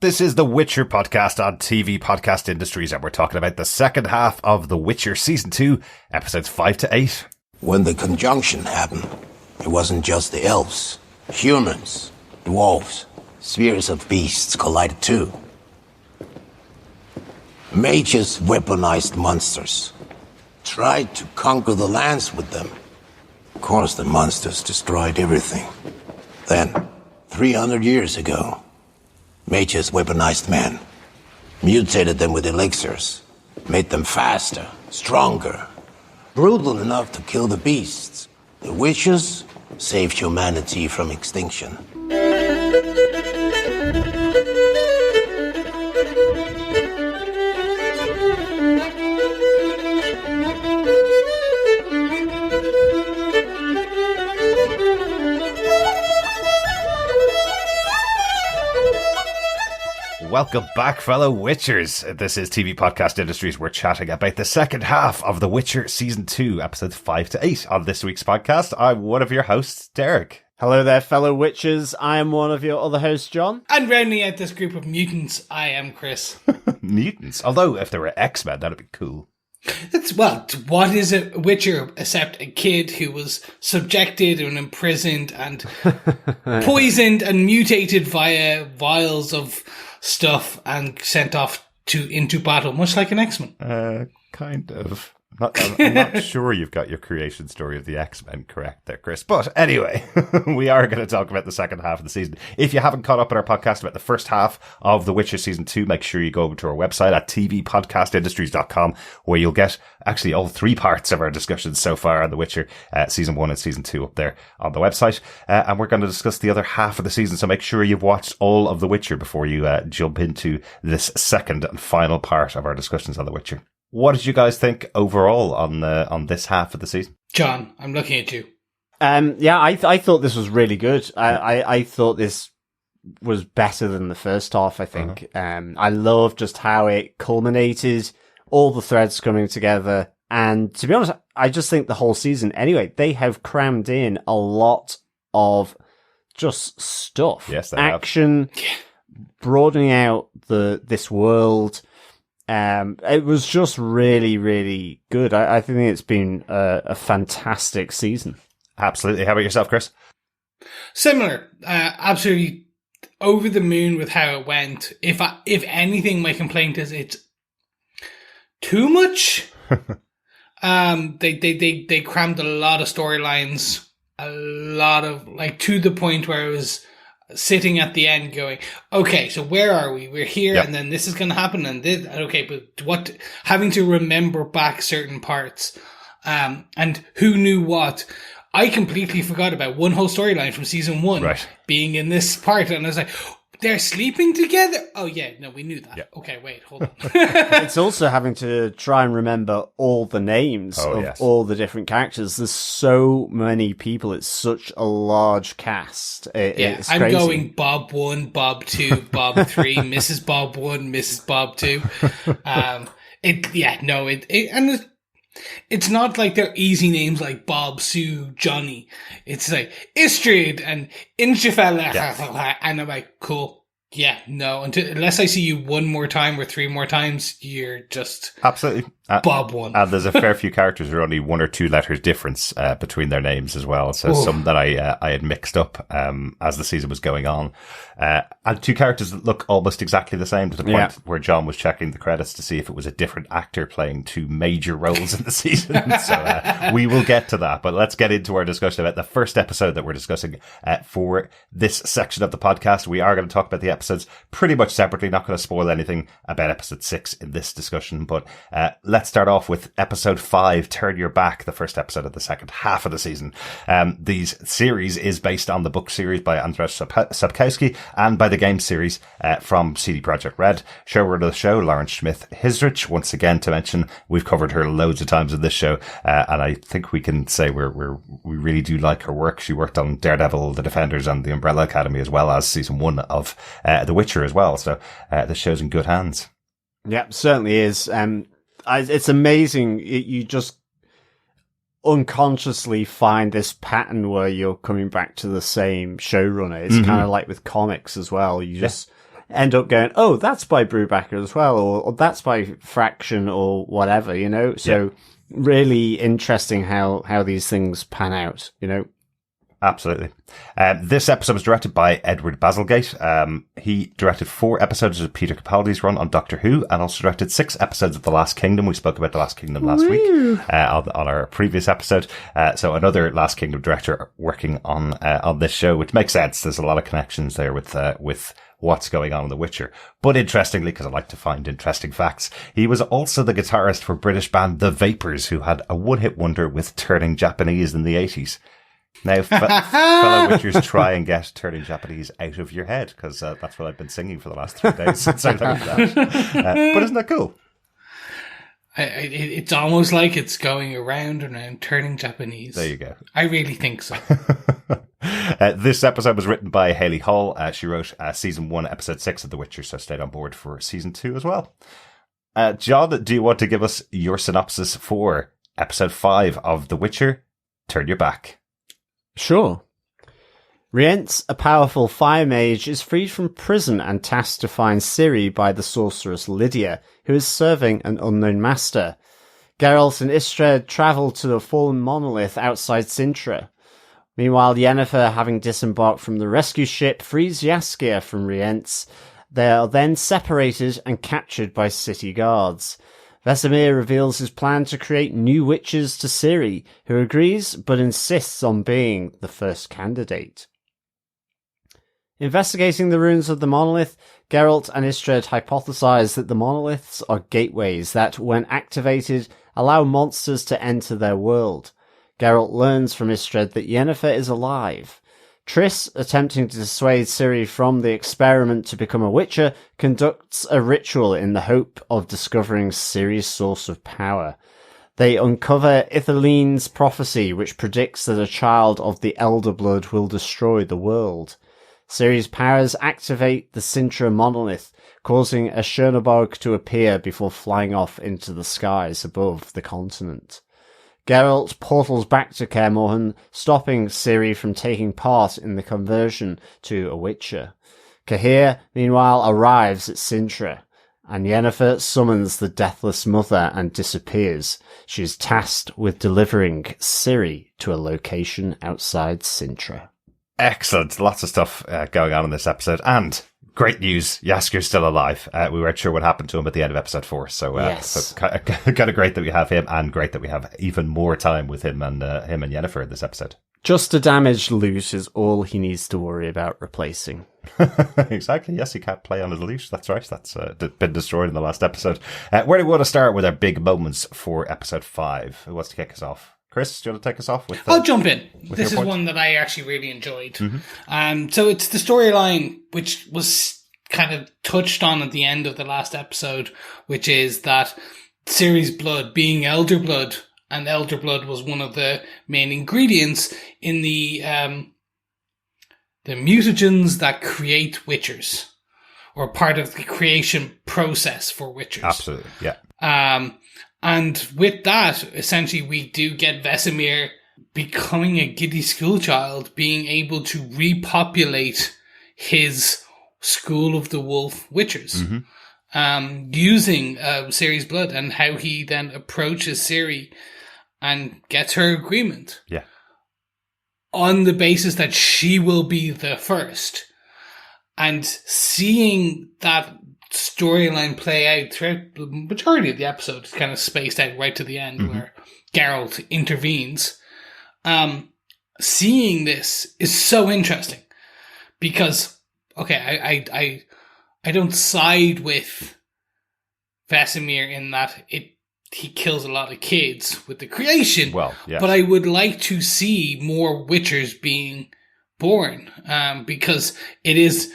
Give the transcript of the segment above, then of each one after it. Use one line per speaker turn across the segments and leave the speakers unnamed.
This is the Witcher podcast on TV Podcast Industries, and we're talking about the second half of The Witcher Season 2, episodes 5 to 8.
When the conjunction happened, it wasn't just the elves. Humans, dwarves, spheres of beasts collided too. Mages weaponized monsters. Tried to conquer the lands with them. Of course, the monsters destroyed everything. Then, 300 years ago, mages weaponized men, mutated them with elixirs, made them faster, stronger, brutal enough to kill the beasts. The witches saved humanity from extinction.
Welcome back, fellow Witchers. This is TV Podcast Industries. We're chatting about the second half of The Witcher Season 2, episodes 5 to 8. On this week's podcast, I'm one of your hosts, Derek.
Hello there, fellow Witchers. I am one of your other hosts, John.
And rounding out this group of mutants, I am Chris.
Mutants? Although, if there were X-Men, that'd be cool.
Well, what is a Witcher except a kid who was subjected and imprisoned and poisoned and mutated via vials of stuff and sent off into battle, much like an X-Men?
Kind of. I'm not sure you've got your creation story of the X-Men correct there, Chris. But anyway, we are going to talk about the second half of the season. If you haven't caught up on our podcast about the first half of The Witcher Season 2, make sure you go over to our website at tvpodcastindustries.com, where you'll get actually all three parts of our discussions so far on The Witcher, Season 1 and Season 2 up there on the website. And we're going to discuss the other half of the season, so make sure you've watched all of The Witcher before you jump into this second and final part of our discussions on The Witcher. What did you guys think overall on this half of the season?
John, I'm looking at you.
I thought this was really good. I thought this was better than the first half, I think. I love just how it culminated, all the threads coming together. And to be honest, I just think the whole season, anyway, they have crammed in a lot of just stuff.
Yes, they
action, broadening out this world. It was just really, really good. I think it's been a fantastic season.
Absolutely. How about yourself, Chris?
Similar. Absolutely over the moon with how it went. If anything, my complaint is it's too much. They crammed a lot of storylines, a lot of, like, to the point where it was sitting at the end going, okay, so where are we? We're here, yep. And then this is going to happen, and this, okay, but what, having to remember back certain parts, and who knew what. I completely forgot about one whole storyline from season 1 being in this part, and I was like, they're sleeping together? Oh yeah, no, we knew that. Yep. Okay, wait, hold on.
It's also having to try and remember all the names of all the different characters. There's so many people. It's such a large cast. It's
I'm
crazy.
going Bob 1, Bob 2, Bob 3, Mrs. Bob 1, Mrs. Bob 2. It's not like they're easy names like Bob, Sue, Johnny. It's like Istredd and Inchifel, and I'm like, cool. Yeah, no, unless I see you one more time or 3 more times, you're just
absolutely
Bob 1.
And there's a fair few characters who are only 1 or 2 letters difference between their names as well. So some that I had mixed up as the season was going on. And 2 characters that look almost exactly the same, to the point where John was checking the credits to see if it was a different actor playing 2 major roles in the season. So we will get to that, but let's get into our discussion about the first episode that we're discussing for this section of the podcast. We are going to talk about the episodes pretty much separately, not going to spoil anything about episode 6 in this discussion, but let's start off with episode 5, Turn Your Back, the first episode of the second half of the season. The series is based on the book series by Andrzej Sapkowski and by the game series from CD Projekt Red. Showrunner of the show, Schmidt-Hissrich. Once again, to mention, we've covered her loads of times in this show, and I think we can say we really do like her work. She worked on Daredevil, The Defenders, and The Umbrella Academy, as well as season 1 of The Witcher as well. So the show's in good hands.
Yeah, certainly is. It's amazing. You just unconsciously find this pattern where you're coming back to the same showrunner. It's kind of like with comics as well. You just end up going, oh, that's by Brubaker as well, or that's by Fraction or whatever, you know? So really interesting how these things pan out, you know?
Absolutely. This episode was directed by Edward Bazalgette. He directed 4 episodes of Peter Capaldi's run on Doctor Who, and also directed 6 episodes of The Last Kingdom. We spoke about The Last Kingdom last week on our previous episode. So another Last Kingdom director working on this show, which makes sense. There's a lot of connections there with what's going on in The Witcher. But interestingly, because I like to find interesting facts, he was also the guitarist for British band The Vapors, who had a one-hit wonder with Turning Japanese in the 80s. Now, fellow Witchers, try and get Turning Japanese out of your head, because that's what I've been singing for the last 3 days since I learned that. But isn't that cool?
It's almost like it's going around and around, Turning Japanese.
There you go.
I really think so.
This episode was written by Hayley Hall. She wrote Season 1, Episode 6 of The Witcher, so stayed on board for Season 2 as well. John, do you want to give us your synopsis for Episode 5 of The Witcher? Turn Your Back.
Sure. Rience, a powerful fire mage, is freed from prison and tasked to find Ciri by the sorceress Lydia, who is serving an unknown master. Geralt and Istredd travel to the fallen monolith outside Cintra. Meanwhile, Yennefer, having disembarked from the rescue ship, frees Jaskier from Rience. They are then separated and captured by city guards. Vesemir reveals his plan to create new witches to Ciri, who agrees but insists on being the first candidate. Investigating the ruins of the monolith, Geralt and Istredd hypothesize that the monoliths are gateways that, when activated, allow monsters to enter their world. Geralt learns from Istredd that Yennefer is alive. Triss, attempting to dissuade Ciri from the experiment to become a witcher, conducts a ritual in the hope of discovering Ciri's source of power. They uncover Ithlinne's prophecy, which predicts that a child of the Elder Blood will destroy the world. Ciri's powers activate the Cintra monolith, causing a Chernobog to appear before flying off into the skies above the continent. Geralt portals back to Kaer Morhen, stopping Ciri from taking part in the conversion to a witcher. Cahir, meanwhile, arrives at Cintra, and Yennefer summons the Deathless Mother and disappears. She is tasked with delivering Ciri to a location outside Cintra.
Excellent. Lots of stuff going on in this episode. And great news, Jaskier's still alive. We weren't sure what happened to him at the end of episode 4. So,
yes.
So kind of great that we have him, and great that we have even more time with him and Yennefer in this episode.
Just a damaged lute is all he needs to worry about replacing.
Exactly. Yes, he can't play on his lute. That's right. That's been destroyed in the last episode. Where do we want to start with our big moments for episode 5? Who wants to kick us off? Chris, do you want to take us off with?
I'll jump in. This is one that I actually really enjoyed. Mm-hmm. So it's the storyline which was kind of touched on at the end of the last episode, which is that Ciri's blood being elder blood, and elder blood was one of the main ingredients in the mutagens that create witchers, or part of the creation process for witchers.
Absolutely, yeah.
And with that, essentially, we do get Vesemir becoming a giddy schoolchild, being able to repopulate his School of the Wolf Witchers, using Ciri's blood, and how he then approaches Ciri and gets her agreement.
Yeah.
On the basis that she will be the first. And seeing that storyline play out throughout the majority of the episode, it's kind of spaced out right to the end where Geralt intervenes. Seeing this is so interesting because, okay, I don't side with Vesemir in that he kills a lot of kids with the creation.
Well, yes.
But I would like to see more witchers being born, because it is,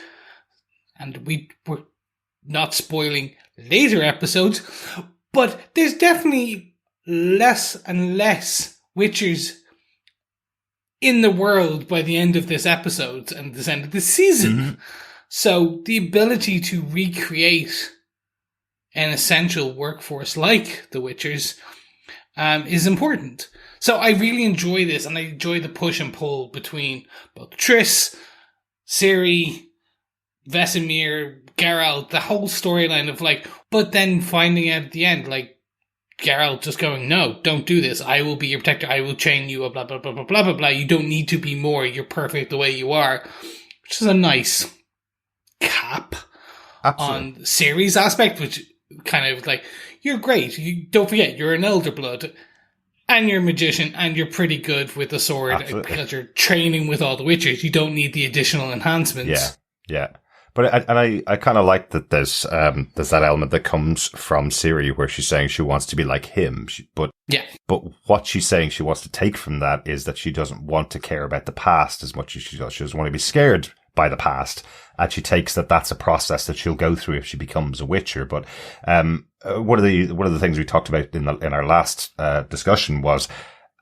and we're not spoiling later episodes, but there's definitely less and less witchers in the world by the end of this episode and this end of the season. So the ability to recreate an essential workforce like the Witchers is important. So I really enjoy this, and I enjoy the push and pull between both Triss, Ciri, Vesemir, Geralt, the whole storyline of like, but then finding out at the end, like, Geralt just going, no, don't do this. I will be your protector. I will chain you, blah, blah, blah, blah, blah, blah, blah. You don't need to be more. You're perfect the way you are. Which is a nice cap on Ciri's aspect, which kind of like, you're great. You don't forget, you're an elder blood. And you're a magician, and you're pretty good with the sword because you're training with all the witchers. You don't need the additional enhancements.
Yeah. But I kind of like that there's that element that comes from Ciri where she's saying she wants to be like him. But what she's saying she wants to take from that is that she doesn't want to care about the past as much as she does. She doesn't want to be scared by the past. And she takes that's a process that she'll go through if she becomes a witcher. But one of the things we talked about in our last discussion was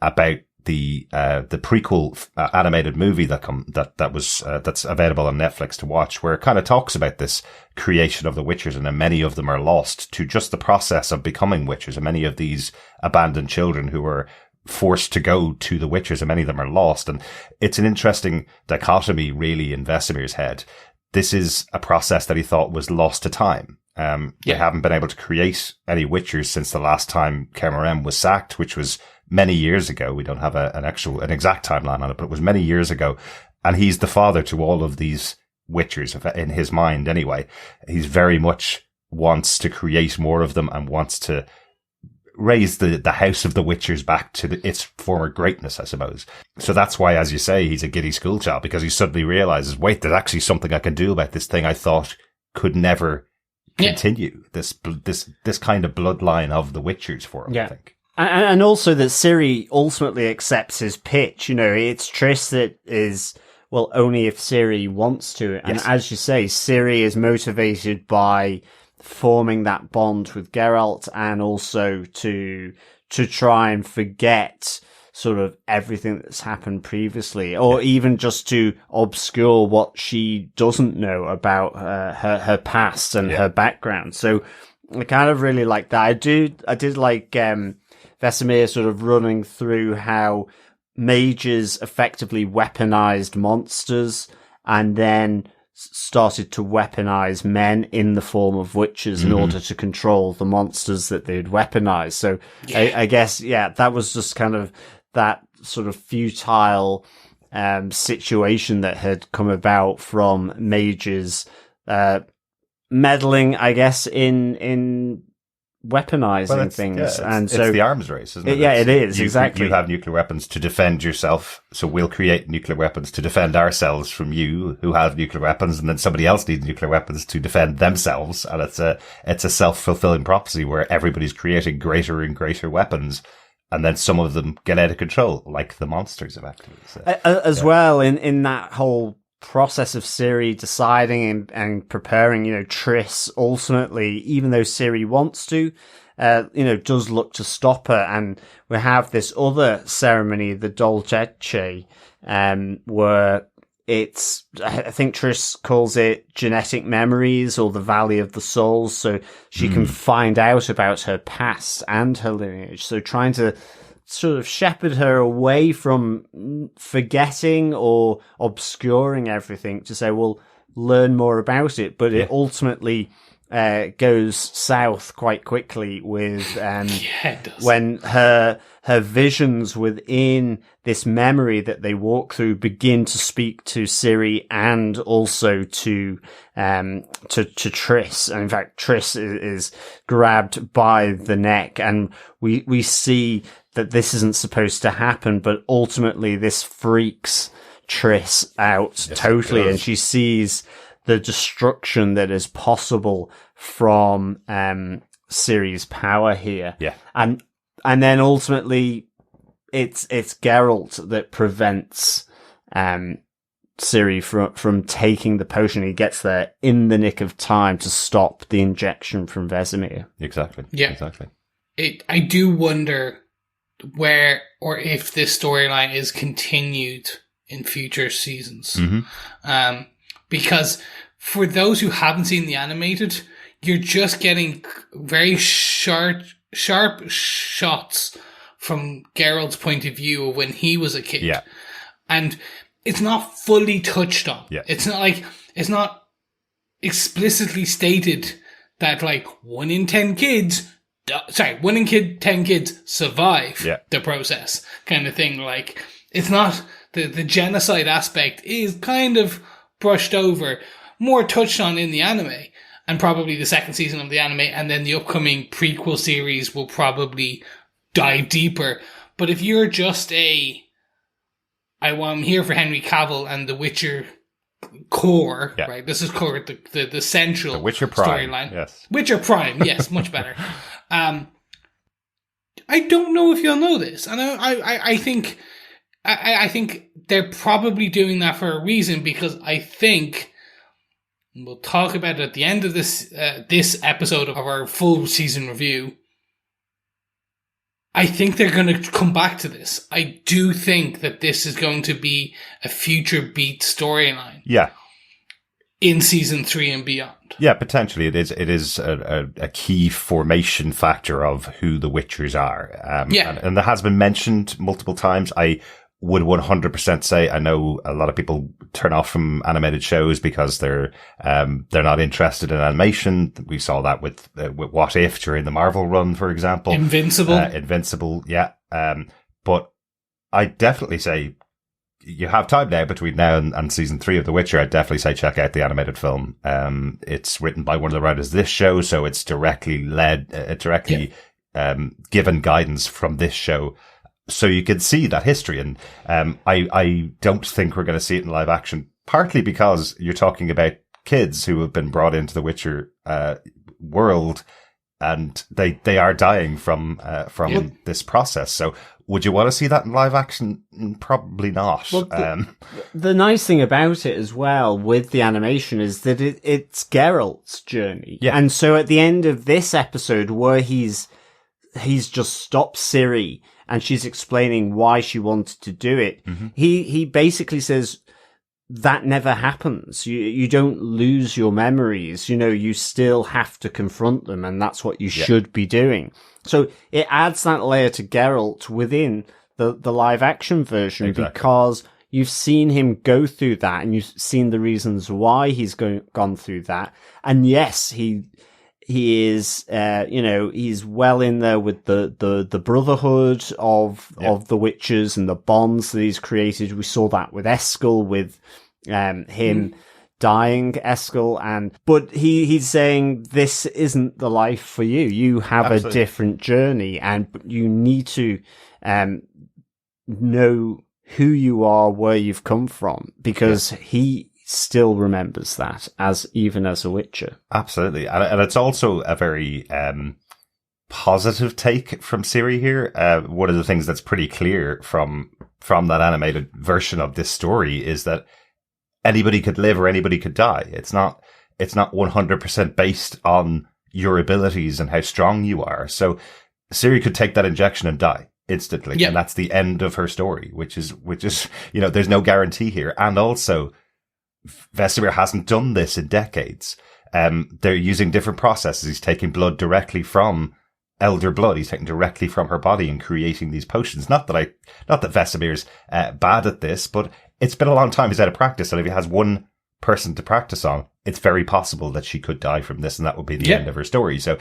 about the prequel animated movie that's available on Netflix to watch, where it kind of talks about this creation of the witchers, and then many of them are lost to just the process of becoming witchers, and many of these abandoned children who were forced to go to the witchers, and many of them are lost. And it's an interesting dichotomy really in Vesemir's head. This is a process that he thought was lost to time. They haven't been able to create any witchers since the last time Kaer Morhen was sacked, which was many years ago. We don't have an exact timeline on it, but it was many years ago. And he's the father to all of these witchers in his mind anyway. He's very much wants to create more of them and wants to raise the house of the witchers back to its former greatness, I suppose. So that's why, as you say, he's a giddy schoolchild, because he suddenly realizes, wait, there's actually something I can do about this thing I thought could never continue. This kind of bloodline of the witchers for him, I think.
And also that Ciri ultimately accepts his pitch. You know, it's Triss that is, well, only if Ciri wants to. And as you say, Ciri is motivated by forming that bond with Geralt, and also to try and forget sort of everything that's happened previously, or even just to obscure what she doesn't know about her past and her background. So I kind of really like that. I did like Vesemir sort of running through how mages effectively weaponized monsters and then started to weaponize men in the form of witches in order to control the monsters that they'd weaponized. So I guess, that was just kind of that sort of futile situation that had come about from mages meddling, I guess, in weaponizing things.
It's the arms race, isn't it?
Yeah, it is, exactly.
You have nuclear weapons to defend yourself, so we'll create nuclear weapons to defend ourselves from you who have nuclear weapons, and then somebody else needs nuclear weapons to defend themselves. And it's a self-fulfilling prophecy where everybody's creating greater and greater weapons, and then some of them get out of control, like the monsters effectively. So,
well, in that whole process of Ciri deciding and preparing, Triss ultimately, even though Ciri wants to, does look to stop her. And we have this other ceremony, the Dolcetche, where it's, I think Triss calls it genetic memories or the Valley of the Souls. So she can find out about her past and her lineage. So trying to sort of shepherd her away from forgetting or obscuring everything to say, well, learn more about it. But it ultimately goes south quite quickly with when her visions within this memory that they walk through begin to speak to Ciri and also to Triss. And in fact, Triss is grabbed by the neck, and we see that this isn't supposed to happen, but ultimately this freaks Triss out totally, and she sees the destruction that is possible from Ciri's power here.
Yeah.
And then ultimately it's Geralt that prevents Ciri from taking the potion. He gets there in the nick of time to stop the injection from Vesemir.
Exactly.
Yeah.
Exactly.
I do wonder where or if this storyline is continued in future seasons. Because for those who haven't seen the animated, you're just getting very sharp shots from Geralt's point of view of when he was a kid.
Yeah.
And it's not fully touched on.
Yeah.
It's not explicitly stated that like 1 in 10 kids, 10 kids survive the process kind of thing. Like, it's not, the genocide aspect is kind of brushed over, more touched on in the anime, and probably the second season of the anime, and then the upcoming prequel series will probably dive deeper. But if you're just I'm here for Henry Cavill and The Witcher core, right? This is core, the central
The Witcher Prime
storyline.
Yes.
Witcher Prime, yes, much better. I don't know if you'll know this, and I think they're probably doing that for a reason, because I think we'll talk about it at the end of this episode of our full season review. I think they're going to come back to this. I do think that this is going to be a future beat storyline.
Yeah.
In season 3 and beyond.
Yeah, potentially it is a key formation factor of who the Witchers are. And that has been mentioned multiple times. I would 100% say, I know a lot of people turn off from animated shows because they're not interested in animation. We saw that with What If during the Marvel run, for example. Invincible, yeah. But I definitely say, you have time now between now and season 3 of The Witcher. I'd definitely say check out the animated film. It's written by one of the writers of this show, so it's directly given guidance from this show. So you can see that history. And I don't think we're going to see it in live action, partly because you're talking about kids who have been brought into the Witcher world, and they are dying from this process. So would you want to see that in live action? Probably not.
Well, the nice thing about it as well with the animation is that it's Geralt's journey.
Yeah.
And so at the end of this episode, where he's just stopped Ciri and she's explaining why she wanted to do it, he basically says that never happens. You don't lose your memories. You still have to confront them, and that's what you should be doing. So it adds that layer to Geralt within the live action version, because you've seen him go through that, and you've seen the reasons why he's gone through that. And yes, he is, he's well in there with the brotherhood of the Witchers and the bonds that he's created. We saw that with Eskel, with him dying, Eskel, but he's saying this isn't the life for you. You have Absolutely. A different journey, and you need to know who you are, where you've come from, because he still remembers that even as a Witcher.
Absolutely. And it's also a very positive take from Ciri here. One of the things that's pretty clear from that animated version of this story is that anybody could live or anybody could die. It's not 100% based on your abilities and how strong you are. So Ciri could take that injection and die instantly. Yeah. And that's the end of her story, which is, there's no guarantee here. And also, Vesemir hasn't done this in decades. They're using different processes. He's taking blood directly from elder blood. He's taking directly from her body and creating these potions. Not that Vesemir's bad at this, but it's been a long time he's out of practice. And if he has one person to practice on, it's very possible that she could die from this, and that would be the end of her story. So,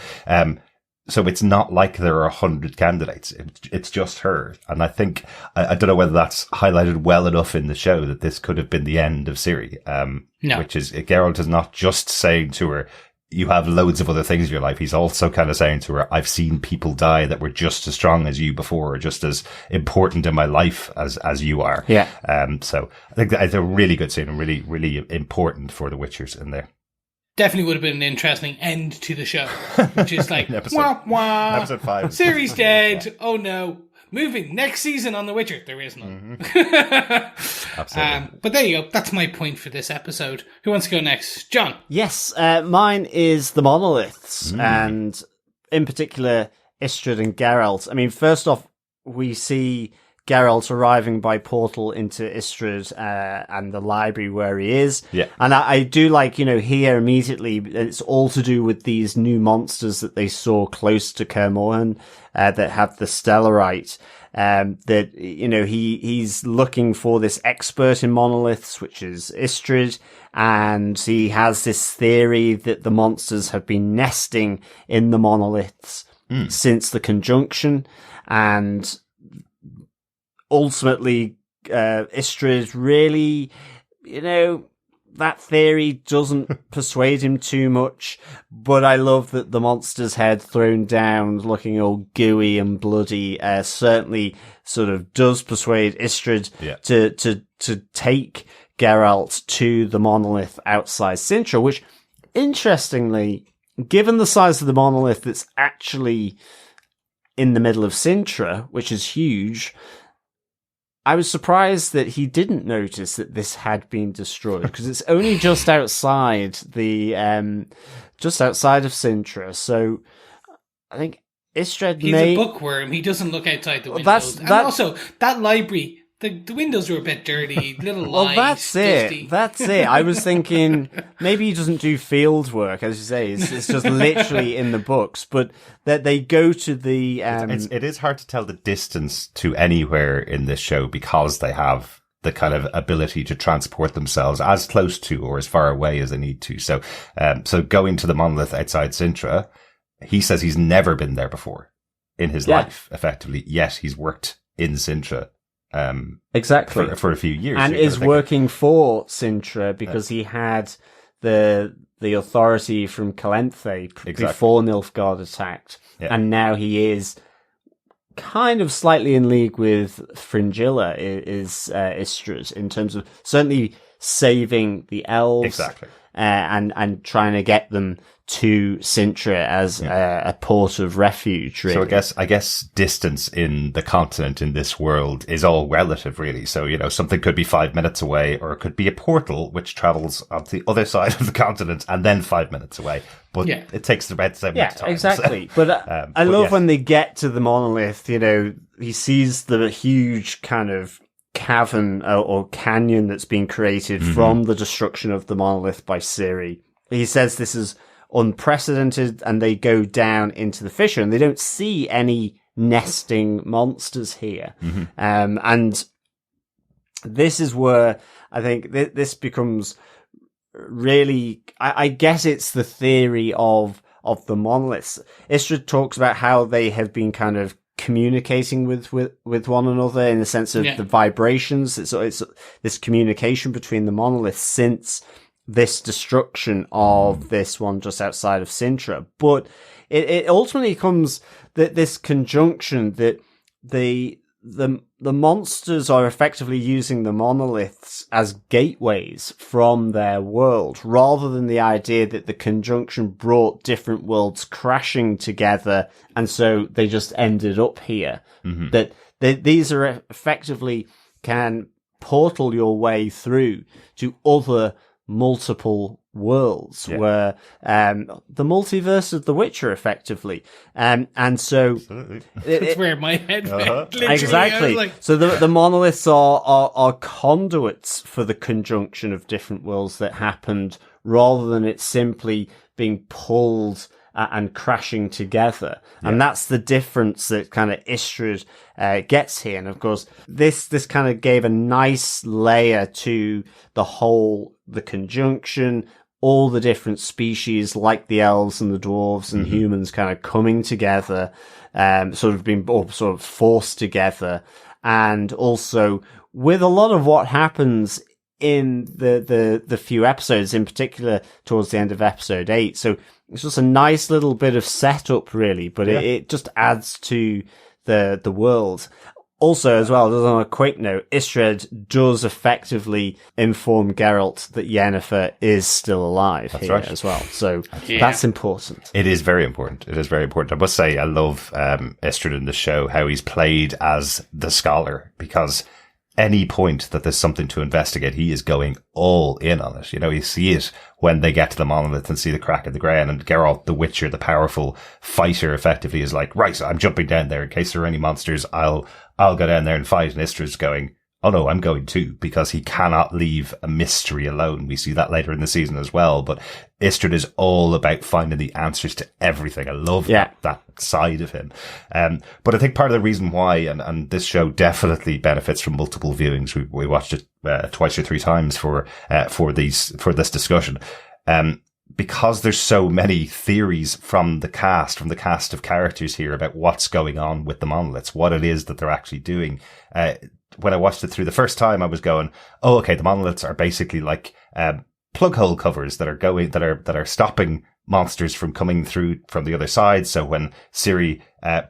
so it's not like there are 100 candidates. It's just her. And I think, I don't know whether that's highlighted well enough in the show that this could have been the end of Ciri. No. Which is, Geralt is not just saying to her, you have loads of other things in your life. He's also kind of saying to her, I've seen people die that were just as strong as you before, or just as important in my life as you are.
Yeah.
So I think that it's a really good scene and really, really important for the Witchers in there.
Definitely would have been an interesting end to the show, which is like, wah, wah,
episode 5.
Ciri's dead. Oh no. Moving next season on The Witcher. There is none.
Absolutely.
But there you go. That's my point for this episode. Who wants to go next? John?
Yes, mine is the monoliths, and in particular, Istredd and Geralt. I mean, first off, we see Geralt arriving by portal into Istredd and the library where he is.
Yeah.
And I do like, here immediately, it's all to do with these new monsters that they saw close to Kaer Morhen that have the Stellarite. That, he's looking for this expert in monoliths, which is Istredd, and he has this theory that the monsters have been nesting in the monoliths since the conjunction, and ultimately, Istredd really, that theory doesn't persuade him too much, but I love that the monster's head thrown down, looking all gooey and bloody, certainly sort of does persuade Istredd to take Geralt to the monolith outside Cintra, which, interestingly, given the size of the monolith that's actually in the middle of Cintra, which is huge, I was surprised that he didn't notice that this had been destroyed, because it's only just outside just outside of Cintra. So I think Istredd
He's a bookworm. He doesn't look outside the windows. And also, that library, the windows were a bit dirty, little lies.
Well, that's
dusty.
it. That's it. I was thinking maybe he doesn't do field work, as you say. It's just literally in the books. But that they go to the...
It is hard to tell the distance to anywhere in this show, because they have the kind of ability to transport themselves as close to or as far away as they need to. So going to the monolith outside Cintra, he says he's never been there before in his life, effectively, yet he's worked in Cintra.
Exactly.
For a few years.
And is working for Cintra because he had the authority from Calenthe before Nilfgaard attacked. Yeah. And now he is kind of slightly in league with Fringilla, is Istredd, in terms of certainly saving the elves.
Exactly.
And trying to get them to Cintra as a port of refuge, really.
So I guess distance in the continent in this world is all relative, really. So, something could be 5 minutes away, or it could be a portal which travels on the other side of the continent and then 5 minutes away. But it takes about 7 minutes time.
Exactly.
So,
but I love when they get to the monolith, he sees the huge kind of cavern or canyon that's been created from the destruction of the monolith by Ciri. He says this is unprecedented, and they go down into the fissure and they don't see any nesting monsters here. And this is where I think this becomes really, I guess it's the theory of the monoliths. Istredd talks about how they have been kind of communicating with one another in the sense of the vibrations. It's this communication between the monoliths since this destruction of this one just outside of Cintra. But it ultimately comes that this conjunction that the monsters are effectively using the monoliths as gateways from their world, rather than the idea that the conjunction brought different worlds crashing together and so they just ended up here. That these are effectively can portal your way through to other multiple worlds, where the multiverse of The Witcher, effectively, and so
that's where my head went.
Exactly. So the monoliths are conduits for the conjunction of different worlds that happened, rather than it simply being pulled and crashing together. And that's the difference that kind of Istredd gets here. And of course, this kind of gave a nice layer to the conjunction, all the different species like the elves and the dwarves and humans kind of coming together, sort of forced together. And also with a lot of what happens in the few episodes, in particular towards the end of episode 8. So it's just a nice little bit of setup, really, but it just adds to the world. Also, as well, just on a quick note, Istredd does effectively inform Geralt that Yennefer is still alive as well. So that's important.
It is very important. It is very important. I must say, I love Istredd in the show, how he's played as the scholar, because any point that there's something to investigate, he is going all in on it. You see it when they get to the monolith and see the crack in the ground, and Geralt, the Witcher, the powerful fighter, effectively is like, right, I'm jumping down there in case there are any monsters. I'll I'll go down there and fight. And Istred's going, oh no, I'm going too, because he cannot leave a mystery alone. We see that later in the season as well. But Istredd is all about finding the answers to everything. I love that side of him. But I think part of the reason why, and this show definitely benefits from multiple viewings. We watched it twice or three times for this discussion. Because there's so many theories from the cast of characters here about what's going on with the monoliths, what it is that they're actually doing. When I watched it through the first time, I was going, oh, okay, the monoliths are basically like, plug hole covers that are stopping monsters from coming through from the other side. So when Ciri,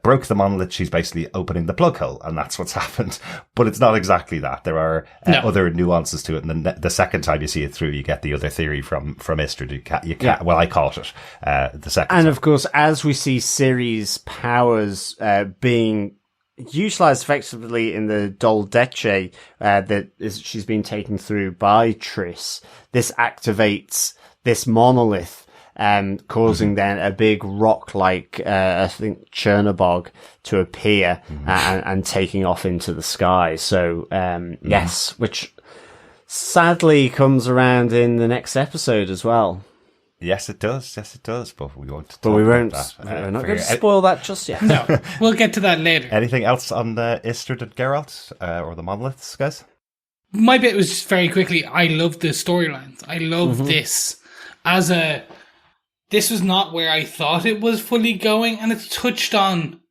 broke the monolith, she's basically opening the plug hole, and that's what's happened. But it's not exactly that. There are other nuances to it. And then the second time you see it through, you get the other theory from Istredd. Well, I caught it, the second time.
And of course, as we see Ciri's powers, being utilized effectively in the Dol Deche, she's been taken through by Triss, this activates this monolith, causing then a big rock-like, I think, Chernobog to appear and taking off into the sky. So, yes, which sadly comes around in the next episode as well.
Yes, it does. But we won't.
We're not going to spoil that just yet.
No, we'll get to that later.
Anything else on the Istredd and Geralt, or the monoliths, guys?
My bit was very quickly. I love the storylines. I love this this was not where I thought it was fully going, and it's touched on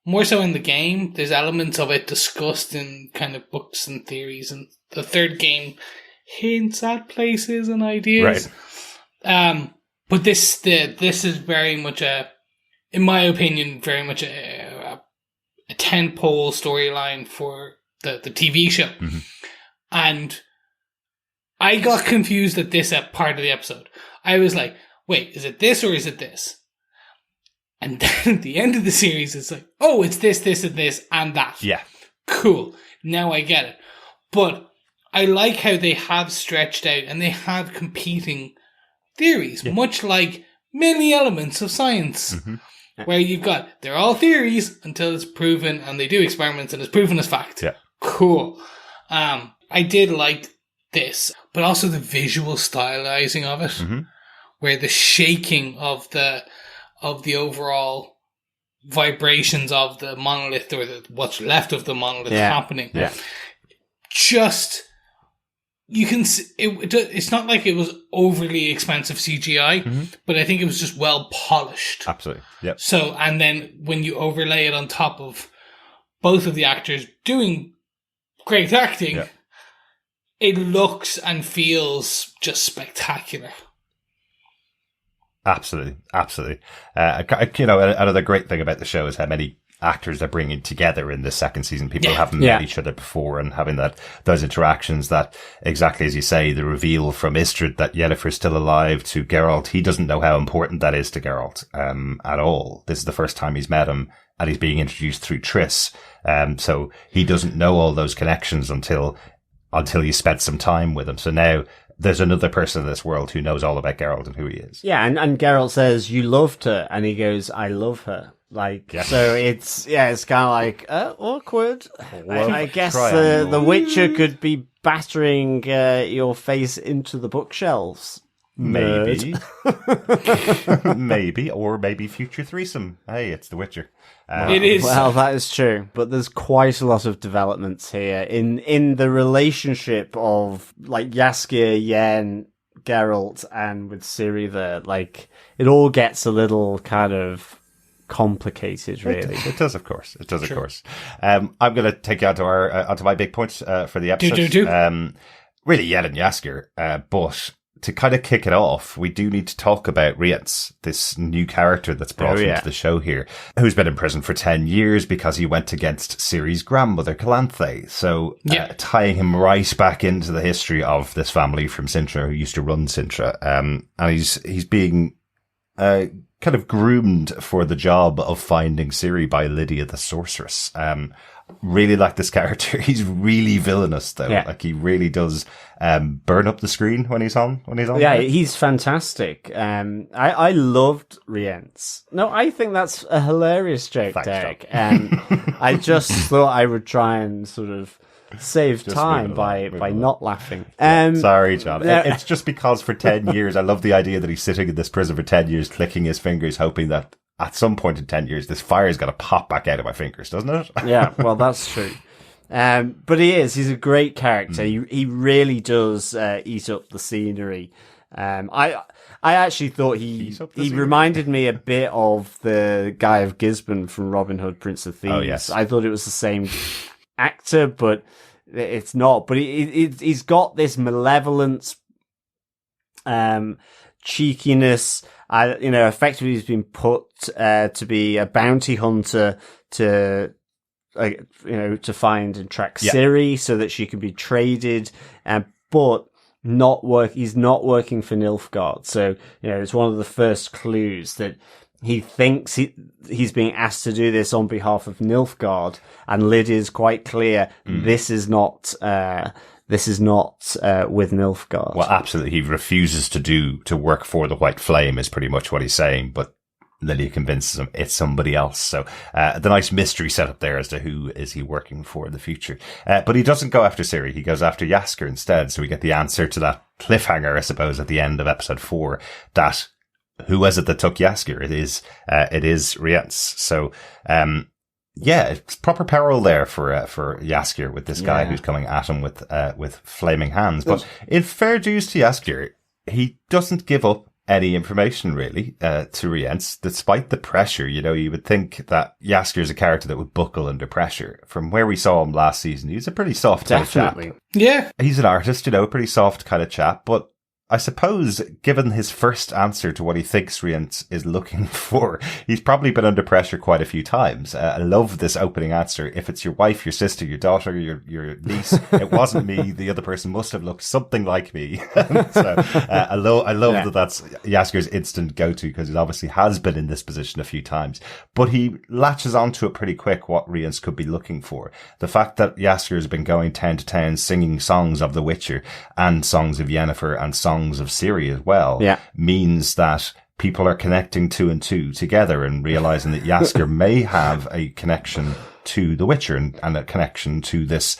more so in the game. There's elements of it discussed in kind of books and theories, and the third game hints at places and ideas. Right. But this is very much in my opinion, very much a tentpole storyline for the TV show. Mm-hmm. And I got confused at this part of the episode. I was like, wait, is it this or is it this? And then at the end of the series, it's like, oh, it's this, this, and this, and that.
Yeah.
Cool. Now I get it. But I like how they have stretched out and they have competing theories, much like many elements of science, where you've got, they're all theories until it's proven, and they do experiments and it's proven as fact. Yeah. Cool. I did like this, but also the visual stylizing of it, where the shaking of the overall vibrations of the monolith, or what's left of the monolith happening. Yeah. Just, you can see, it's not like it was overly expensive CGI, but I think it was just well polished.
Absolutely. Yep.
So, and then when you overlay it on top of both of the actors doing great acting, it looks and feels just spectacular.
Absolutely. Another great thing about the show is how many actors they're bringing together in this second season. People haven't met each other before, and having those interactions, that exactly as you say, the reveal from Istredd that Yennefer's still alive to Geralt. He doesn't know how important that is to Geralt, at all. This is the first time he's met him, and he's being introduced through Triss. So he doesn't know all those connections until you spent some time with him. So now there's another person in this world who knows all about Geralt and who he is.
Yeah, and Geralt says, "You loved her," and he goes, "I love her." So it's kind of like, awkward. I guess the Witcher could be battering your face into the bookshelves.
Maybe. Or maybe future threesome. Hey, it's The Witcher.
It is.
Well, that is true. But there's quite a lot of developments here in the relationship of, like, Jaskier, Yen, Geralt, and with Ciri there. Like, it all gets a little kind of complicated, really.
It does, of course. Of course. I'm going to take you onto my big points for the episode.
Do.
Really, Yen and Jaskier, but to kind of kick it off, we do need to talk about Rience, this new character that's brought into the show here, who's been in prison for 10 years because he went against Ciri's grandmother, Calanthe. So tying him right back into the history of this family from Cintra, who used to run Cintra. And he's being kind of groomed for the job of finding Ciri by Lydia the sorceress. Really like this character. He's really villainous though.
Yeah.
Like he really does burn up the screen when he's on.
Yeah,
there.
he's fantastic. I loved Rience. No, I think that's a hilarious joke,
Thanks,
Derek. I just thought I would try and sort of save time by not laughing.
Sorry, John.
Yeah.
It's just because for 10 years, I love the idea that he's sitting in this prison for 10 years, clicking his fingers, hoping that at some point in 10 years, this fire's got to pop back out of my fingers, doesn't it?
Yeah, well, that's true. But he's a great character. He really does eat up the scenery. I actually thought he reminded me a bit of the guy of Gisborne from Robin Hood, Prince of Thieves.
Oh, yes.
I thought it was the same actor, but it's not. But he's got this malevolence, cheekiness. Effectively he's been put to be a bounty hunter to find and track Ciri so that she can be traded, but he's not working for Nilfgaard. So, it's one of the first clues that he thinks he's being asked to do this on behalf of Nilfgaard, and Lydia's quite clear this is not with Nilfgaard.
Well, absolutely. He refuses to work for the White Flame is pretty much what he's saying, but Lydia convinces him it's somebody else. So, the nice mystery set up there as to who is he working for in the future. But he doesn't go after Ciri. He goes after Jaskier instead. So we get the answer to that cliffhanger, I suppose, at the end of episode 4, that who was it that took Jaskier? It is Rience. So, it's proper peril there for Jaskier with this guy who's coming at him with flaming hands. But in fair dues to Jaskier, he doesn't give up any information really to Rience, despite the pressure. You would think that Jaskier is a character that would buckle under pressure. From where we saw him last season, he's a pretty soft kind of chap.
Yeah,
he's an artist, a pretty soft kind of chap, but I suppose, given his first answer to what he thinks Rience is looking for, he's probably been under pressure quite a few times. I love this opening answer. If it's your wife, your sister, your daughter, your niece, it wasn't me. The other person must have looked something like me. So I love that that's Jaskier's instant go-to, because he obviously has been in this position a few times. But he latches onto it pretty quick what Rience could be looking for. The fact that Jaskier has been going town to town singing songs of The Witcher and songs of Yennefer and songs of Ciri as well, means that people are connecting 2 and 2 together and realizing that Jaskier may have a connection to The Witcher and a connection to this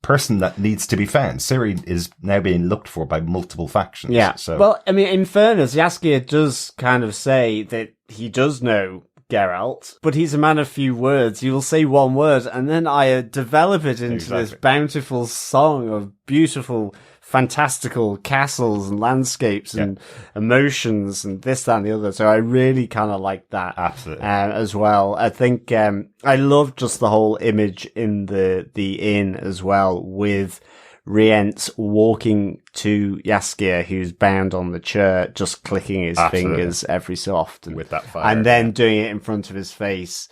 person that needs to be found. Ciri is now being looked for by multiple factions.
Yeah.
So,
well, I mean, in fairness, Jaskier does kind of say that he does know Geralt, but he's a man of few words. He will say one word, and then I develop it into this bountiful song of beautiful, fantastical castles and landscapes and emotions and this, that, and the other. So I really kind of like that.
Absolutely.
As well. I think, I love just the whole image in the inn as well, with Rience walking to Jaskier, who's bound on the chair, just clicking his fingers every so often.
With that fire.
And then doing it in front of his face.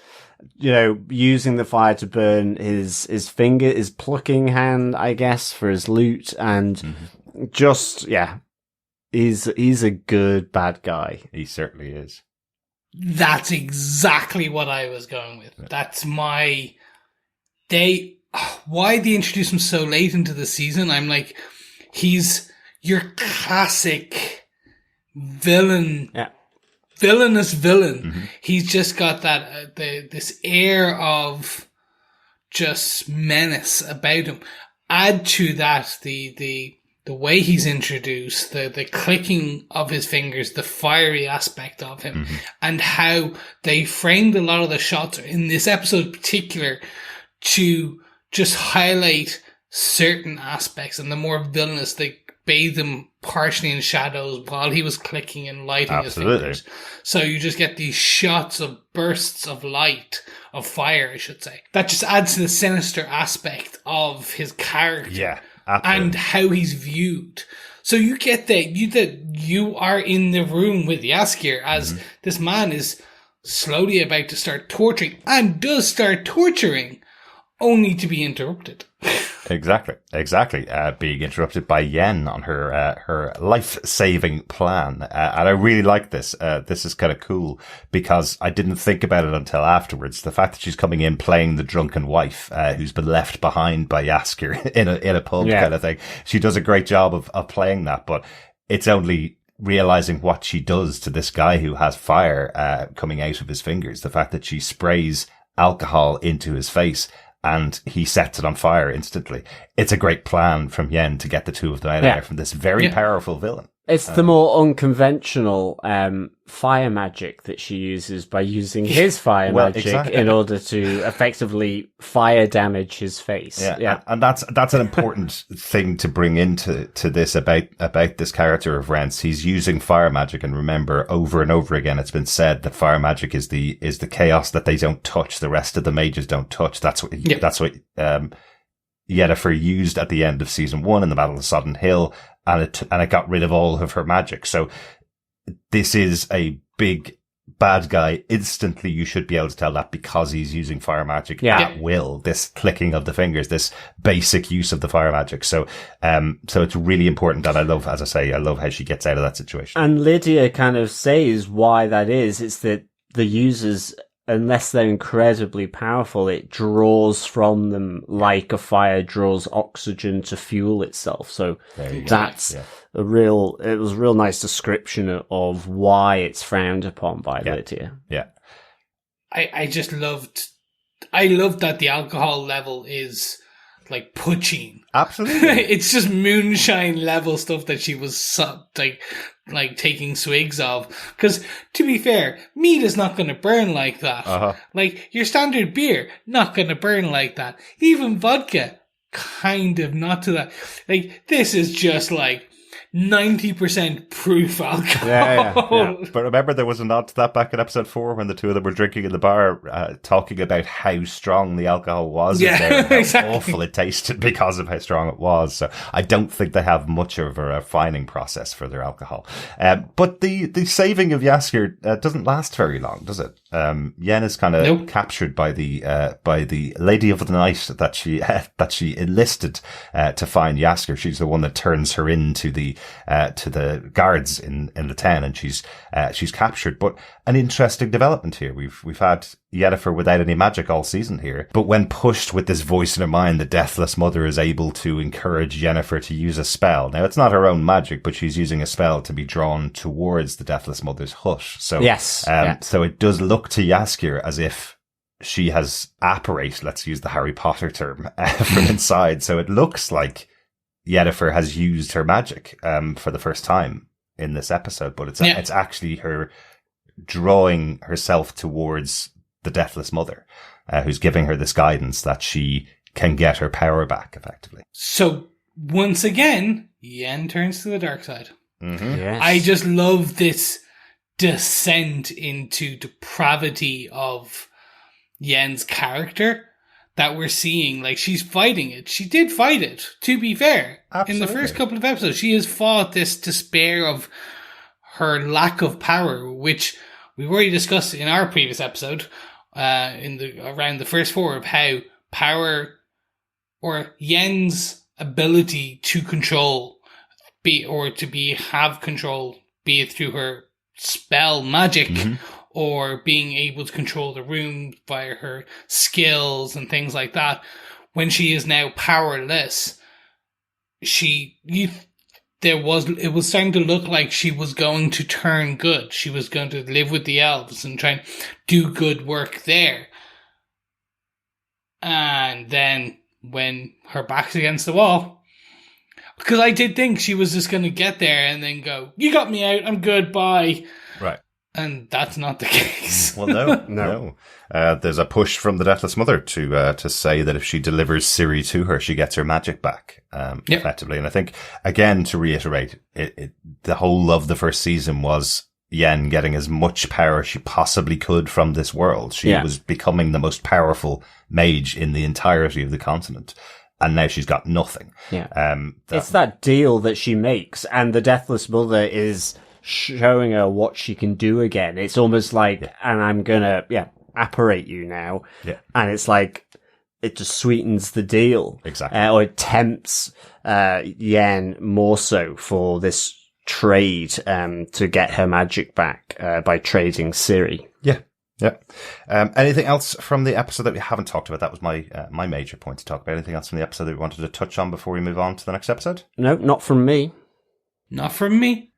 Using the fire to burn his finger, his plucking hand, I guess, for his loot, and he's a good bad guy.
He certainly is.
That's exactly what I was going with. That's why they introduced him so late into the season. I'm like, he's your classic villain. Yeah. Villainous villain. Mm-hmm. He's just got that this air of just menace about him. Add to that the way he's introduced, the clicking of his fingers, the fiery aspect of him, and how they framed a lot of the shots in this episode in particular to just highlight certain aspects, and the more villainous they bathe him partially in shadows while he was clicking and lighting his fingers. So you just get these shots of bursts of light, of fire, I should say. That just adds to the sinister aspect of his character.
Yeah, absolutely.
And how he's viewed. So you get that you are in the room with Jaskier as this man is slowly about to start torturing, and does start torturing, only to be interrupted.
Exactly. Being interrupted by Yen on her life-saving plan. And I really like this. This is kind of cool because I didn't think about it until afterwards. The fact that she's coming in playing the drunken wife, who's been left behind by Jaskier in a pub kind of thing. She does a great job of playing that, but it's only realizing what she does to this guy who has fire, coming out of his fingers. The fact that she sprays alcohol into his face and he sets it on fire instantly. It's a great plan from Yen to get the two of them out of there from this very powerful villain.
It's the more unconventional fire magic that she uses by using his fire magic in order to effectively fire damage his face.
And that's an important thing to bring into this about this character of Rience. He's using fire magic, and remember, over and over again, it's been said that fire magic is the chaos that they don't touch. The rest of the mages don't touch. That's what Yennefer used at the end of season 1 in the Battle of Sodden Hill. And it got rid of all of her magic. So this is a big bad guy. Instantly, you should be able to tell that because he's using fire magic at will. This clicking of the fingers, this basic use of the fire magic. So it's really important. And I love, as I say, how she gets out of that situation.
And Lydia kind of says why that is. It's that the users, unless they're incredibly powerful, it draws from them like a fire draws oxygen to fuel itself. So that's it was a real nice description of why it's frowned upon by Lydia.
Yeah.
I loved that the alcohol level is like poaching.
Absolutely.
It's just moonshine level stuff that she was like taking swigs of. Because to be fair, meat is not going to burn like that. Like your standard beer, not going to burn like that. Even vodka, kind of not to that. Like this is just like 90% proof alcohol.
Yeah. But remember, there was a nod to that back in episode 4 when the two of them were drinking in the bar, talking about how strong the alcohol was in there, and how
exactly.
awful it tasted because of how strong it was. So I don't think they have much of a refining process for their alcohol. But the saving of Jaskier doesn't last very long, does it? Yen is kind of captured by the lady of the night that she enlisted to find Jaskier. She's the one that turns her into the guards in the town, and she's captured. But an interesting development here. We've had Yennefer without any magic all season here, but when pushed with this voice in her mind, the Deathless Mother is able to encourage Yennefer to use a spell. Now, it's not her own magic, but she's using a spell to be drawn towards the Deathless Mother's hut. So, so it does look to Jaskier as if she has apparate, let's use the Harry Potter term, from inside. So it looks like Yennefer has used her magic for the first time in this episode, but it's actually her drawing herself towards the Deathless Mother, who's giving her this guidance that she can get her power back effectively.
So once again, Yen turns to the dark side.
Mm-hmm.
Yes.
I just love this descent into depravity of Yen's character that we're seeing. Like, she's fighting it. She did fight it, to be fair.
Absolutely.
In the first couple of episodes, she has fought this despair of her lack of power, which we've already discussed in our previous episode, around the first 4, of how power, or Yen's ability to control, have control, be it through her spell magic, or being able to control the room via her skills and things like that. When she is now powerless, it was starting to look like she was going to turn good. She was going to live with the elves and try and do good work there. And then when her back's against the wall, because I did think she was just going to get there and then go, "You got me out, I'm good, bye."
Right.
And that's not the case.
Well, no. There's a push from the Deathless Mother to say that if she delivers Ciri to her, she gets her magic back, effectively. And I think, again, to reiterate, the whole of the first season was Yen getting as much power as she possibly could from this world. She was becoming the most powerful mage in the entirety of the continent. And now she's got nothing.
Yeah. It's that deal that she makes, and the Deathless Mother is showing her what she can do again. It's almost like, and I'm gonna, apparate you now.
Yeah.
And it's like, it just sweetens the deal.
Exactly.
Or it tempts Yen more so for this trade to get her magic back by trading Ciri.
Yeah. Yeah. Anything else from the episode that we haven't talked about? That was my major point to talk about. Anything else from the episode that we wanted to touch on before we move on to the next episode?
No, not from me.
Not from me.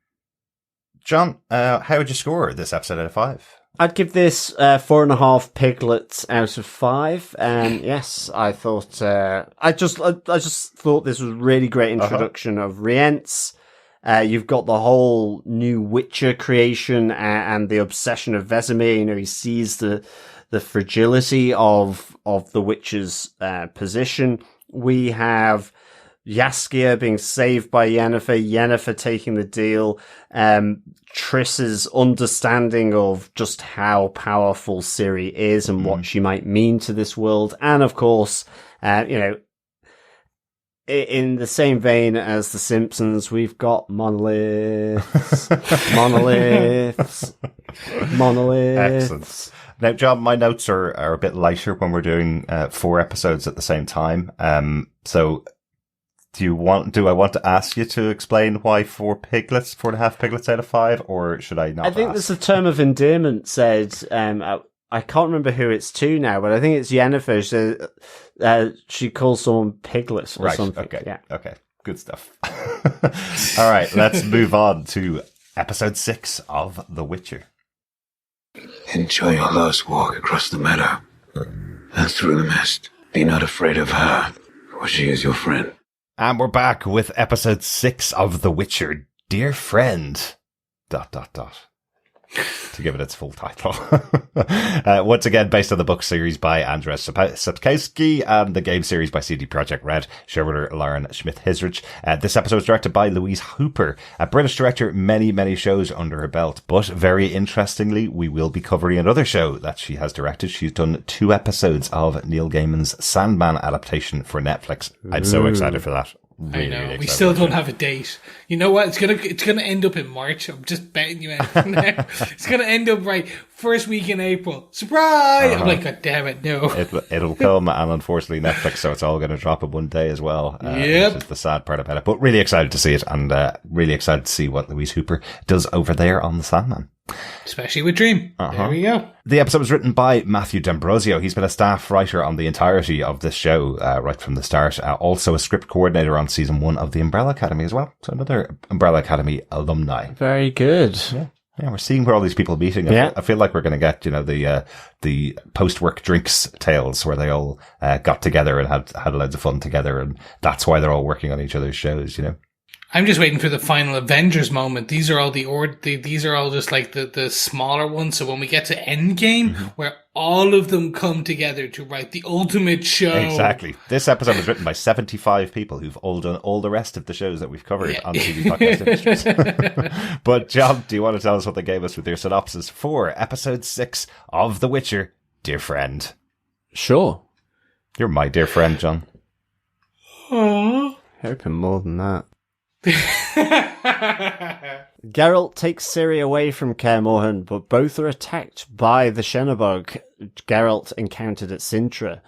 John, how would you score this episode out of 5?
I'd give this 4.5 piglets out of 5. Yes, I thought I just thought this was a really great introduction of Rience. You've got the whole new Witcher creation and the obsession of Vesemir. You know, he sees the fragility of the Witcher's position. We have Jaskier being saved by Yennefer taking the deal, Triss's understanding of just how powerful Ciri is and what she might mean to this world, and of course, in the same vein as The Simpsons, we've got monoliths.
Excellent. Now, John, my notes are a bit lighter when we're doing 4 episodes at the same time. So do I want to ask you to explain why 4.5 piglets out of 5, or should I not?
I think there's a term of endearment said, I can't remember who it's to now, but I think it's Yennefer. She calls someone piglet or something.
Okay.
Yeah.
Okay. Good stuff. All right. Let's move on to episode 6 of The Witcher.
Enjoy your last walk across the meadow and through the mist. Be not afraid of her, for she is your friend.
And we're back with episode 6 of The Witcher, Dear Friend, ... to give it its full title. Once again, based on the book series by Andrzej Sapkowski and the game series by CD Projekt Red, showrunner Schmidt-Hissrich. This episode is directed by Louise Hooper, a British director, many shows under her belt. But very interestingly, we will be covering another show that she has directed. She's done 2 episodes of Neil Gaiman's Sandman adaptation for Netflix. I'm so excited for that.
Really, I know. We still don't have a date. You know what? It's gonna end up in March. I'm just betting you out now. It's gonna end up right first week in April. Surprise! I'm like, God damn it, no.
It'll come, and unfortunately Netflix, so it's all going to drop in one day as well.
Yep.
Which is the sad part about it. But really excited to see it, and really excited to see what Louise Hooper does over there on the Sandman.
Especially with Dream. There we go.
The episode was written by Matthew D'Ambrosio. He's been a staff writer on the entirety of this show, right from the start. Also a script coordinator on season 1 of the Umbrella Academy as well. So another Umbrella Academy alumni.
Very good.
Yeah, we're seeing where all these people are meeting. I feel like we're going to get, the post-work drinks tales where they all got together and had loads of fun together, and that's why they're all working on each other's shows,
I'm just waiting for the final Avengers moment. These are all these are all just like the smaller ones. So when we get to Endgame, where all of them come together to write the ultimate show.
Exactly. This episode was written by 75 people who've all done all the rest of the shows that we've covered on TV Podcast Industries. But John, do you want to tell us what they gave us with their synopsis for episode 6 of The Witcher, Dear Friend?
Sure.
You're my dear friend, John.
Aww. Hoping more than that. Geralt takes Ciri away from Kaer Morhen, but both are attacked by the Chernobog Geralt encountered at Cintra.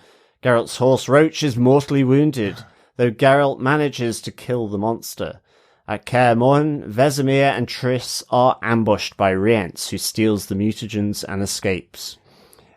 Geralt's horse Roach is mortally wounded, though Geralt manages to kill the monster. At Kaer Morhen, Vesemir and Triss are ambushed by Rience, who steals the mutagens and escapes.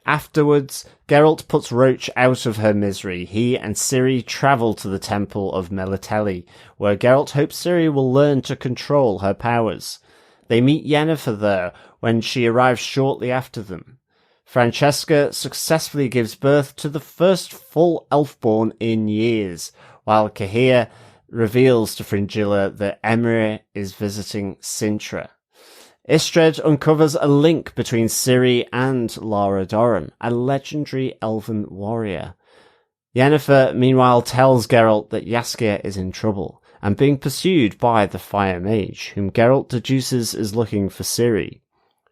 Afterwards, Geralt puts Roach out of her misery. He and Ciri travel to the Temple of Melitelli, where Geralt hopes Ciri will learn to control her powers. They meet Yennefer there when she arrives shortly after them. Francesca successfully gives birth to the first full elfborn in years, while Cahir reveals to Fringilla that Emir is visiting Cintra. Istredd uncovers a link between Ciri and Lara Dorren, a legendary elven warrior. Yennefer, meanwhile, tells Geralt that Jaskier is in trouble and being pursued by the fire mage, whom Geralt deduces is looking for Ciri.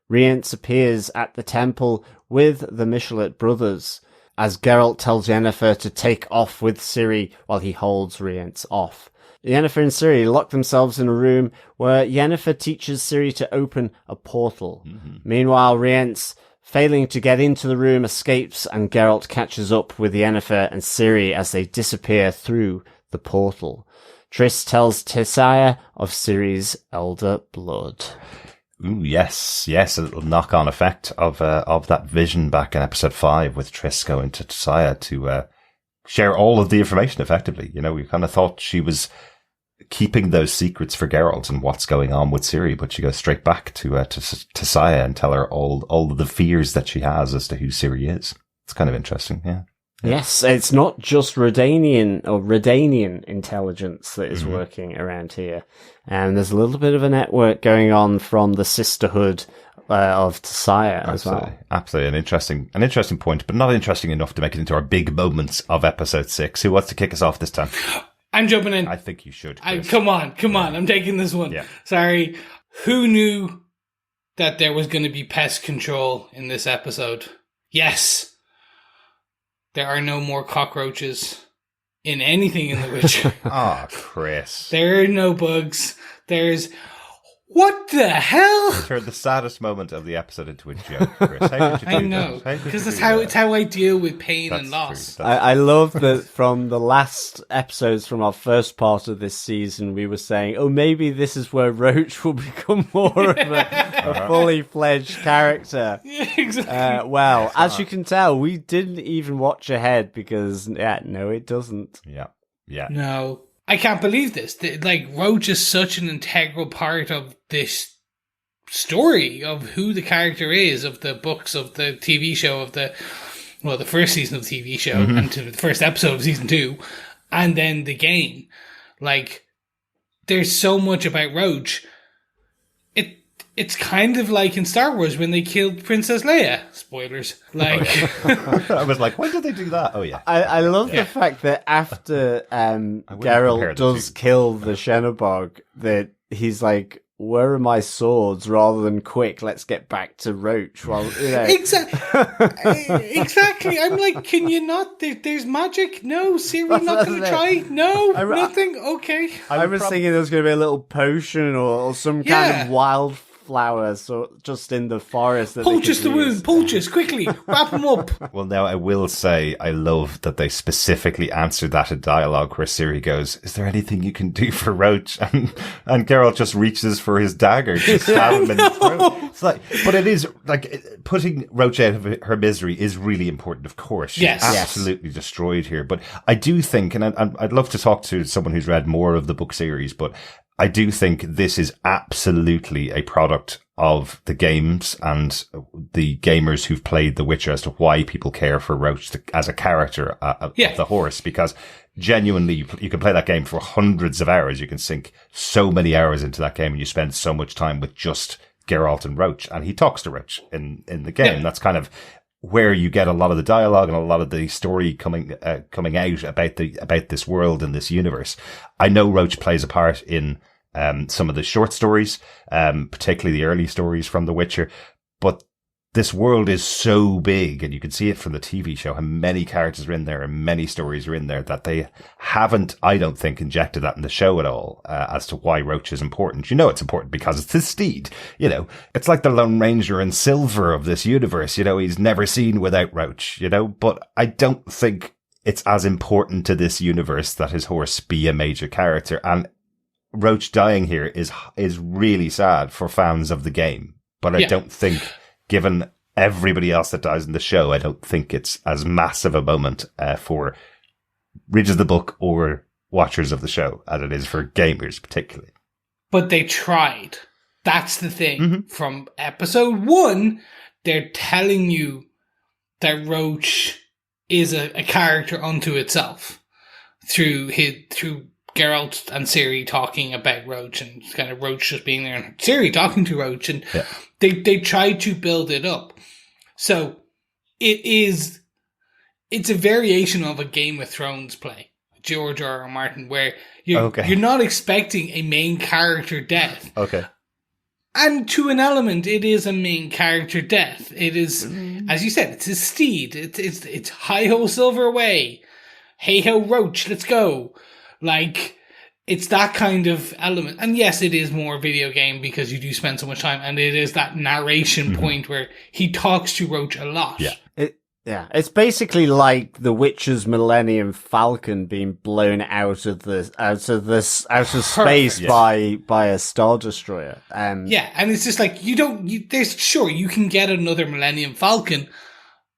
Rience appears at the temple with the Michelet brothers, as Geralt tells Yennefer to take off with Ciri while he holds Rience off. Yennefer and Ciri lock themselves in a room where Yennefer teaches Ciri to open a portal. Meanwhile, Rience failing to get into the room, escapes, and Geralt catches up with Yennefer and Ciri as they disappear through the portal. Triss tells Tissaia of Ciri's elder blood.
Ooh, yes, a little knock-on effect of that vision back in episode 5 with Triss going to Tissaia to share all of the information effectively. You know, we kind of thought she was keeping those secrets for Geralt and what's going on with Ciri, but she goes straight back to Tissaia and tell her all of the fears that she has as to who Ciri is. It's kind of interesting, yeah.
Yes, it's not just Redanian intelligence that is working around here. And there's a little bit of a network going on from the sisterhood of Tissaia as well.
Absolutely. An interesting point, but not interesting enough to make it into our big moments of episode 6. Who wants to kick us off this time?
I'm jumping in.
I think you should.
Come on. I'm taking this one.
Yeah.
Sorry. Who knew that there was going to be pest control in this episode? Yes. There are no more cockroaches in anything in The Witcher.
Chris.
There are no bugs. There's... What the hell?
You turned the saddest moment of the episode into a joke, Chris. How did you do
I know, because it's how I deal with pain and loss.
I love that from the last episodes from our first part of this season, we were saying, oh, maybe this is where Roach will become more of a fully fledged character.
Yeah, exactly.
Well, as you can tell, we didn't even watch ahead because, no, it doesn't.
Yeah.
No. I can't believe this. Roach is such an integral part of this story of who the character is, of the books, of the TV show, of the first season of the TV show, and to the first episode of season 2, and then the game. There's so much about Roach. It's kind of like in Star Wars when they killed Princess Leia. Spoilers.
I was like, when did they do that? Oh, yeah.
I love the fact that after Geralt does kill the Chernobog, that he's like, where are my swords? Rather than quick, let's get back to Roach. Well,
Exactly. I'm like, can you not? There's magic. No, Ciri not going to try. No, nothing. Okay.
I was thinking there was going to be a little potion or some kind of wild flowers, so just in the forest.
Poultice the wound, poultice, quickly, wrap them up.
Well, now I will say I love that they specifically answered that in dialogue where Ciri goes, is there anything you can do for Roach? And Geralt just reaches for his dagger to stab him in the throat. It's like, but it is like putting Roach out of her misery is really important, of course. She's absolutely destroyed here. But I do think, and I'd love to talk to someone who's read more of the book series, but I do think this is absolutely a product of the games and the gamers who've played The Witcher as to why people care for Roach as a character of the horse, because genuinely you can play that game for hundreds of hours. You can sink so many hours into that game and you spend so much time with just Geralt and Roach, and he talks to Roach in the game. That's kind of where you get a lot of the dialogue and a lot of the story coming out about this world and this universe. I know Roach plays a part in some of the short stories, particularly the early stories from The Witcher, but this world is so big, and you can see it from the TV show, how many characters are in there and many stories are in there, that they haven't, I don't think, injected that in the show at all, as to why Roach is important. You know it's important because it's his steed. You know, it's like the Lone Ranger and Silver of this universe. You know, he's never seen without Roach, you know, but I don't think it's as important to this universe that his horse be a major character. And Roach dying here is really sad for fans of the game, but I don't think, given everybody else that dies in the show, I don't think it's as massive a moment for readers of the book or watchers of the show as it is for gamers particularly.
But they tried. That's the thing. From episode 1, they're telling you that Roach is a character unto itself through Geralt and Ciri talking about Roach, and kind of Roach just being there and Ciri talking to Roach, and they tried to build it up. So it's a variation of a Game of Thrones play, George R. R. Martin, where you're not expecting a main character death. Okay. And to an element, it is a main character death. It is, as you said, it's his steed. It's hi ho Silver away. Hey ho Roach, let's go. Like, it's that kind of element. And yes, it is more video game because you do spend so much time, and it is that narration point where he talks to Roach a lot.
Yeah, it's basically like the Witcher's Millennium Falcon being blown out of space by a Star Destroyer.
Yeah, and it's just like you can get another Millennium Falcon,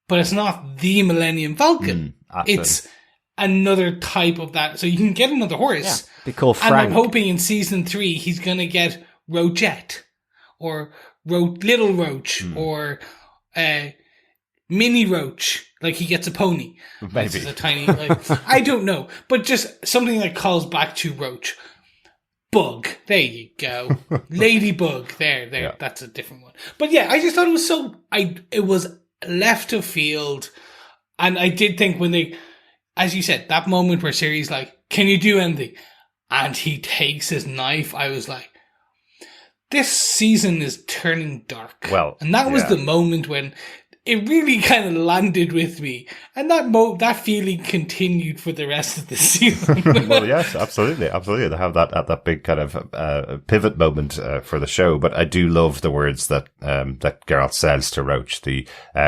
but it's not the Millennium Falcon. It's another type of that. So you can get another horse.
Yeah, be called Frank.
And I'm hoping in season 3 he's gonna get Roachette or Little Roach or Mini Roach, like he gets a pony.
Maybe.
This is a tiny, I don't know, but just something that calls back to Roach. Bug, there you go. Ladybug, there, that's a different one. But yeah, I just thought it was left of field, and I did think when they, as you said, that moment where Ciri's like, can you do anything? And he takes his knife, I was like, this season is turning dark.
Well,
and that was the moment when it really kind of landed with me, and that feeling continued for the rest of the season.
Well, yes, absolutely. They have that big kind of pivot moment for the show. But I do love the words that Geralt says to Roach.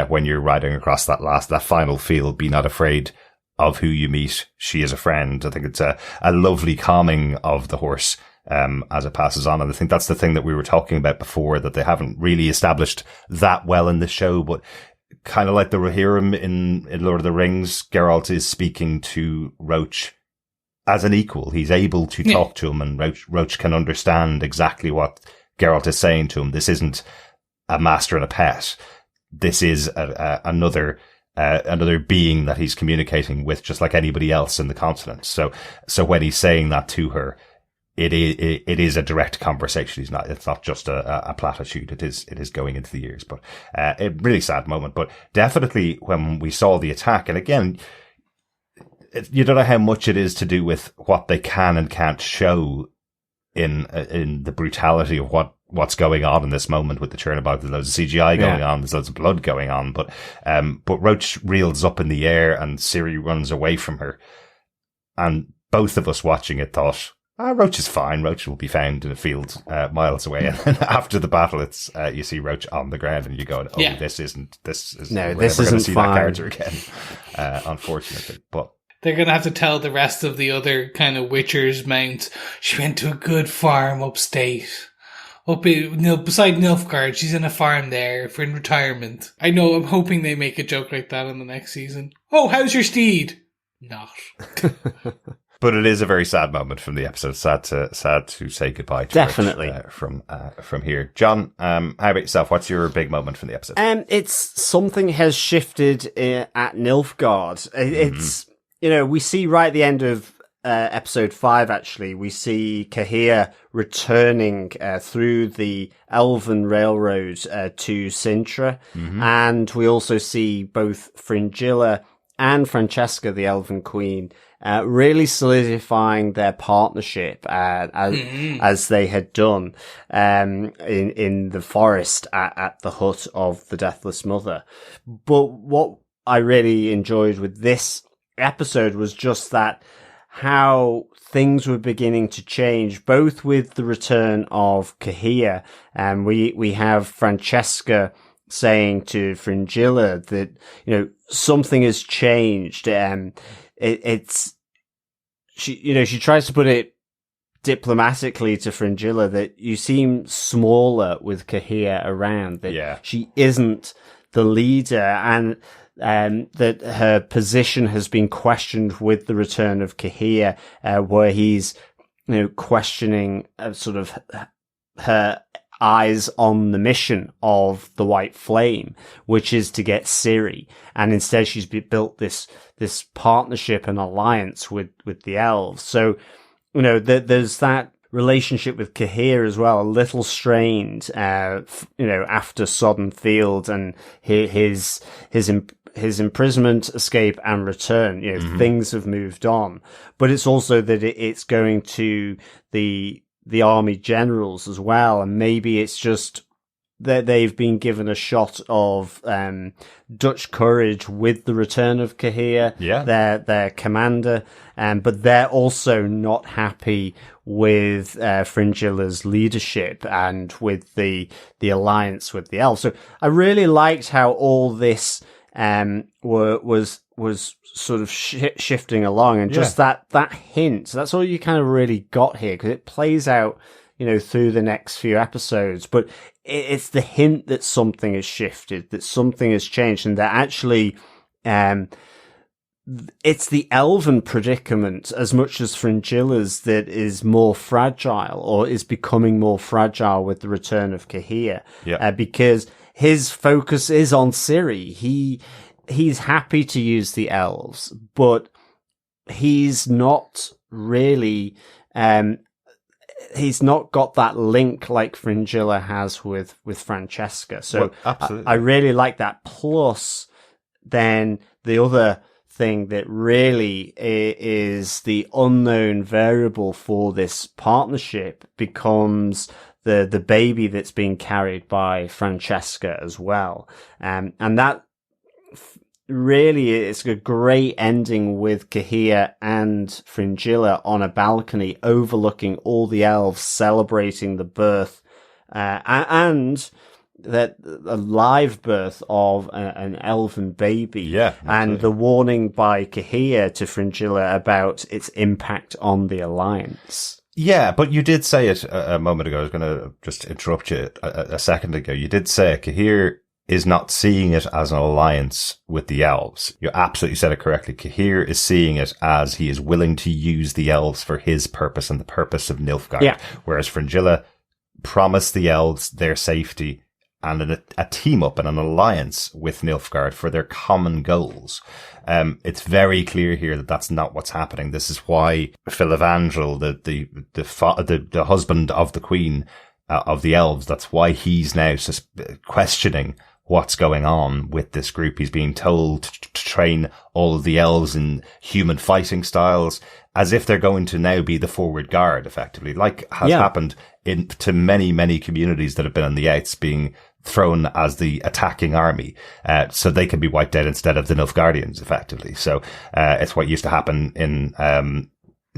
When you're riding across that final field, be not afraid of who you meet. She is a friend. I think it's a lovely calming of the horse as it passes on. And I think that's the thing that we were talking about before, that they haven't really established that well in the show, but kind of like the Rohirrim in Lord of the Rings, Geralt is speaking to Roach as an equal. He's able to talk to him, and Roach can understand exactly what Geralt is saying to him. This isn't a master and a pet. This is another being that he's communicating with, just like anybody else in the continent. So when he's saying that to her, it is a direct conversation. It's not just a platitude. It is going into the ears, but a really sad moment. But definitely when we saw the attack, and again, you don't know how much it is to do with what they can and can't show in the brutality of what's going on in this moment with the Chernobog. There's loads of CGI going on. There's loads of blood going on, but Roach reels up in the air and Ciri runs away from her. And both of us watching it thought, Roach is fine. Roach will be found in a field miles away. And then after the battle, it's you see Roach on the ground, and you go, this isn't fine. That character again, unfortunately. But
they're going to have to tell the rest of the other kind of Witchers mounts, she went to a good farm upstate. Beside Nilfgaard, she's in a farm there for in retirement. I know, I'm hoping they make a joke like that in the next season. Oh, how's your steed? Not.
But it is a very sad moment from the episode. Sad to say goodbye to
definitely
Rich, from here. John, how about yourself? What's your big moment from the episode?
It's something has shifted at Nilfgaard. It's we see right at the end of episode 5. Actually, we see Cahir returning through the Elven Railroad to Cintra, and we also see both Fringilla and Francesca, the Elven Queen, really solidifying their partnership as they had done in the forest at the hut of the Deathless Mother. But what I really enjoyed with this episode was just that how things were beginning to change, both with the return of Cahir, and we have Francesca saying to Fringilla that something has changed. She tries to put it diplomatically to Fringilla that you seem smaller with Cahir around, that she isn't the leader, and that her position has been questioned with the return of Cahir, where he's questioning sort of her eyes on the mission of the White Flame, which is to get Ciri, and instead she's built this partnership and alliance with the elves. So there's that relationship with Cahir as well, a little strained after Sodden Field and his imprisonment, escape, and return. Things have moved on, but it's also that it's going to the army generals as well, and maybe it's just they've been given a shot of Dutch courage with the return of Cahir, their commander, but they're also not happy with Fringilla's leadership and with the alliance with the elves. So I really liked how all this was sort of shifting along, and just that hint. That's all you kind of really got here, because it plays out, through the next few episodes, but it's the hint that something has shifted, that something has changed, and that actually, it's the elven predicament as much as Fringilla's that is more fragile, or is becoming more fragile with the return of Cahir. Because his focus is on Ciri. He's happy to use the elves, but he's not really, he's not got that link like Fringilla has with Francesca. So I really like that. Plus, then the other thing that really is the unknown variable for this partnership becomes the baby that's being carried by Francesca as well. And that really is a great ending with Cahir and Fringilla on a balcony overlooking all the elves, celebrating the birth and that a live birth of an elven baby. And the warning by Cahir to Fringilla about its impact on the alliance.
Yeah, but you did say it a moment ago. I was going to just interrupt you a second ago. You did say Cahir is not seeing it as an alliance with the elves. You absolutely said it correctly. Cahir is seeing it as he is willing to use the elves for his purpose and the purpose of Nilfgaard. Whereas Fringilla promised the elves their safety and a team up and an alliance with Nilfgaard for their common goals. It's very clear here that that's not what's happening. This is why Filavandrel, the husband of the queen of the elves, that's why he's now questioning what's going on with this group. He's being told to train all of the elves in human fighting styles, as if they're going to now be the forward guard, effectively, like has happened to many, many communities that have been on the outs, being thrown as the attacking army, so they can be wiped out instead of the Nilfgaardians, effectively. So it's what used to happen in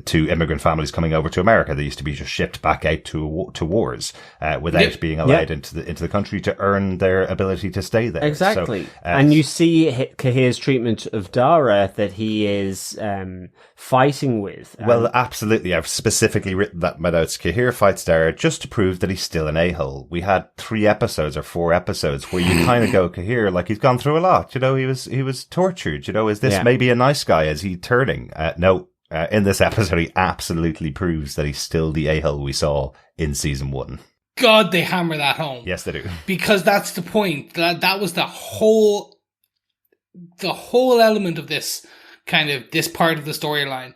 to immigrant families coming over to America. They used to be just shipped back out to wars without being allowed into the country to earn their ability to stay there.
Exactly. So, and you see Cahir's treatment of Dara that he is fighting with.
Well, absolutely. I've specifically written that in my notes. Cahir fights Dara just to prove that he's still an a-hole. We had 3 episodes or 4 episodes where you kind of go, Cahir, like, he's gone through a lot. He was tortured. Is this maybe a nice guy? Is he turning? No. In this episode, he absolutely proves that he's still the a-hole we saw in season 1.
God, they hammer that home.
Yes, they do.
Because that's the point. That was the whole element of this this part of the storyline,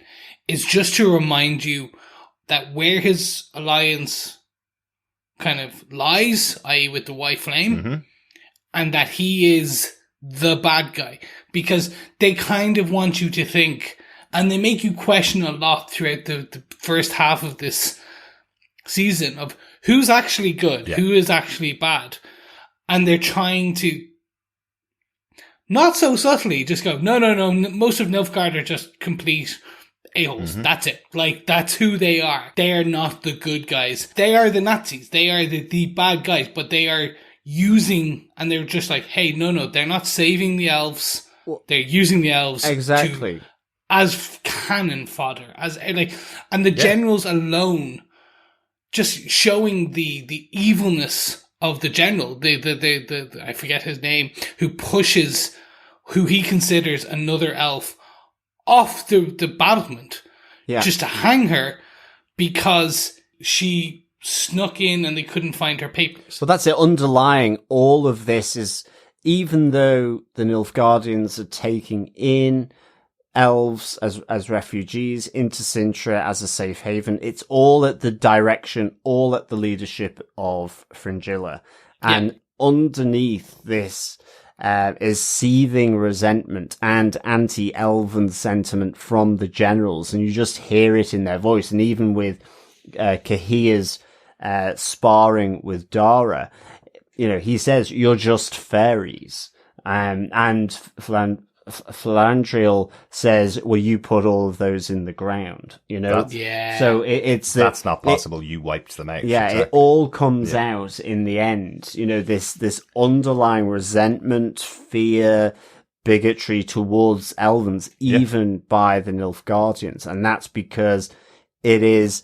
is just to remind you that where his alliance kind of lies, i.e. with the White Flame, and that he is the bad guy. Because they kind of want you to think, and they make you question a lot throughout the first half of this season, of who's actually good, who is actually bad. And they're trying to, not so subtly, just go, no, most of Nilfgaard are just complete a-holes. That's it. Like, that's who they are. They are not the good guys. They are the Nazis. They are the bad guys, but they are using, and they're just like, hey, no, they're not saving the elves. They're using the elves as cannon fodder, and the generals alone, just showing the evilness of the general, the I forget his name, who pushes who he considers another elf off the battlement, just to hang her because she snuck in and they couldn't find her papers.
Well, that's it. Underlying all of this is, even though the Nilfgaardians are taking in elves as refugees into Cintra as a safe haven, it's all at the direction, all at the leadership of Fringilla. And underneath this is seething resentment and anti-elven sentiment from the generals, and you just hear it in their voice. And even with Cahir's sparring with Dara, he says, "You're just fairies." And Philandriel says, "Well, you put all of those in the ground." So
that's not possible. You wiped them out.
Yeah,
exactly.
it all comes out in the end. This underlying resentment, fear, bigotry towards Elvens, even by the Nilfgaardians, and that's because it is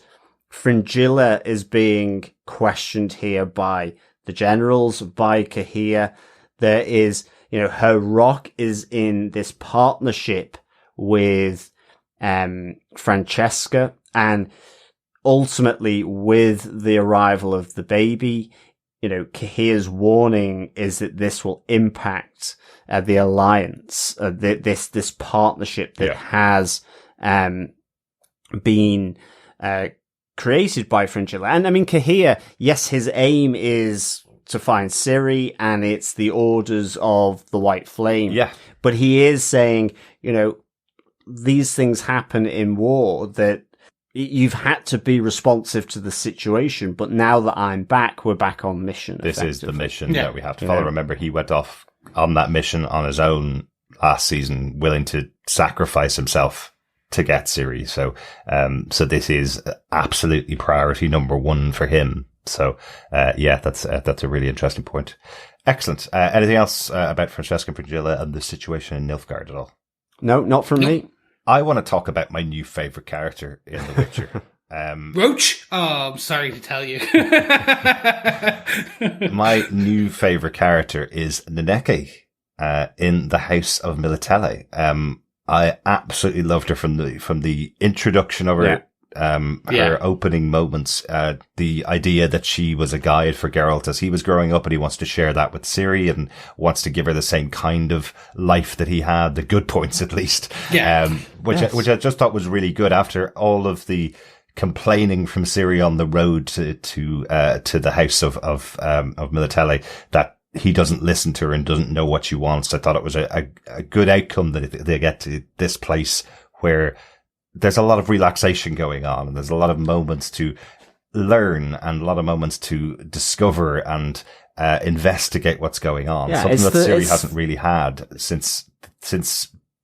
Fringilla is being questioned here by the generals, by Cahir. There is, her rock is in this partnership with Francesca, and ultimately with the arrival of the baby, Cahir's warning is that this will impact the alliance, this partnership that has been created by Fringilla. And I mean, Cahir, yes, his aim is to find Ciri, and it's the orders of the White Flame.
Yeah.
But he is saying, these things happen in war, that you've had to be responsive to the situation, but now that I'm back, we're back on mission.
This is the mission that we have to
You
follow.
know.
Remember, he went off on that mission on his own last season, willing to sacrifice himself to get Ciri. So this is absolutely priority number one for him. So, that's a really interesting point. Excellent. Anything else about Francesca and Fringilla and the situation in Nilfgaard at all?
No, not from me.
I want to talk about my new favorite character in The Witcher.
Roach? Oh, I'm sorry to tell you.
My new favorite character is Nenneke in the House of Militele. I absolutely loved her from the introduction of her. Her opening moments, the idea that she was a guide for Geralt as he was growing up, and he wants to share that with Ciri and wants to give her the same kind of life that he had, the good points at least. Which I just thought was really good after all of the complaining from Ciri on the road to the house of Militele, that he doesn't listen to her and doesn't know what she wants. I thought it was a good outcome that they get to this place where there's a lot of relaxation going on, and there's a lot of moments to learn and a lot of moments to discover and investigate what's going on.
Yeah,
Something that Ciri hasn't really had since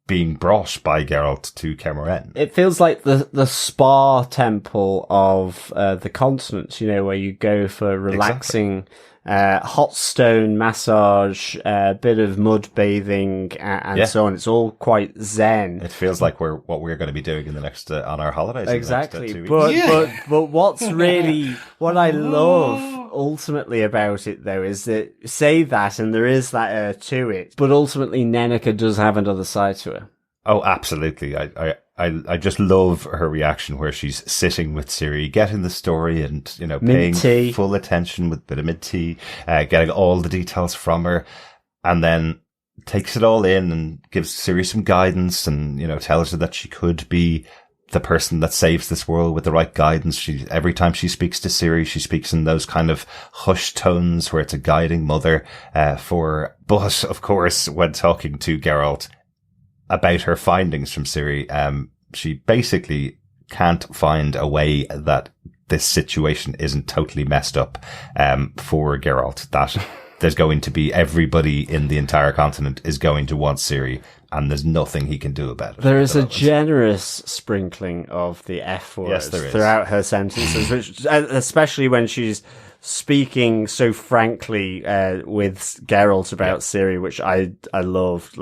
being brought by Geralt to Kaer Morhen.
It feels like the spa temple of the continent, where you go for relaxing, hot stone massage, a bit of mud bathing, and so on. It's all quite zen.
It feels like what we're going to be doing in the next on our holidays.
Exactly.
In the next, 2 weeks.
But what's really what I love ultimately about it, though, is that say that, and there is that to it, but ultimately Nenneke does have another side to her.
Oh, absolutely. I just love her reaction where she's sitting with Ciri, getting the story and, paying full attention with a bit of mint tea, getting all the details from her, and then takes it all in and gives Ciri some guidance and, tells her that she could be the person that saves this world with the right guidance. Every time she speaks to Ciri, she speaks in those kind of hushed tones where it's a guiding mother, but of course, when talking to Geralt about her findings from Ciri, she basically can't find a way that this situation isn't totally messed up for Geralt, that there's going to be everybody in the entire continent is going to want Ciri, and there's nothing he can do about it.
There is a generous sprinkling of the F words throughout her sentences, which, especially when she's speaking so frankly with Geralt about Ciri, which I love.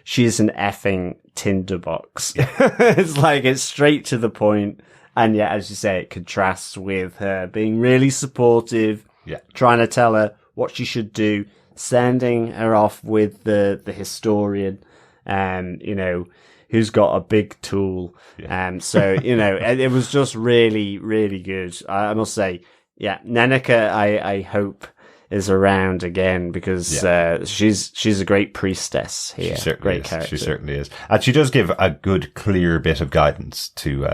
She's an effing tinderbox. It's straight to the point, and yet, as you say, it contrasts with her being really supportive, trying to tell her what she should do, sending her off with the historian, who's got a big tool. It was just really, really good. I must say, Nenneke, I hope is around again, because she's a great priestess here.
She certainly
great
is.
character.
She certainly is, and she does give a good, clear bit of guidance to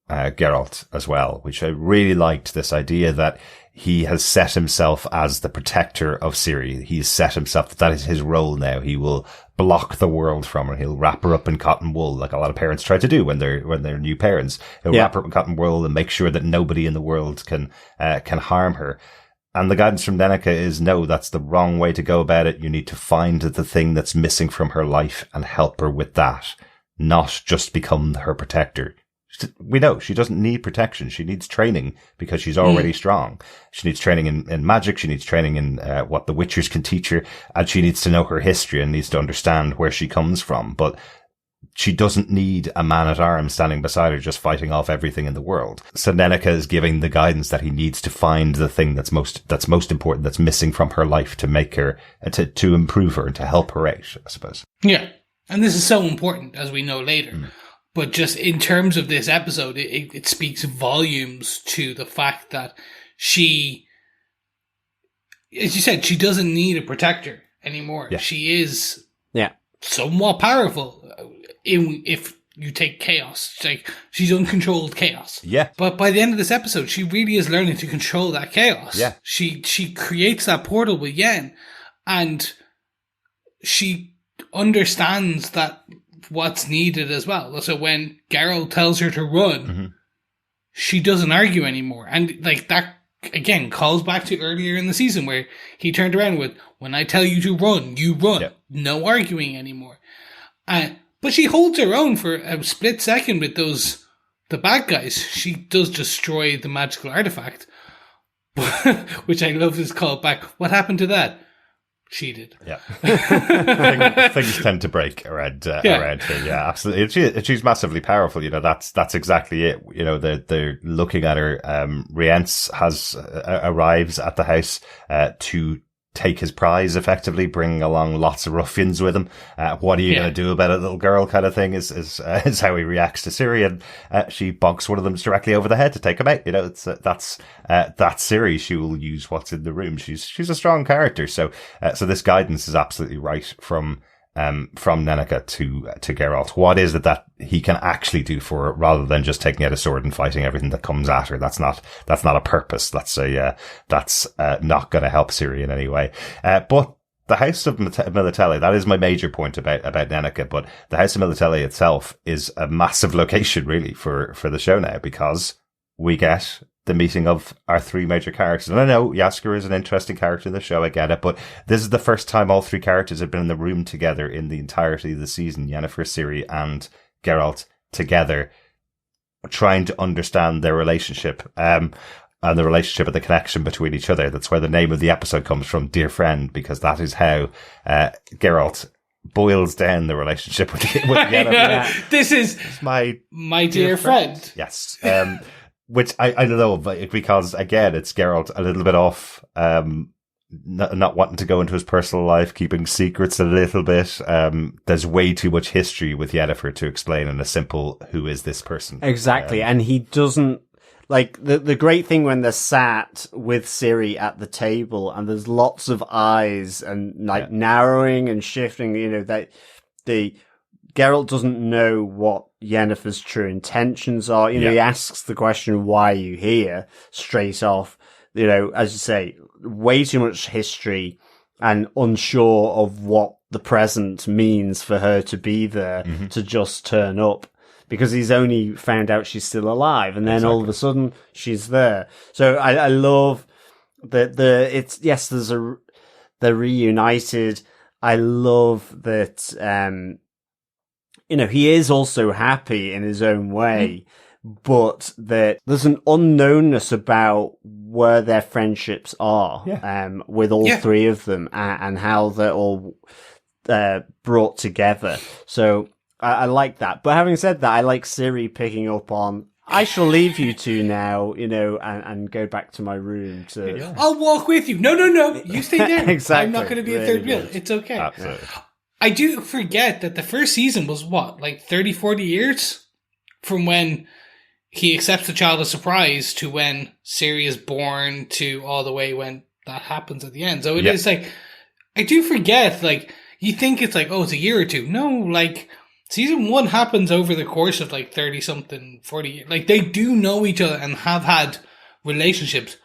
Geralt as well, which I really liked. This idea that he has set himself as the protector of Ciri. He's set himself, that is his role now. He will block the world from her. He'll wrap her up in cotton wool, like a lot of parents try to do when they're new parents. He'll wrap her up in cotton wool and make sure that nobody in the world can harm her. And the guidance from Nenneke is, no, that's the wrong way to go about it. You need to find the thing that's missing from her life and help her with that, not just become her protector. We know she doesn't need protection. She needs training because she's already strong. She needs training in magic. She needs training in what the Witchers can teach her. And she needs to know her history and needs to understand where she comes from. But she doesn't need a man-at-arms standing beside her just fighting off everything in the world. So Nenneke is giving the guidance that he needs to find the thing that's most important, that's missing from her life to make her, to improve her and to help her out, I suppose.
Yeah. And this is so important, as we know later. But just in terms of this episode, it speaks volumes to the fact that she, as you said, she doesn't need a protector anymore. Yeah. She is somewhat powerful. If you take chaos, she's uncontrolled chaos.
Yeah.
But by the end of this episode, she really is learning to control that chaos.
Yeah.
She creates that portal with Yen, and she understands that what's needed as well. So when Geralt tells her to run, she doesn't argue anymore. And that again calls back to earlier in the season where he turned around with, when I tell you to run, you run. Yep. No arguing anymore. But she holds her own for a split second with the bad guys. She does destroy the magical artifact, which I love is called back. What happened to that? She did.
Yeah. Things tend to break around here. Yeah, absolutely. She's massively powerful. That's exactly it. They're looking at her. Rience arrives at the house, to take his prize, effectively, bringing along lots of ruffians with him. What are you going to do about it, little girl, kind of thing is how he reacts to Ciri. And she bonks one of them directly over the head to take him out. That's Ciri. She will use what's in the room. She's a strong character. So this guidance is absolutely right from Nenneke to Geralt. What is it that he can actually do for her, rather than just taking out a sword and fighting everything that comes at her? That's not a purpose. That's not going to help Ciri in any way. But the House of Militelli, that is my major point about Nenneke, but the House of Militelli itself is a massive location, really, for the show now, because we get the meeting of our three major characters. And I know Jaskier is an interesting character in the show, I get it, but this is the first time all three characters have been in the room together in the entirety of the season. Yennefer, Ciri, and Geralt together, trying to understand their relationship, and the relationship and the connection between each other. That's where the name of the episode comes from, Dear Friend, because that is how Geralt boils down the relationship with Yennefer.
This is my dear friend.
Yes. Which I love, because again, it's Geralt a little bit off, not wanting to go into his personal life, keeping secrets a little bit. There's way too much history with Yennefer to explain in a simple, who is this person?
Exactly. And he doesn't, the great thing when they're sat with Ciri at the table and there's lots of eyes and narrowing and shifting, that Geralt doesn't know what Yennefer's true intentions are. He asks the question, why are you here? Straight off. As you say, way too much history and unsure of what the present means for her to be there, to just turn up, because he's only found out she's still alive. And then all of a sudden she's there. So I love that they're reunited. I love that, he is also happy in his own way, but that there's an unknownness about where their friendships are, with all three of them, and how they're all brought together. So I like that. But having said that, I like Ciri picking up on, I shall leave you two now, and go back to my room
I'll walk with you. No, you stay there.
Exactly.
I'm not going to be a third wheel. It's okay.
Absolutely.
I do forget that the first season was 30, 40 years from when he accepts the child of surprise to when Ciri is born, to all the way when that happens at the end. So it is I do forget, you think it's it's a year or two. No, season 1 happens over the course of 30 something, 40 years. They do know each other and have had relationships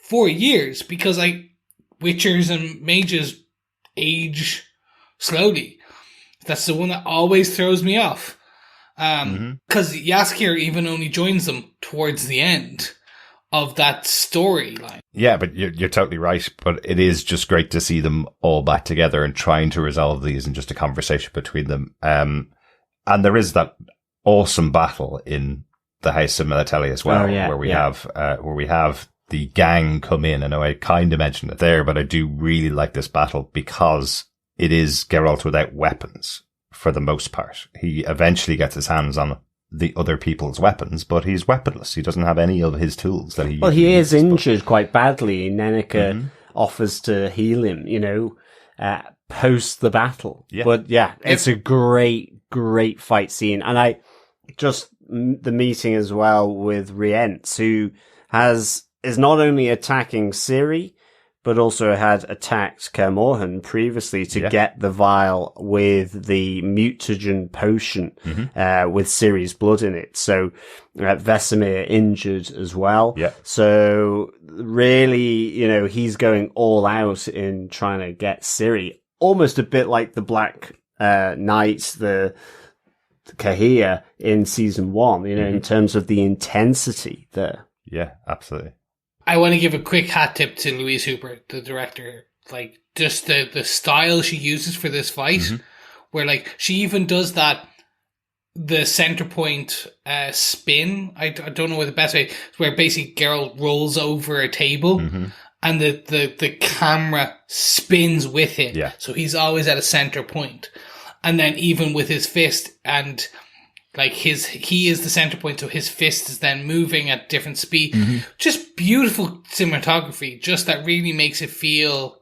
for years, because witchers and mages age slowly. That's the one that always throws me off. Because Jaskier even only joins them towards the end of that storyline.
Yeah, but you're totally right. But it is just great to see them all back together and trying to resolve these in just a conversation between them. And there is that awesome battle in the House of Militelli as well, where we have the gang come in. I know I kind of mentioned it there, but I do really like this battle because it is Geralt without weapons for the most part. He eventually gets his hands on the other people's weapons, but he's weaponless. He doesn't have any of his tools that he.
Well, he is injured quite badly. Nenneker offers to heal him, post the battle. Yeah. But it's a great fight scene, and I just the meeting as well with Rience, who is not only attacking Ciri, but also had attacked Kaer Morhen previously to get the vial with the mutagen potion with Ciri's blood in it. So Vesemir injured as well. Yeah. So really, he's going all out in trying to get Ciri, almost a bit like the Black Knight, the Cahir in season 1, in terms of the intensity there.
Yeah, absolutely.
I want to give a quick hat tip to Louise Hooper, the director. Like, just the style she uses for this fight, where, like, she even does the center point spin. I don't know what the best way, where basically Geralt rolls over a table and the camera spins with him. Yeah. So he's always at a center point. And then even with his fist and... like he is the center point, so his fist is then moving at different speed. Just beautiful cinematography, just that really makes it feel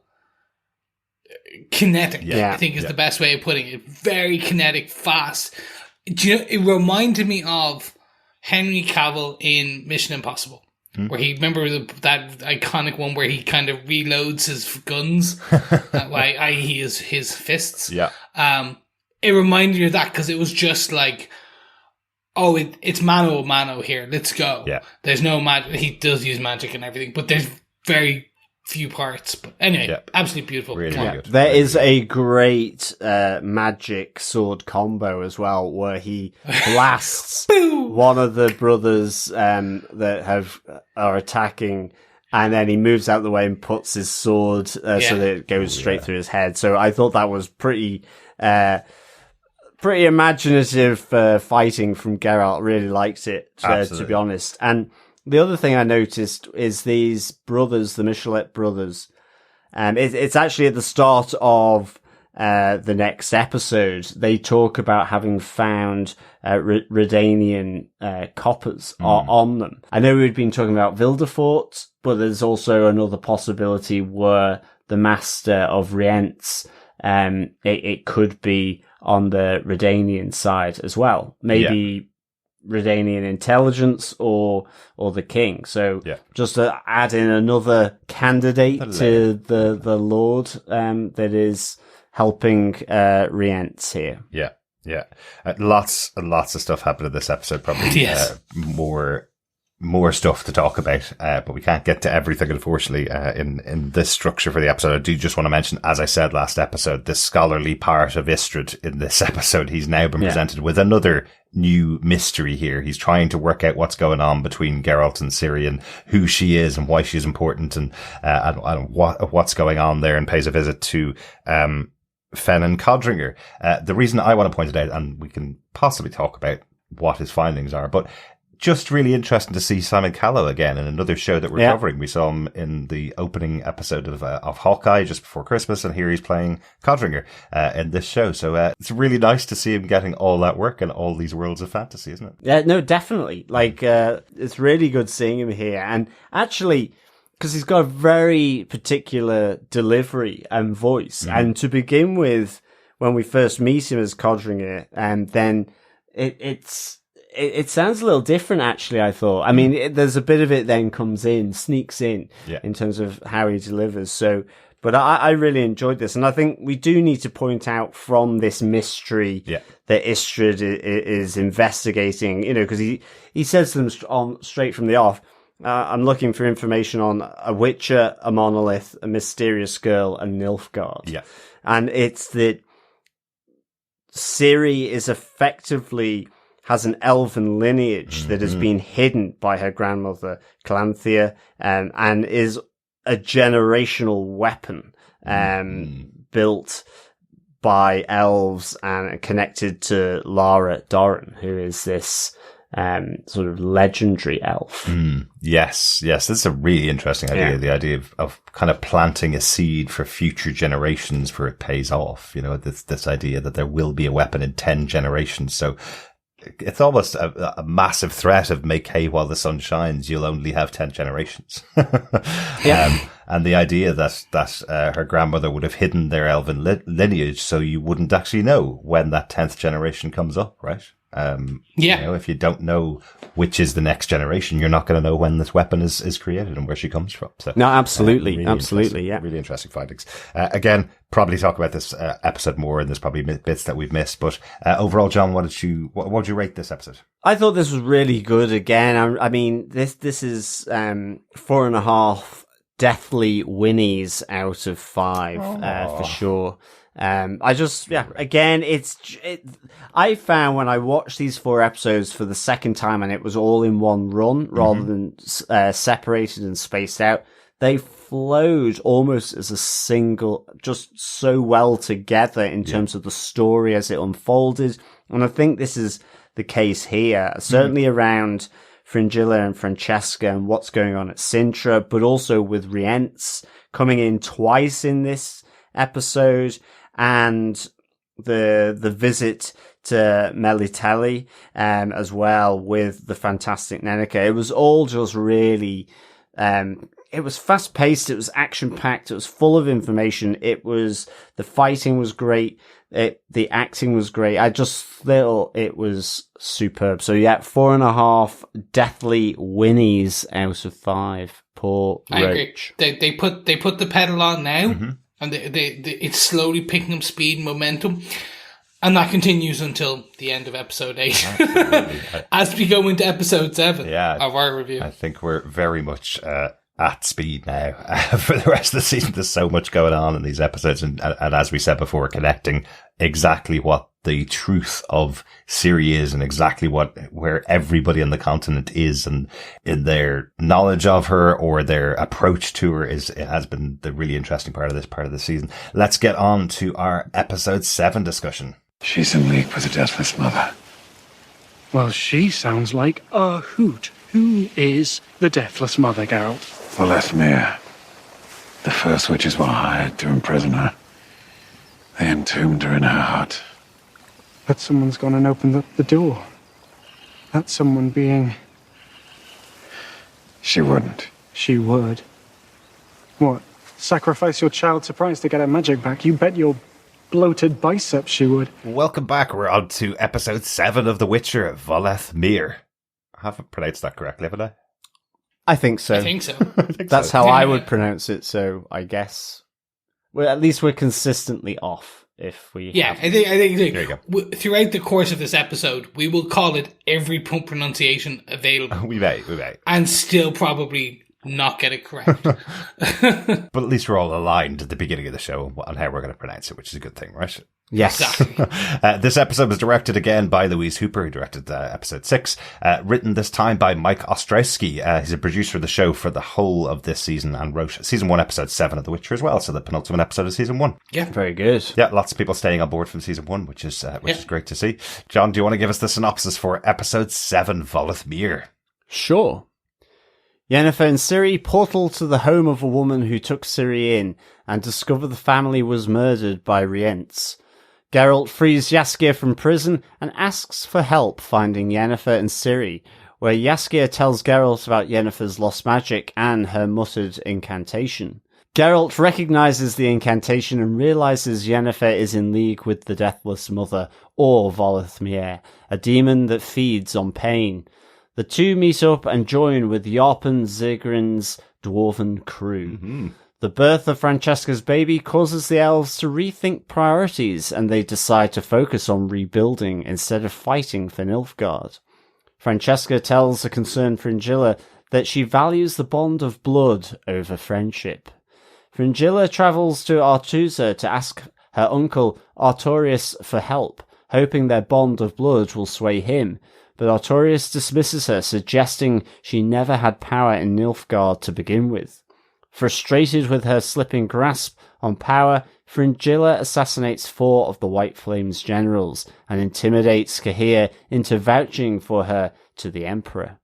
kinetic. Yeah. I think is the best way of putting it. Very kinetic, fast. It reminded me of Henry Cavill in Mission Impossible, where he that iconic one where he kind of reloads his guns, i.e. his fists. Yeah. It reminded me of that because it was just like, oh, it's mano a mano here. Let's go. Yeah. There's no magic. He does use magic and everything, but there's very few parts. But anyway, absolutely beautiful.
Really good.
There is a great magic sword combo as well, where he blasts one of the brothers that are attacking, and then he moves out of the way and puts his sword so that it goes straight through his head. So I thought that was pretty imaginative fighting from Geralt. Really liked it, to be honest. And the other thing I noticed is these brothers, the Michelet brothers. It's actually at the start of the next episode. They talk about having found Redanian coppers on them. I know we've been talking about Vildefort, but there's also another possibility where the master of Rience, it could be on the Redanian side as well. Maybe Redanian intelligence or the king. So just to add in another candidate to the Lord that is helping Rience here.
Yeah. Yeah. Lots and lots of stuff happened in this episode. Probably more stuff to talk about, but we can't get to everything, unfortunately, in this structure for the episode. I do just want to mention, as I said last episode, the scholarly part of Istredd in this episode. He's now been presented with another new mystery here. He's trying to work out what's going on between Geralt and Ciri and who she is and why she's important and what's going on there, and pays a visit to Fen and Codringer. The reason I want to point it out, and we can possibly talk about what his findings are, but just really interesting to see Simon Callow again in another show that we're covering. We saw him in the opening episode of Hawkeye just before Christmas, and here he's playing Codringer in this show. So it's really nice to see him getting all that work in all these worlds of fantasy, isn't it?
Yeah, no, definitely. Like, it's really good seeing him here. And actually, because he's got a very particular delivery and voice. And to begin with, when we first meet him as Codringer, and then it sounds a little different, actually, I thought. I mean, there's a bit of it then sneaks in terms of how he delivers. So, but I really enjoyed this. And I think we do need to point out from this mystery that Istredd is investigating, because he says to them straight from the off, I'm looking for information on a Witcher, a monolith, a mysterious girl, and Nilfgaard. Yeah. And it's that Ciri is effectively has an elven lineage that has been hidden by her grandmother, Calanthea, and is a generational weapon built by elves and connected to Lara Doran, who is this sort of legendary elf.
Yes, that's a really interesting idea.
Yeah.
The idea of kind of planting a seed for future generations for it pays off. This idea that there will be a weapon in 10 generations. So it's almost a massive threat of make hay while the sun shines. You'll only have 10 generations. And the idea that her grandmother would have hidden their elven lineage so you wouldn't actually know when that 10th generation comes up, right? If you don't know which is the next generation, you're not going to know when this weapon is created and where she comes from. So,
no, absolutely.
Really
Absolutely. Yeah.
Really interesting findings. Again, probably talk about this episode more, and there's probably bits that we've missed. But overall, John, what would you rate this episode?
I thought this was really good. Again, I mean, this is 4.5 deathly winnies out of 5 for sure. Again, I found when I watched these 4 episodes for the second time and it was all in one run rather than separated and spaced out, they flowed almost as a single, just so well together in terms of the story as it unfolded. And I think this is the case here, certainly around Fringilla and Francesca and what's going on at Cintra, but also with Rience coming in twice in this episode, and the visit to Melitelli as well with the fantastic Neneka. It was all just really it was fast paced, it was action packed, it was full of information, the fighting was great, the acting was great. I just thought it was superb. So 4.5 deathly winnies out of 5. Poor
I
Roach.
agree. They put the pedal on now, and it's slowly picking up speed and momentum, and that continues until the end of episode 8. As we go into episode 7 of our review.
I think we're very much at speed now for the rest of the season. There's so much going on in these episodes, and as we said before, connecting exactly what the truth of Ciri is and exactly where everybody on the continent is, and in their knowledge of her or their approach to her it has been the really interesting part of this part of the season. Let's get on to our episode 7 discussion.
She's in league with the Deathless Mother.
Well, she sounds like a hoot. Who is the Deathless Mother, Geralt?
Vesemir. The first witches were hired to imprison her. They entombed her in her hut.
But someone's gone and opened up the door. That someone being...
She wouldn't.
She would. What? Sacrifice your child surprise to get her magic back? You bet your bloated biceps she would.
Welcome back. We're on to episode 7 of The Witcher, Vesemir. I haven't pronounced that correctly, haven't I?
I think so. That's how I would pronounce it, so I guess. Well, at least we're consistently off if we
I think
there you go.
Throughout the course of this episode, we will call it every pronunciation available.
We may.
And still probably not get it correct.
But at least we're all aligned at the beginning of the show on how we're going to pronounce it, which is a good thing, right?
Yes.
Exactly.
This episode was directed again by Louise Hooper, who directed episode 6. Written this time by Mike Ostrowski. He's a producer of the show for the whole of this season and wrote season 1, episode 7 of The Witcher as well. So the penultimate episode of season 1.
Yeah.
Very good.
Yeah, lots of people staying on board from season 1, which is great to see. John, do you want to give us the synopsis for episode 7, Vesemir?
Sure. Yennefer and Ciri portal to the home of a woman who took Ciri in and discover the family was murdered by Rience. Geralt frees Jaskier from prison and asks for help finding Yennefer and Ciri, where Jaskier tells Geralt about Yennefer's lost magic and her muttered incantation. Geralt recognizes the incantation and realizes Yennefer is in league with the Deathless Mother, or Vesemir, a demon that feeds on pain. The two meet up and join with Yarpen Zigrin's dwarven crew. The birth of Francesca's baby causes the elves to rethink priorities, and they decide to focus on rebuilding instead of fighting for Nilfgaard. Francesca tells a concerned Fringilla that she values the bond of blood over friendship. Fringilla travels to Artusa to ask her uncle Artorius for help. hoping their bond of blood will sway him, but Artorias dismisses her, suggesting she never had power in Nilfgaard to begin with. Frustrated with her slipping grasp on power, Fringilla assassinates 4 of the White Flame's generals and intimidates Cahir into vouching for her to the Emperor.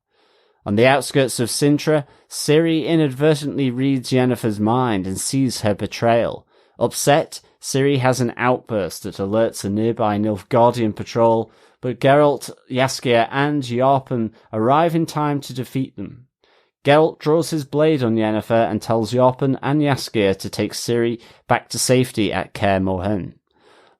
On the outskirts of Cintra, Ciri inadvertently reads Yennefer's mind and sees her betrayal. Upset, Ciri has an outburst that alerts a nearby Nilfgaardian patrol, but Geralt, Jaskier, and Jarpen arrive in time to defeat them. Geralt draws his blade on Yennefer and tells Jarpen and Jaskier to take Ciri back to safety at Kaer Morhen.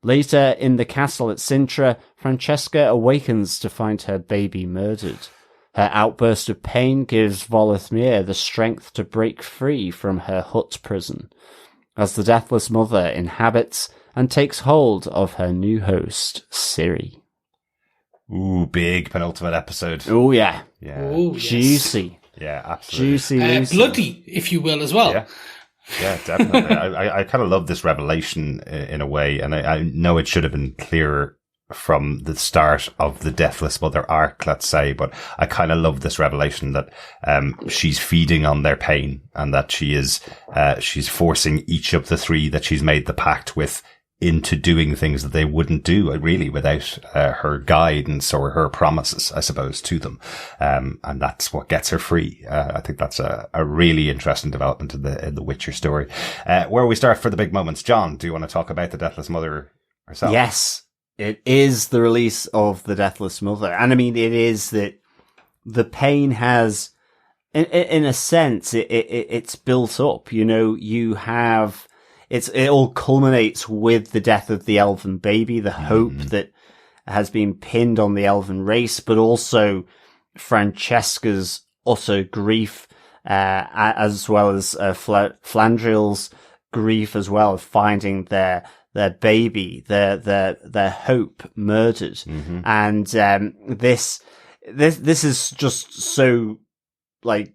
Later, in the castle at Cintra, Francesca awakens to find her baby murdered. Her outburst of pain gives Vesemir the strength to break free from her hut prison, as the Deathless Mother inhabits and takes hold of her new host, Ciri.
Ooh, big penultimate episode.
Oh, yeah.
Yeah.
Oh, yes.
Juicy.
Yeah, absolutely.
Juicy.
Bloody, if you will, as well.
Yeah. Yeah, definitely. I kind of love this revelation in a way, and I know it should have been clearer from the start of the Deathless Mother arc, let's say, but I kind of love this revelation that she's feeding on their pain, and that she's forcing each of the 3 that she's made the pact with into doing things that they wouldn't do really without her guidance or her promises, I suppose, to them. And that's what gets her free. I think that's a really interesting development in the Witcher story. Where we start for the big moments. John, do you want to talk about the Deathless Mother herself?
Yes, it is the release of the Deathless Mother. And I mean, it is that the pain has, in a sense, it's built up. You know, you have, it all culminates with the death of the elven baby, the hope that has been pinned on the elven race, but also Francesca's utter grief, as well as Flandriel's grief as well, of finding their baby, their hope murdered. And this is just so, like,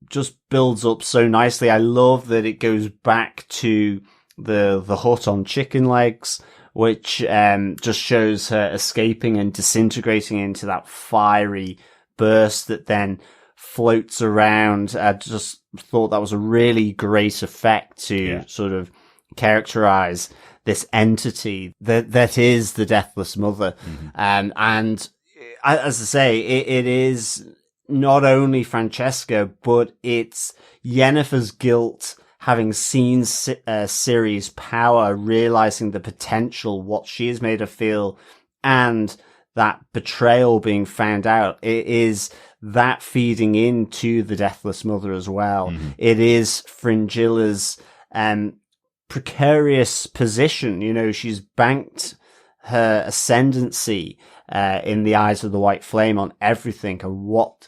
just builds up so nicely. I love that it goes back to the hut on chicken legs, which just shows her escaping and disintegrating into that fiery burst that then floats around. I just thought that was a really great effect to sort of characterize this entity that is the Deathless Mother. And as I say, it is not only Francesca, but it's Yennefer's guilt, having seen Ciri's power, realizing the potential, what she has made her feel, and that betrayal being found out. It is that feeding into the Deathless Mother as well. It is Fringilla's precarious position. You know, she's banked her ascendancy in the eyes of the White Flame on everything, and what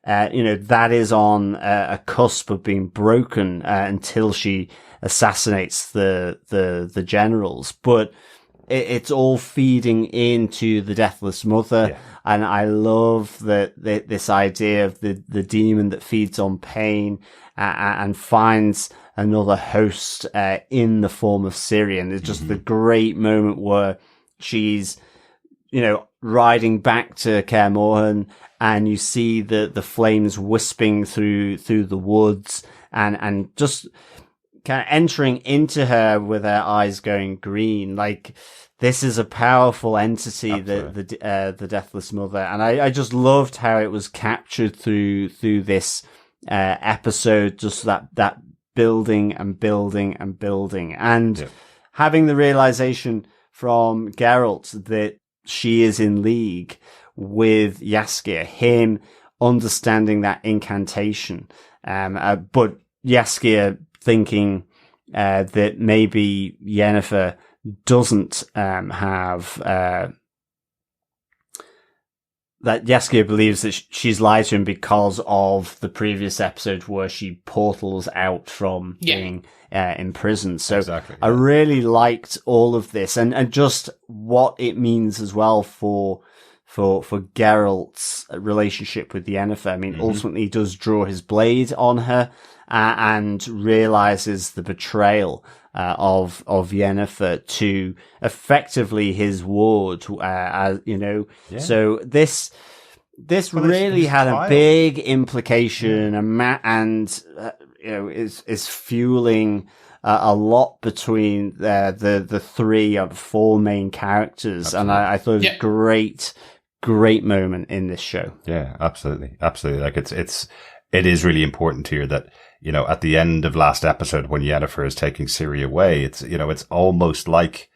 that is on a cusp of being broken until she assassinates the generals. But it's all feeding into the Deathless Mother, and I love this idea of the demon that feeds on pain and finds another host in the form of Ciri. And it's just the great moment where she's, riding back to Kaer Morhen, and you see the flames wisping through the woods, and just kind of entering into her with her eyes going green. Like, this is a powerful entity, the Deathless Mother, and I just loved how it was captured through this episode. Just that building and building and building, and having the realization from Geralt that she is in league with Jaskier, him understanding that incantation, but Jaskier thinking that maybe Yennefer doesn't have that Jaskier believes that she's lied to him because of the previous episode where she portals out from being imprisoned. So I really liked all of this, and just what it means as well for Geralt's relationship with Yennefer. I mean, ultimately he does draw his blade on her and realizes the betrayal. of Yennefer to effectively his ward, as you know. Yeah. So this really had a big implication, and you know, is fueling a lot between the 3 or 4 main characters. Absolutely. And I thought it was a great moment in this show.
Yeah, absolutely. Like it is really important here that, you know, at the end of last episode when Yennefer is taking Ciri away, it's, you know, it's almost like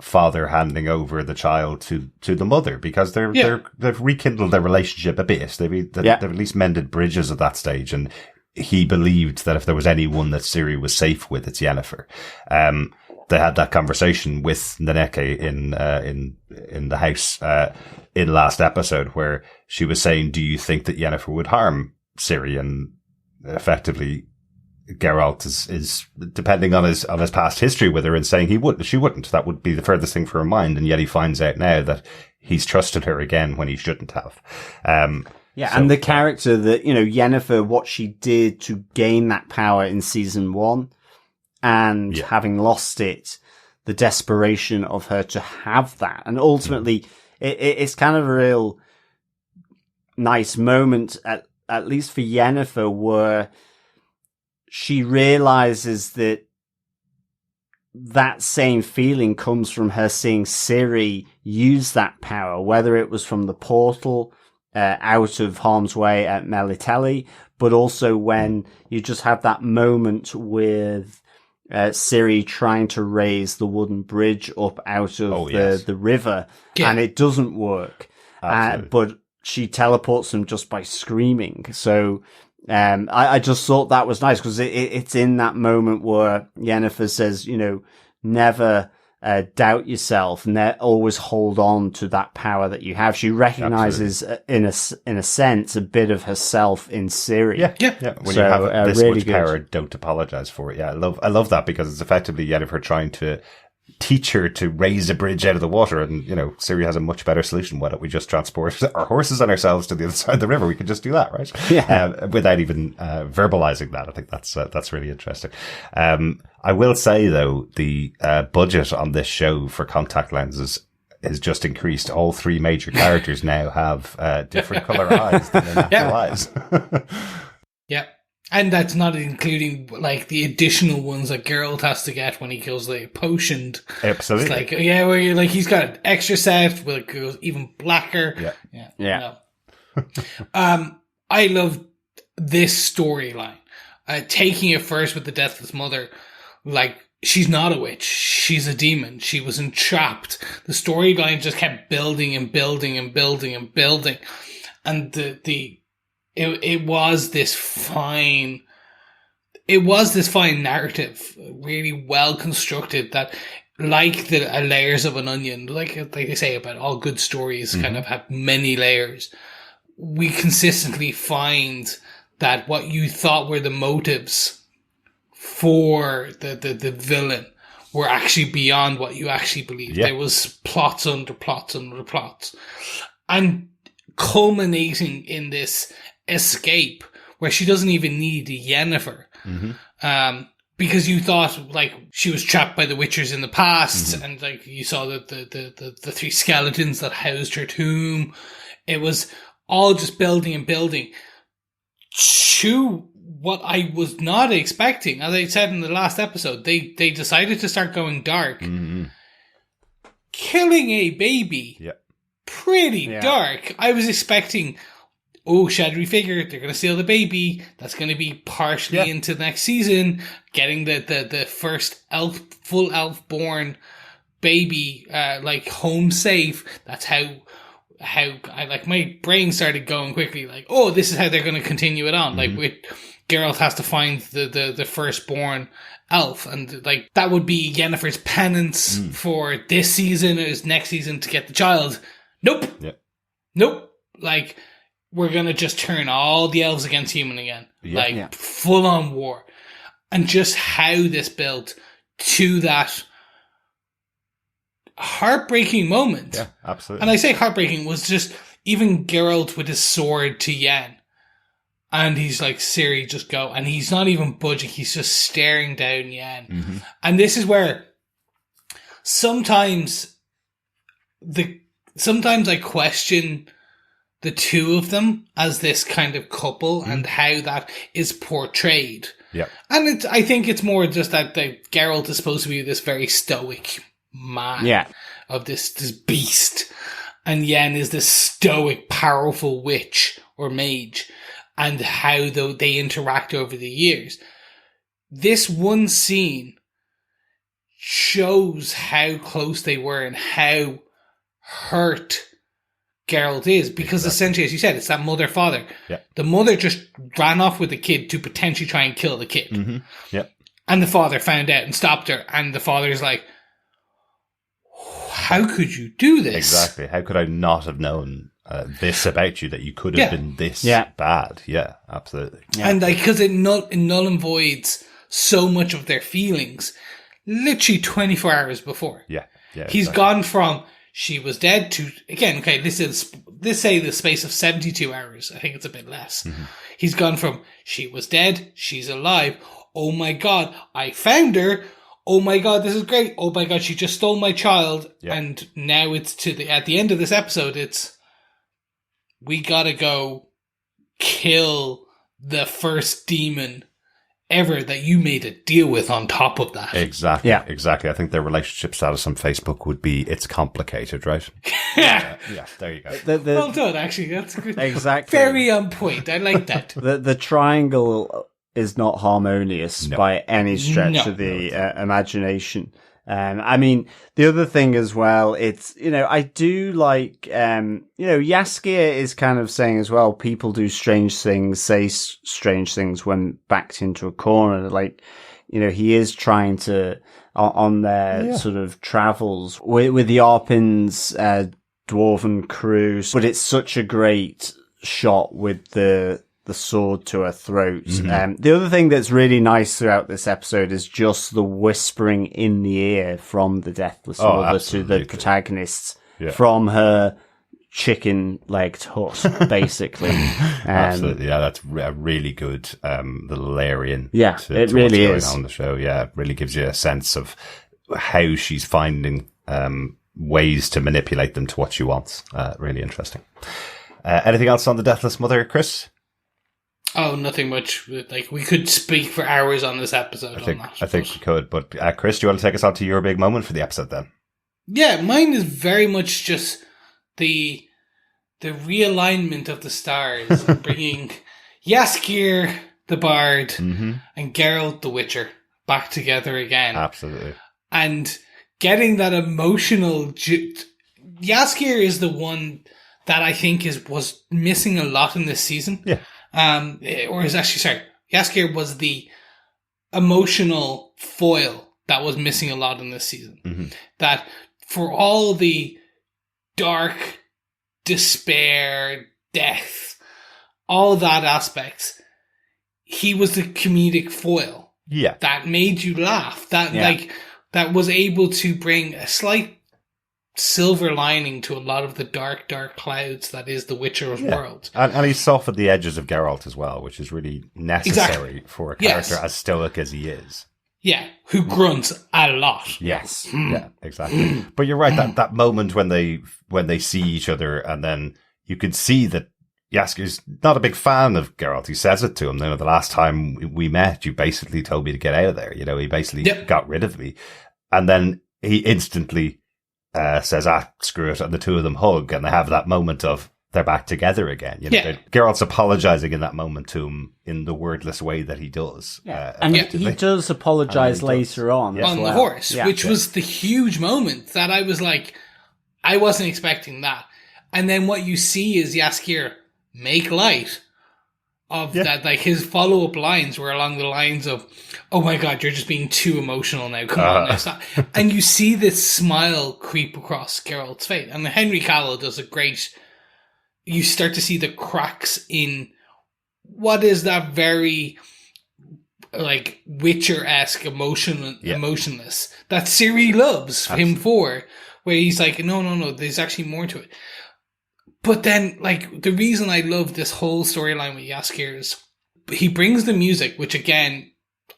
father handing over the child to the mother, because they've rekindled their relationship a bit. They've at least mended bridges at that stage, and he believed that if there was anyone that Ciri was safe with, it's Yennefer. They had that conversation with Nenneke in the house in last episode, where she was saying, "Do you think that Yennefer would harm Ciri?" And effectively, Geralt is depending on his past history with her and saying she wouldn't. That would be the furthest thing for her mind, and yet he finds out now that he's trusted her again when he shouldn't have.
And the character that, you know, Yennefer, what she did to gain that power in season 1, and having lost it, the desperation of her to have that, and ultimately it's kind of a real nice moment, at least for Yennefer, where she realizes that same feeling comes from her seeing Ciri use that power, whether it was from the portal out of harm's way at Melitele, but also when you just have that moment with Ciri trying to raise the wooden bridge up out of the river, and it doesn't work. But she teleports them just by screaming. So I just thought that was nice, because it's in that moment where Yennefer says, you know, never doubt yourself, always hold on to that power that you have. She recognizes in a sense a bit of herself in Ciri.
Yeah. When you have this really much power, don't apologize for it. Yeah, I love that, because it's effectively Yennefer trying to teach her to raise a bridge out of the water, and, you know, Ciri has a much better solution. Why don't we just transport our horses and ourselves to the other side of the river? We can just do that, right? Without even verbalizing that. I think that's really interesting. I will say though, the budget on this show for contact lenses is just increased. All 3 major characters now have different color eyes than their natural eyes.
Yeah. And that's not including, like, the additional ones that Geralt has to get when he kills the potioned.
Absolutely.
It's like, where you're like, he's got an extra set, where it goes even blacker.
Yeah.
I love this storyline. Taking it first with the Deathless Mother, like, she's not a witch. She's a demon. She was entrapped. The storyline just kept building and building and building and building. And it was this fine narrative, really well constructed, that, like the layers of an onion, like they say about all good stories, kind of have many layers. We consistently find that what you thought were the motives for the villain were actually beyond what you actually believed. There was plots under plots under plots, and culminating in this escape where she doesn't even need Yennefer. Because you thought, like, she was trapped by the Witchers in the past, and, like, you saw the 3 skeletons that housed her tomb. It was all just building and building to what I was not expecting. As I said in the last episode, they decided to start going dark. Killing a baby. Pretty dark. I was expecting, shadowy figure, they're going to steal the baby. That's going to be partially into next season. Getting the first full elf born baby, like, home safe. That's how I, like, my brain started going quickly. Like, this is how they're going to continue it on. Like, with Geralt has to find the firstborn elf, and, like, that would be Yennefer's penance for this season or next season to get the child. Nope. Like, we're going to just turn all the elves against human again. Full on war. And just how this built to that heartbreaking moment.
Yeah, absolutely.
And I say heartbreaking was just even Geralt with his sword to Yen. And he's like, Ciri, just go. And he's not even budging. He's just staring down Yen.
Mm-hmm.
And this is where sometimes I question the two of them as this kind of couple and how that is portrayed.
Yeah.
And I think it's more just that Geralt is supposed to be this very stoic man of this beast. And Yen is this stoic, powerful witch or mage. And how they interact over the years. This one scene shows how close they were and how hurt Geralt is. Because essentially, as you said, it's that mother-father.
Yeah.
The mother just ran off with the kid to potentially try and kill the kid.
Mm-hmm. Yeah.
And the father found out and stopped her. And the father's like, how could you do this?
Exactly. How could I not have known this about you, that you could have been this bad? Yeah, absolutely.
Yeah. And because it null and voids so much of their feelings literally 24 hours before.
Yeah.
He's gone from she was dead to, again, okay, this say the space of 72 hours. I think it's a bit less. Mm-hmm. He's gone from she was dead, she's alive. Oh my God, I found her. Oh my God, this is great. Oh my God, she just stole my child. Yeah. And now it's at the end of this episode, it's, we gotta go kill the first demon ever that you made a deal with on top of that.
Exactly. Yeah. Exactly. I think their relationship status on Facebook would be, it's complicated, right? Yeah, there you go.
Well done, actually. That's good.
Exactly.
Very on point. I like that.
The triangle is not harmonious by any stretch of the imagination. I mean, the other thing as well, it's, I do like, Jaskier is kind of saying as well, people do strange things, say strange things when backed into a corner. Like, he is trying to, on their sort of travels with the Arpin's, dwarven crew, but it's such a great shot with the sword to her throat.
Mm-hmm.
The other thing that's really nice throughout this episode is just the whispering in the ear from the Deathless Mother to the protagonists from her chicken-legged hut, basically.
Absolutely, that's a really good little layer in.
Yeah, it really is.
On the show, it really gives you a sense of how she's finding ways to manipulate them to what she wants. Really interesting. Anything else on the Deathless Mother, Chris?
Oh, nothing much. Like, we could speak for hours on this episode.
I think we could. But Chris, do you want to take us on to your big moment for the episode then?
Yeah, mine is very much just the realignment of the stars, bringing Jaskier the Bard and Geralt the Witcher back together again.
Absolutely. And
getting that emotional... Jaskier is the one that I think was missing a lot in this season.
Yeah.
Jaskier was the emotional foil that was missing a lot in this season.
Mm-hmm.
That for all the dark, despair, death, all that aspects, he was the comedic foil.
Yeah.
That made you laugh. That was able to bring a slight silver lining to a lot of the dark clouds that is the Witcher's world.
And he softened the edges of Geralt as well, which is really necessary for a character as stoic as he is.
Yeah, who grunts a lot.
Yes, yeah, exactly. But you're right, that moment when they see each other, and then you can see that Jaskier's not a big fan of Geralt. He says it to him. The last time we met, you basically told me to get out of there. He basically got rid of me. And then he instantly says, screw it, and the two of them hug, and they have that moment of they're back together again. Geralt's apologizing in that moment to him in the wordless way that he does.
And he does apologize later on.
On the horse, which was the huge moment that I was like, I wasn't expecting that. And then what you see is Jaskier make light of that. Like, his follow-up lines were along the lines of, oh my God, you're just being too emotional now. Come on, now stop. And you see this smile creep across Geralt's face. And Henry Cavill does a great... You start to see the cracks in what is that very, like, Witcher-esque emotionless that Ciri loves him for, where he's like, no, there's actually more to it. But then, like, the reason I love this whole storyline with Jaskier is he brings the music, which again,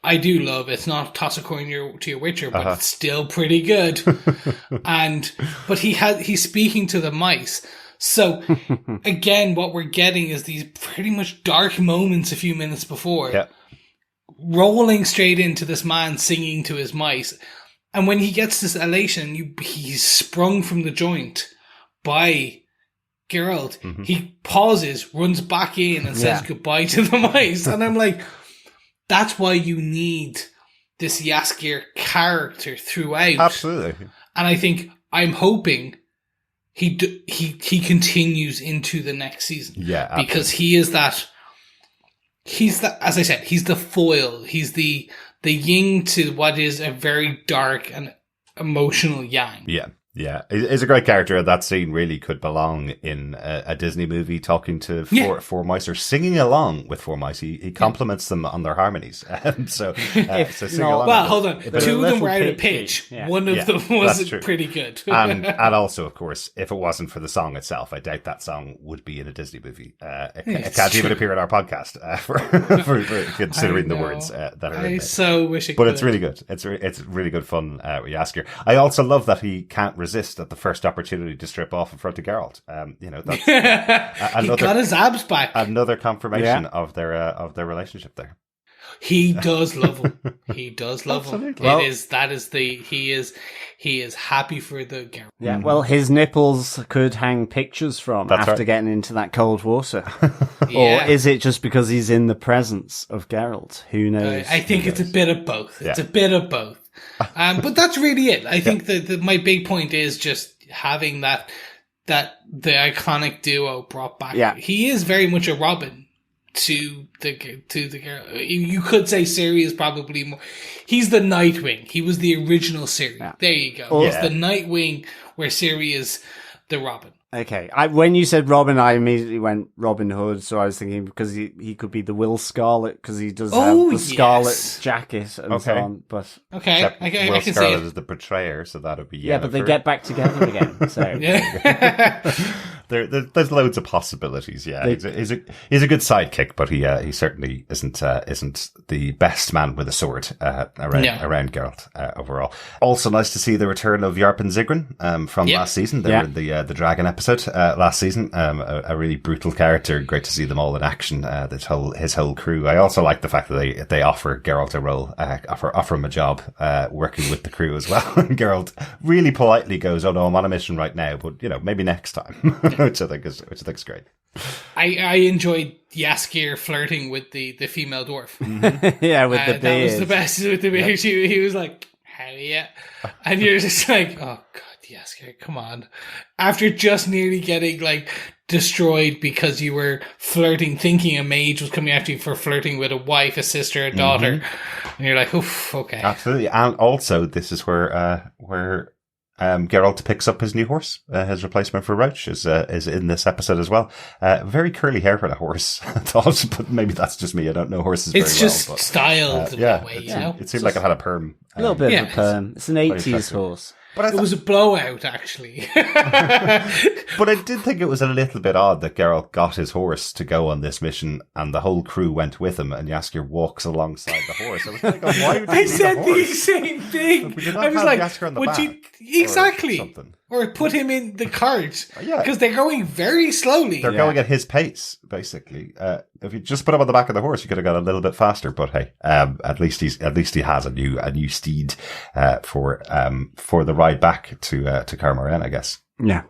I do love. It's not toss a coin to your Witcher, but it's still pretty good. But he's speaking to the mice. So again, what we're getting is these pretty much dark moments a few minutes before, rolling straight into this man singing to his mice. And when he gets this elation, he's sprung from the joint by Geralt. He pauses, runs back in and says goodbye to the mice. And I'm like, that's why you need this Jaskier character throughout.
Absolutely.
And I'm hoping he continues into the next season.
Yeah, absolutely.
Because he's as I said, he's the foil. He's the yin to what is a very dark and emotional yang.
Yeah. Yeah, he's a great character. That scene really could belong in a Disney movie, talking to four mice or singing along with four mice. He compliments them on their harmonies. So sing along.
Well, hold on. Two of them were out of pitch. Yeah. One of them was pretty good.
and also, of course, if it wasn't for the song itself, I doubt that song would be in a Disney movie. It can't even appear in our podcast for considering the words that are in it.
I so wish it
but
could.
it's really good. It's really good fun with Jaskier. I also love that he can't resist at the first opportunity to strip off in front of Geralt. That's
he got his abs back.
Another confirmation of their relationship there.
He does love him. He does love him.
Well,
he is happy for the Geralt.
Yeah, well, his nipples could hang pictures from
That's
after
right.
getting into that cold water. Or is it just because he's in the presence of Geralt? Who knows?
I think it's a bit of both. It's a bit of both. But that's really it. I think that my big point is just having that the iconic duo brought back.
Yeah.
He is very much a Robin to the girl. You could say Ciri is probably more. He's the Nightwing. He was the original Ciri. Yeah. There you go. He's the Nightwing, where Ciri is the Robin.
Okay, when you said Robin, I immediately went Robin Hood, so I was thinking because he could be the Will Scarlet, because he does have the Scarlet jacket and so on. But
Will
I can see
Scarlet
it.
is the betrayer, so that would be
yeah, but they get back together again. So
there's loads of possibilities. Yeah, he's a good sidekick, but he certainly isn't the best man with a sword around Geralt overall. Also, nice to see the return of Yarp and Zigrin from last season. They were in the dragon episode last season. A really brutal character. Great to see them all in action. His whole crew. I also like the fact that they offer Geralt a role, offer him a job working with the crew as well. And Geralt really politely goes, "Oh no, I'm on a mission right now, but maybe next time," which I think is great.
I enjoyed Jaskier flirting with the female dwarf.
yeah, with the beard.
That was the best with the beard. He was like, "Hell yeah," and you're just like, "Oh god." Jaskier, come on. After just nearly getting destroyed because you were flirting, thinking a mage was coming after you for flirting with a wife, a sister, a daughter, and you're like, oof, okay.
Absolutely. And also this is where Geralt picks up his new horse. His replacement for Roach is in this episode as well. Very curly hair for a horse, I thought, but maybe that's just me. I don't know horses very well.
It's just styled that way,
It seemed like it had a perm.
A little bit of a perm. It's an 80s horse.
But it was a blowout, actually.
But I did think it was a little bit odd that Geralt got his horse to go on this mission, and the whole crew went with him, and Jaskier walks alongside the horse. I was like, oh, why would you
I said the same thing.
I was like,
would you exactly? Or put him in the cart? Because they're going very slowly.
They're going at his pace, basically. If you just put him on the back of the horse, you could have gone a little bit faster. But hey, at least he has a new steed for the ride back to Kaer Morhen, I guess.
Yeah.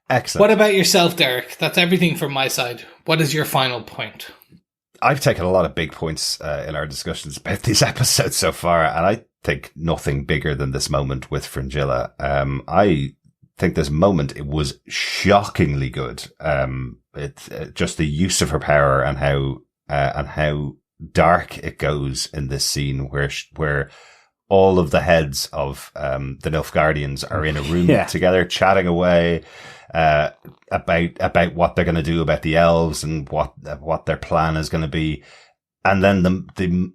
Excellent.
What about yourself, Derek? That's everything from my side. What is your final point?
I've taken a lot of big points in our discussions about these episodes so far, and I think nothing bigger than this moment with Fringilla. I think this moment, it was shockingly good. Just the use of her power and how dark it goes in this scene where all of the heads of the Nilfgaardians are in a room together, chatting away about what they're going to do about the elves and what their plan is going to be, and then the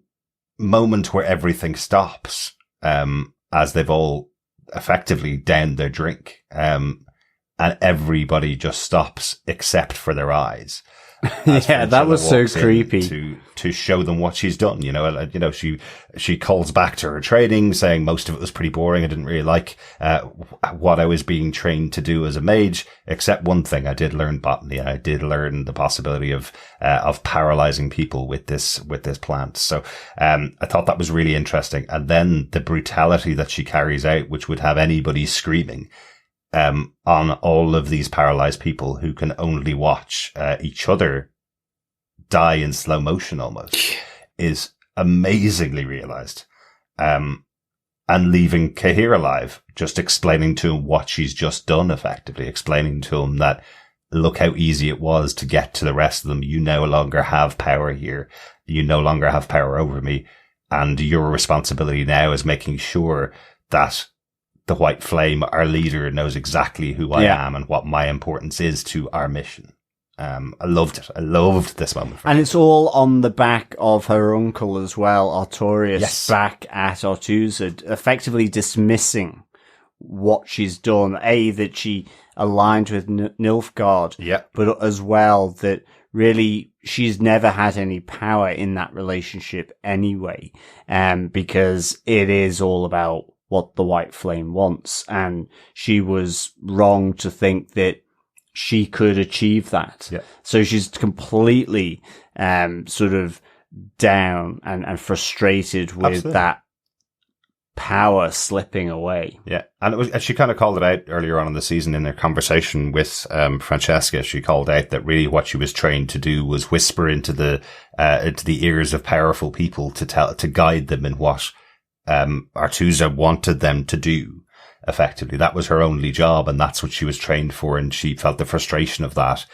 moment where everything stops, as they've all effectively downed their drink, and everybody just stops except for their eyes.
Yeah, that was so creepy.
To show them what she's done, she calls back to her training, saying most of it was pretty boring. I didn't really like what I was being trained to do as a mage, except one thing. I did learn botany. I did learn the possibility of paralyzing people with this plant. So I thought that was really interesting. And then the brutality that she carries out, which would have anybody screaming. On all of these paralyzed people who can only watch each other die in slow motion almost, is amazingly realized. And leaving Cahir alive, just explaining to him what she's just done, effectively explaining to him that look how easy it was to get to the rest of them. You no longer have power here. You no longer have power over me. And your responsibility now is making sure that the White Flame, our leader, knows exactly who I am and what my importance is to our mission. I loved it. I loved this moment.
And it's all on the back of her uncle as well, Artorias, back at Artusa, effectively dismissing what she's done. That she aligned with Nilfgaard, but as well that really she's never had any power in that relationship anyway, because it is all about what the White Flame wants, and she was wrong to think that she could achieve that. Yeah. So she's completely sort of down and frustrated with that power slipping away.
Yeah, and she kind of called it out earlier on in the season in their conversation with Francesca. She called out that really what she was trained to do was whisper into the ears of powerful people to guide them in what Artusa wanted them to do. Effectively, that was her only job, and that's what she was trained for, and she felt the frustration of that.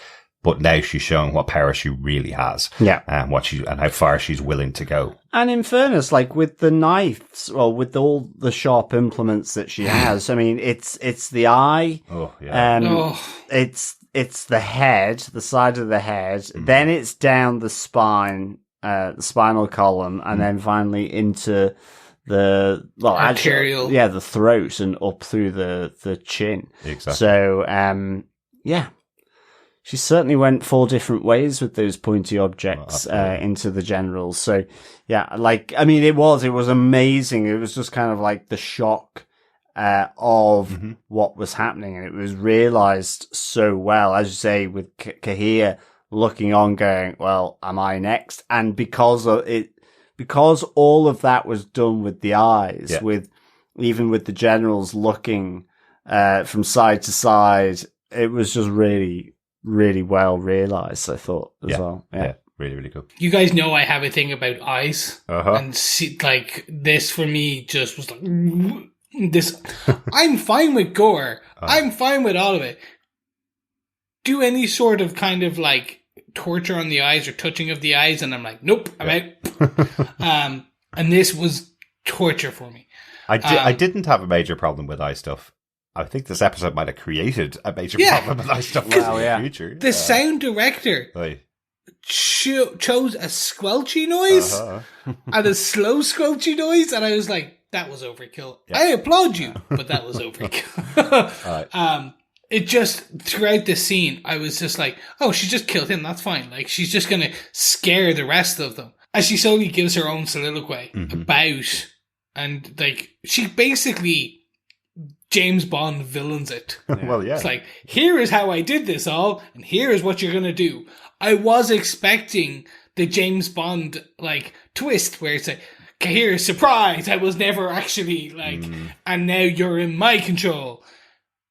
But now she's showing what power she really has, and how far she's willing to go.
And in fairness, like with the knives, or with all the sharp implements that she has, I mean, it's the eye, it's the head, the side of the head, then it's down the spine, the spinal column, and then finally into the
arterial,
the throat and up through the chin.
Exactly.
So, she certainly went 4 different ways with those pointy objects into the generals. So, it was amazing. It was just kind of like the shock of what was happening, and it was realized so well, as you say, with Cahir looking on, going, "Well, am I next?" And because all of that was done with the eyes, even with the generals looking from side to side, it was just really, really well realized, I thought, as well. Yeah.
Really, really cool.
You guys know I have a thing about eyes. And this for me just was like, this. I'm fine with gore. I'm fine with all of it. Do any sort of kind of like torture on the eyes or touching of the eyes, and I'm like, nope, I'm out. And this was torture for me.
I didn't have a major problem with eye stuff. I think this episode might have created a major problem with eye stuff in the future.
The sound director chose a squelchy noise and a slow squelchy noise, and I was like, that was overkill. I applaud you, but that was overkill. It just, throughout the scene, I was just like, oh, she just killed him, that's fine. Like, she's just going to scare the rest of them. As she slowly gives her own soliloquy about, and like, she basically James Bond villains it. It's like, here is how I did this all, and here is what you're going to do. I was expecting the James Bond, like, twist, where it's like, Cahir, surprise, I was never actually, like, and now you're in my control.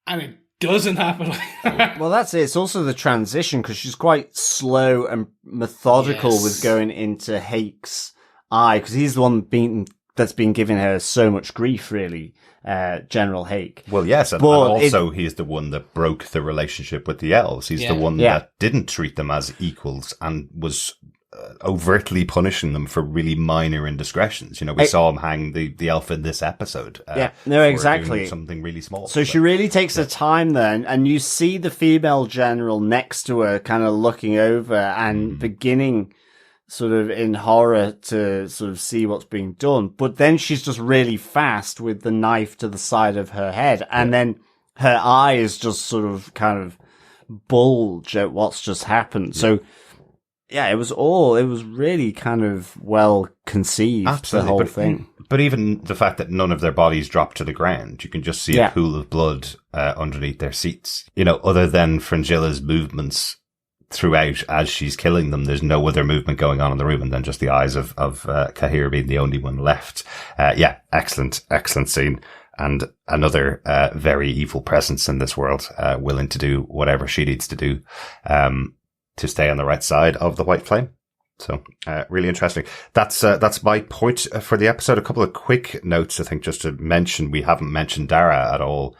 And it doesn't happen like that.
Well, that's it. It's also the transition, because she's quite slow and methodical with going into Hake's eye, because he's the one that's been giving her so much grief, really, General Hake.
Well, yes, and also he's the one that broke the relationship with the elves. He's the one that didn't treat them as equals and was overtly punishing them for really minor indiscretions. You know, we saw him hang the elf in this episode.
Exactly.
Doing something really small.
So she really takes the time then, and you see the female general next to her kind of looking over and beginning sort of in horror to sort of see what's being done. But then she's just really fast with the knife to the side of her head. And then her eyes just sort of kind of bulge at what's just happened. So, yeah, it was really kind of well conceived,
Absolutely.
the whole thing.
But even the fact that none of their bodies dropped to the ground, you can just see a pool of blood underneath their seats. You know, other than Fringilla's movements throughout as she's killing them, there's no other movement going on in the room, and then just the eyes of Cahir being the only one left. Excellent scene. And another very evil presence in this world, willing to do whatever she needs to do to stay on the right side of the white flame. So, really interesting. That's my point for the episode. A couple of quick notes, I think, just to mention. We haven't mentioned Dara at all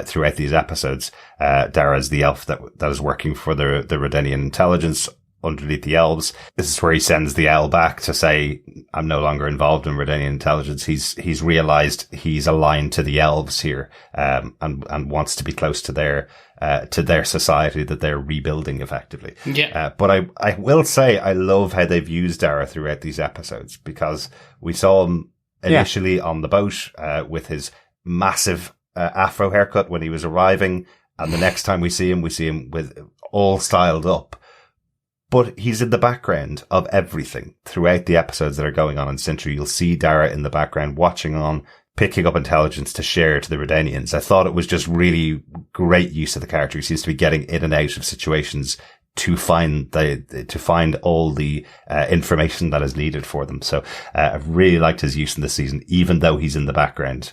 throughout these episodes. Dara is the elf that is working for the Redenian intelligence underneath the elves. This is where he sends the owl back to say, I'm no longer involved in Redenian intelligence. He's realized he's aligned to the elves here, and wants to be close to their society that they're rebuilding effectively.
Yeah.
But I will say I love how they've used Dara throughout these episodes, because we saw him initially on the boat, with his massive, afro haircut when he was arriving. And the next time we see him with all styled up. But he's in the background of everything throughout the episodes that are going on in Cintra. You'll see Dara in the background watching on, picking up intelligence to share to the Redenians. I thought it was just really great use of the character. He seems to be getting in and out of situations to find all the information that is needed for them. So I've really liked his use in this season, even though he's in the background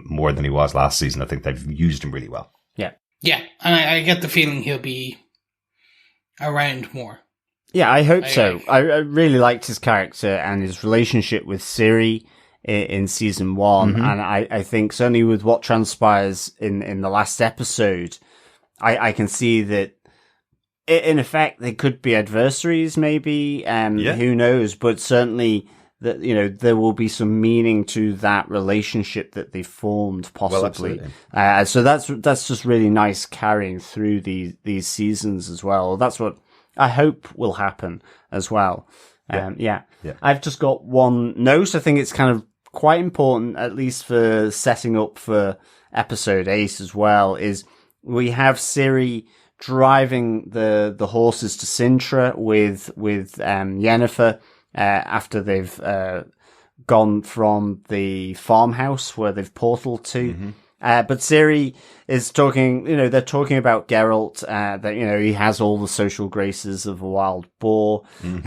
more than he was last season. I think they've used him really well.
Yeah, and I get the feeling he'll be around more.
Yeah, I hope so. I really liked his character and his relationship with Ciri in season 1. And I think certainly with what transpires in the last episode, I can see that in effect they could be adversaries maybe, who knows, but certainly that, you know, there will be some meaning to that relationship that they formed possibly. Well, so that's just really nice carrying through these seasons as well. That's what I hope will happen as well. I've just got one note. I think it's kind of quite important, at least for setting up for episode 8 as well, is we have Ciri driving the horses to Cintra with Yennefer, after they've gone from the farmhouse where they've portaled to. But Ciri is talking, they're talking about Geralt, that, he has all the social graces of a wild boar.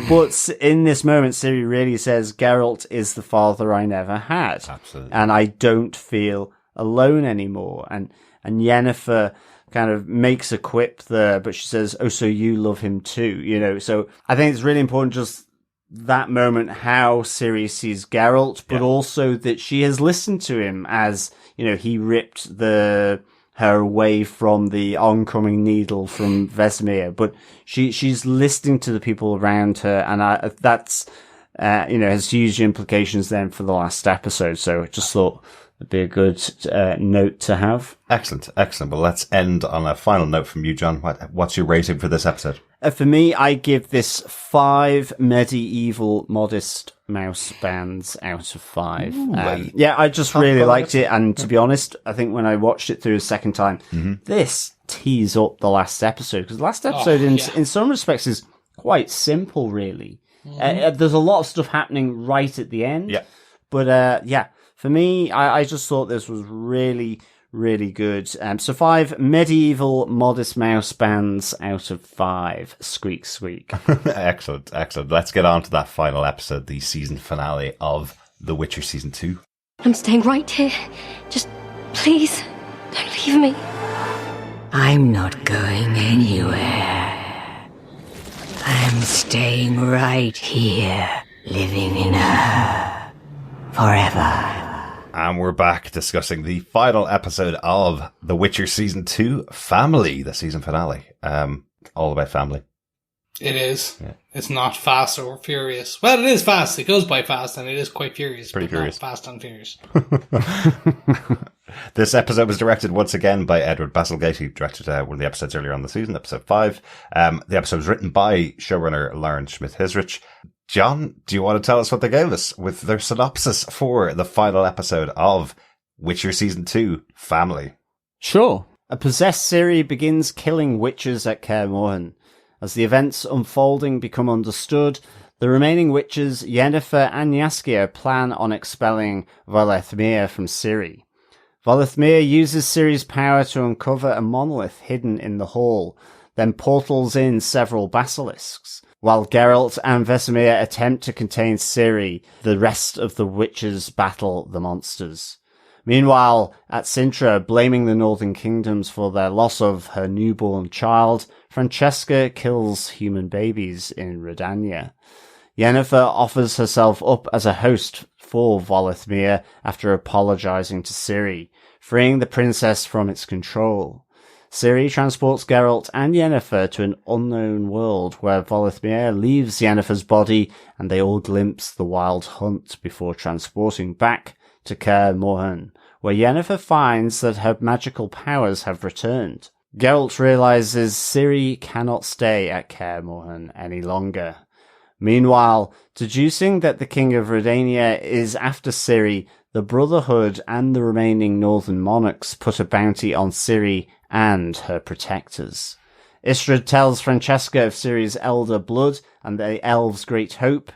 But in this moment, Ciri really says, Geralt is the father I never had.
Absolutely.
And I don't feel alone anymore. And Yennefer kind of makes a quip there, but she says, oh, so you love him too, So I think it's really important just that moment, how Ciri sees Geralt, but also that she has listened to him as, he ripped her away from the oncoming needle from Vesemir, but she's listening to the people around her, and that's, has huge implications then for the last episode. So I just thought it'd be a good note to have.
Excellent. Well, let's end on a final note from you, John. What's your rating for this episode?
For me, I give this 5 medieval modest mouse bands out of 5. I just really liked it. And to be honest, I think when I watched it through a second time, this tees up the last episode. Because the last episode, in some respects, is quite simple, really. There's a lot of stuff happening right at the end.
Yeah.
But, for me, I just thought this was really, really good. So 5 medieval modest mouse bands out of 5. Squeak, squeak.
Excellent. Let's get on to that final episode, the season finale of The Witcher Season 2.
I'm staying right here. Just, please, don't leave me.
I'm not going anywhere. I'm staying right here, living in her forever.
And we're back discussing the final episode of The Witcher Season 2, Family, the season finale. All about family.
It is. Yeah. It's not fast or furious. Well, it is fast. It goes by fast, and it is quite furious.
Pretty furious.
Fast and furious.
This episode was directed once again by Edward Bazalgette. He directed one of the episodes earlier on the season, episode 5. The episode was written by showrunner Lauren Schmidt-Hissrich. John, do you want to tell us what they gave us with their synopsis for the final episode of Witcher Season 2, Family?
Sure. A possessed Ciri begins killing witches at Kaer Morhen. As the events unfolding become understood, the remaining witches, Yennefer and Jaskier, plan on expelling Vesemir from Ciri. Vesemir uses Ciri's power to uncover a monolith hidden in the hall, then portals in several basilisks. While Geralt and Vesemir attempt to contain Ciri, the rest of the witches battle the monsters. Meanwhile, at Cintra, blaming the Northern Kingdoms for their loss of her newborn child, Francesca kills human babies in Redania. Yennefer offers herself up as a host for Vesemir after apologizing to Ciri, freeing the princess from its control. Ciri transports Geralt and Yennefer to an unknown world where Vesemir leaves Yennefer's body and they all glimpse the wild hunt before transporting back to Kaer Morhen, where Yennefer finds that her magical powers have returned. Geralt realizes Ciri cannot stay at Kaer Morhen any longer. Meanwhile, deducing that the King of Redania is after Ciri, the Brotherhood and the remaining northern monarchs put a bounty on Ciri and her protectors. Istredd tells Francesca of Ciri's elder blood and the elves' great hope,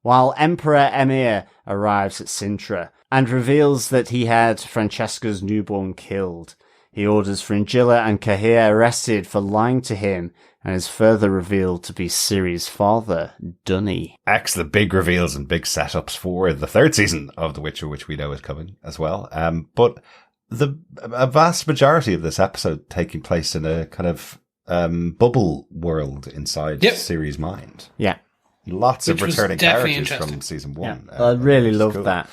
while Emperor Emir arrives at Cintra and reveals that he had Francesca's newborn killed. He orders Fringilla and Cahir arrested for lying to him and is further revealed to be Ciri's father, Dunny.
Excellent big reveals and big setups for the third season of The Witcher, which we know is coming as well. But a vast majority of this episode taking place in a kind of bubble world inside Ciri's mind.
Yeah.
Lots of returning characters from season one.
Yeah. I really love that.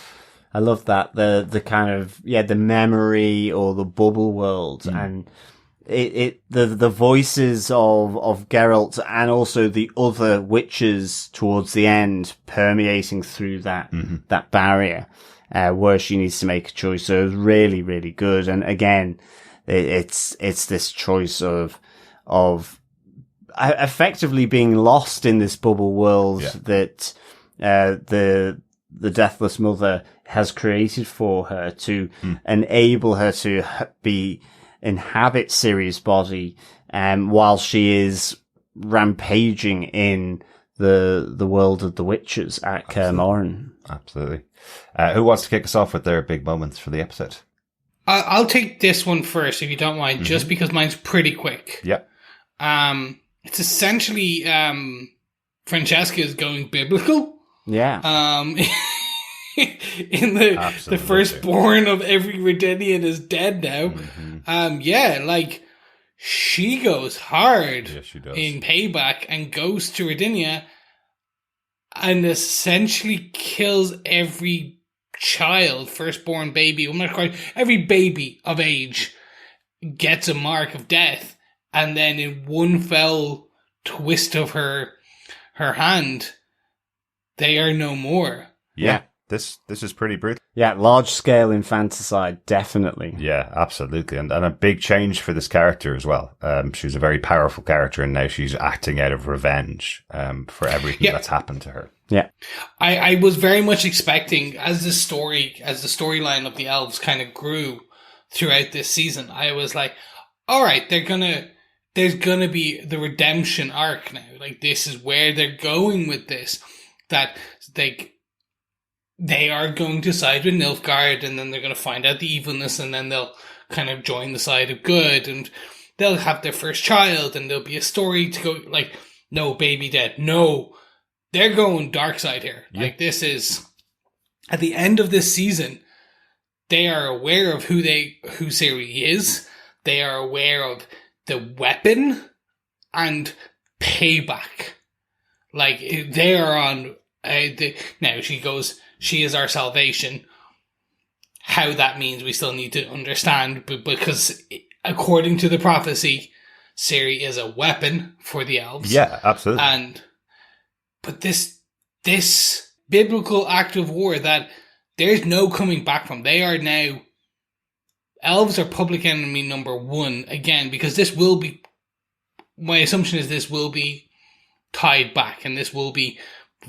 I love that. The kind of, the memory or the bubble world and the voices of Geralt and also the other witches towards the end permeating through that barrier, where she needs to make a choice. So it was really, really good. And again, it's this choice of effectively being lost in this bubble world that, the Deathless Mother has created for her to enable her to inhabit Ciri's body, while she is rampaging in the world of the witches at Kaer Morhen.
Absolutely. Who wants to kick us off with their big moments for the episode?
I'll take this one first, if you don't mind, just because mine's pretty quick.
Yeah.
It's essentially Francesca is going biblical.
Yeah.
In the firstborn of every Redanian is dead now. She goes hard in payback and goes to Redania and essentially kills every child, firstborn baby, every baby of age gets a mark of death, and then in one fell twist of her hand, they are no more.
Yeah. This is pretty brutal.
Yeah, large-scale infanticide, definitely.
Yeah, absolutely. And a big change for this character as well. She's a very powerful character, and now she's acting out of revenge for everything that's happened to her.
Yeah.
I was very much expecting, as the storyline of the elves kind of grew throughout this season, I was like, all right, there's gonna be the redemption arc now. Like, this is where they're going with this. That they are going to side with Nilfgaard, and then they're going to find out the evilness, and then they'll kind of join the side of good, and they'll have their first child, and there'll be a story to go, like, no, baby dead. No, they're going dark side here. Yeah. Like, this is, at the end of this season, they are aware of who Ciri is. They are aware of the weapon and payback. Like, they are on, now she goes, she is our salvation. How that means we still need to understand, but because according to the prophecy, Ciri is a weapon for the elves.
Yeah, absolutely.
But this biblical act of war that there's no coming back from. They are now, elves are public enemy number one again, because this will be, my assumption is this will be tied back, and this will be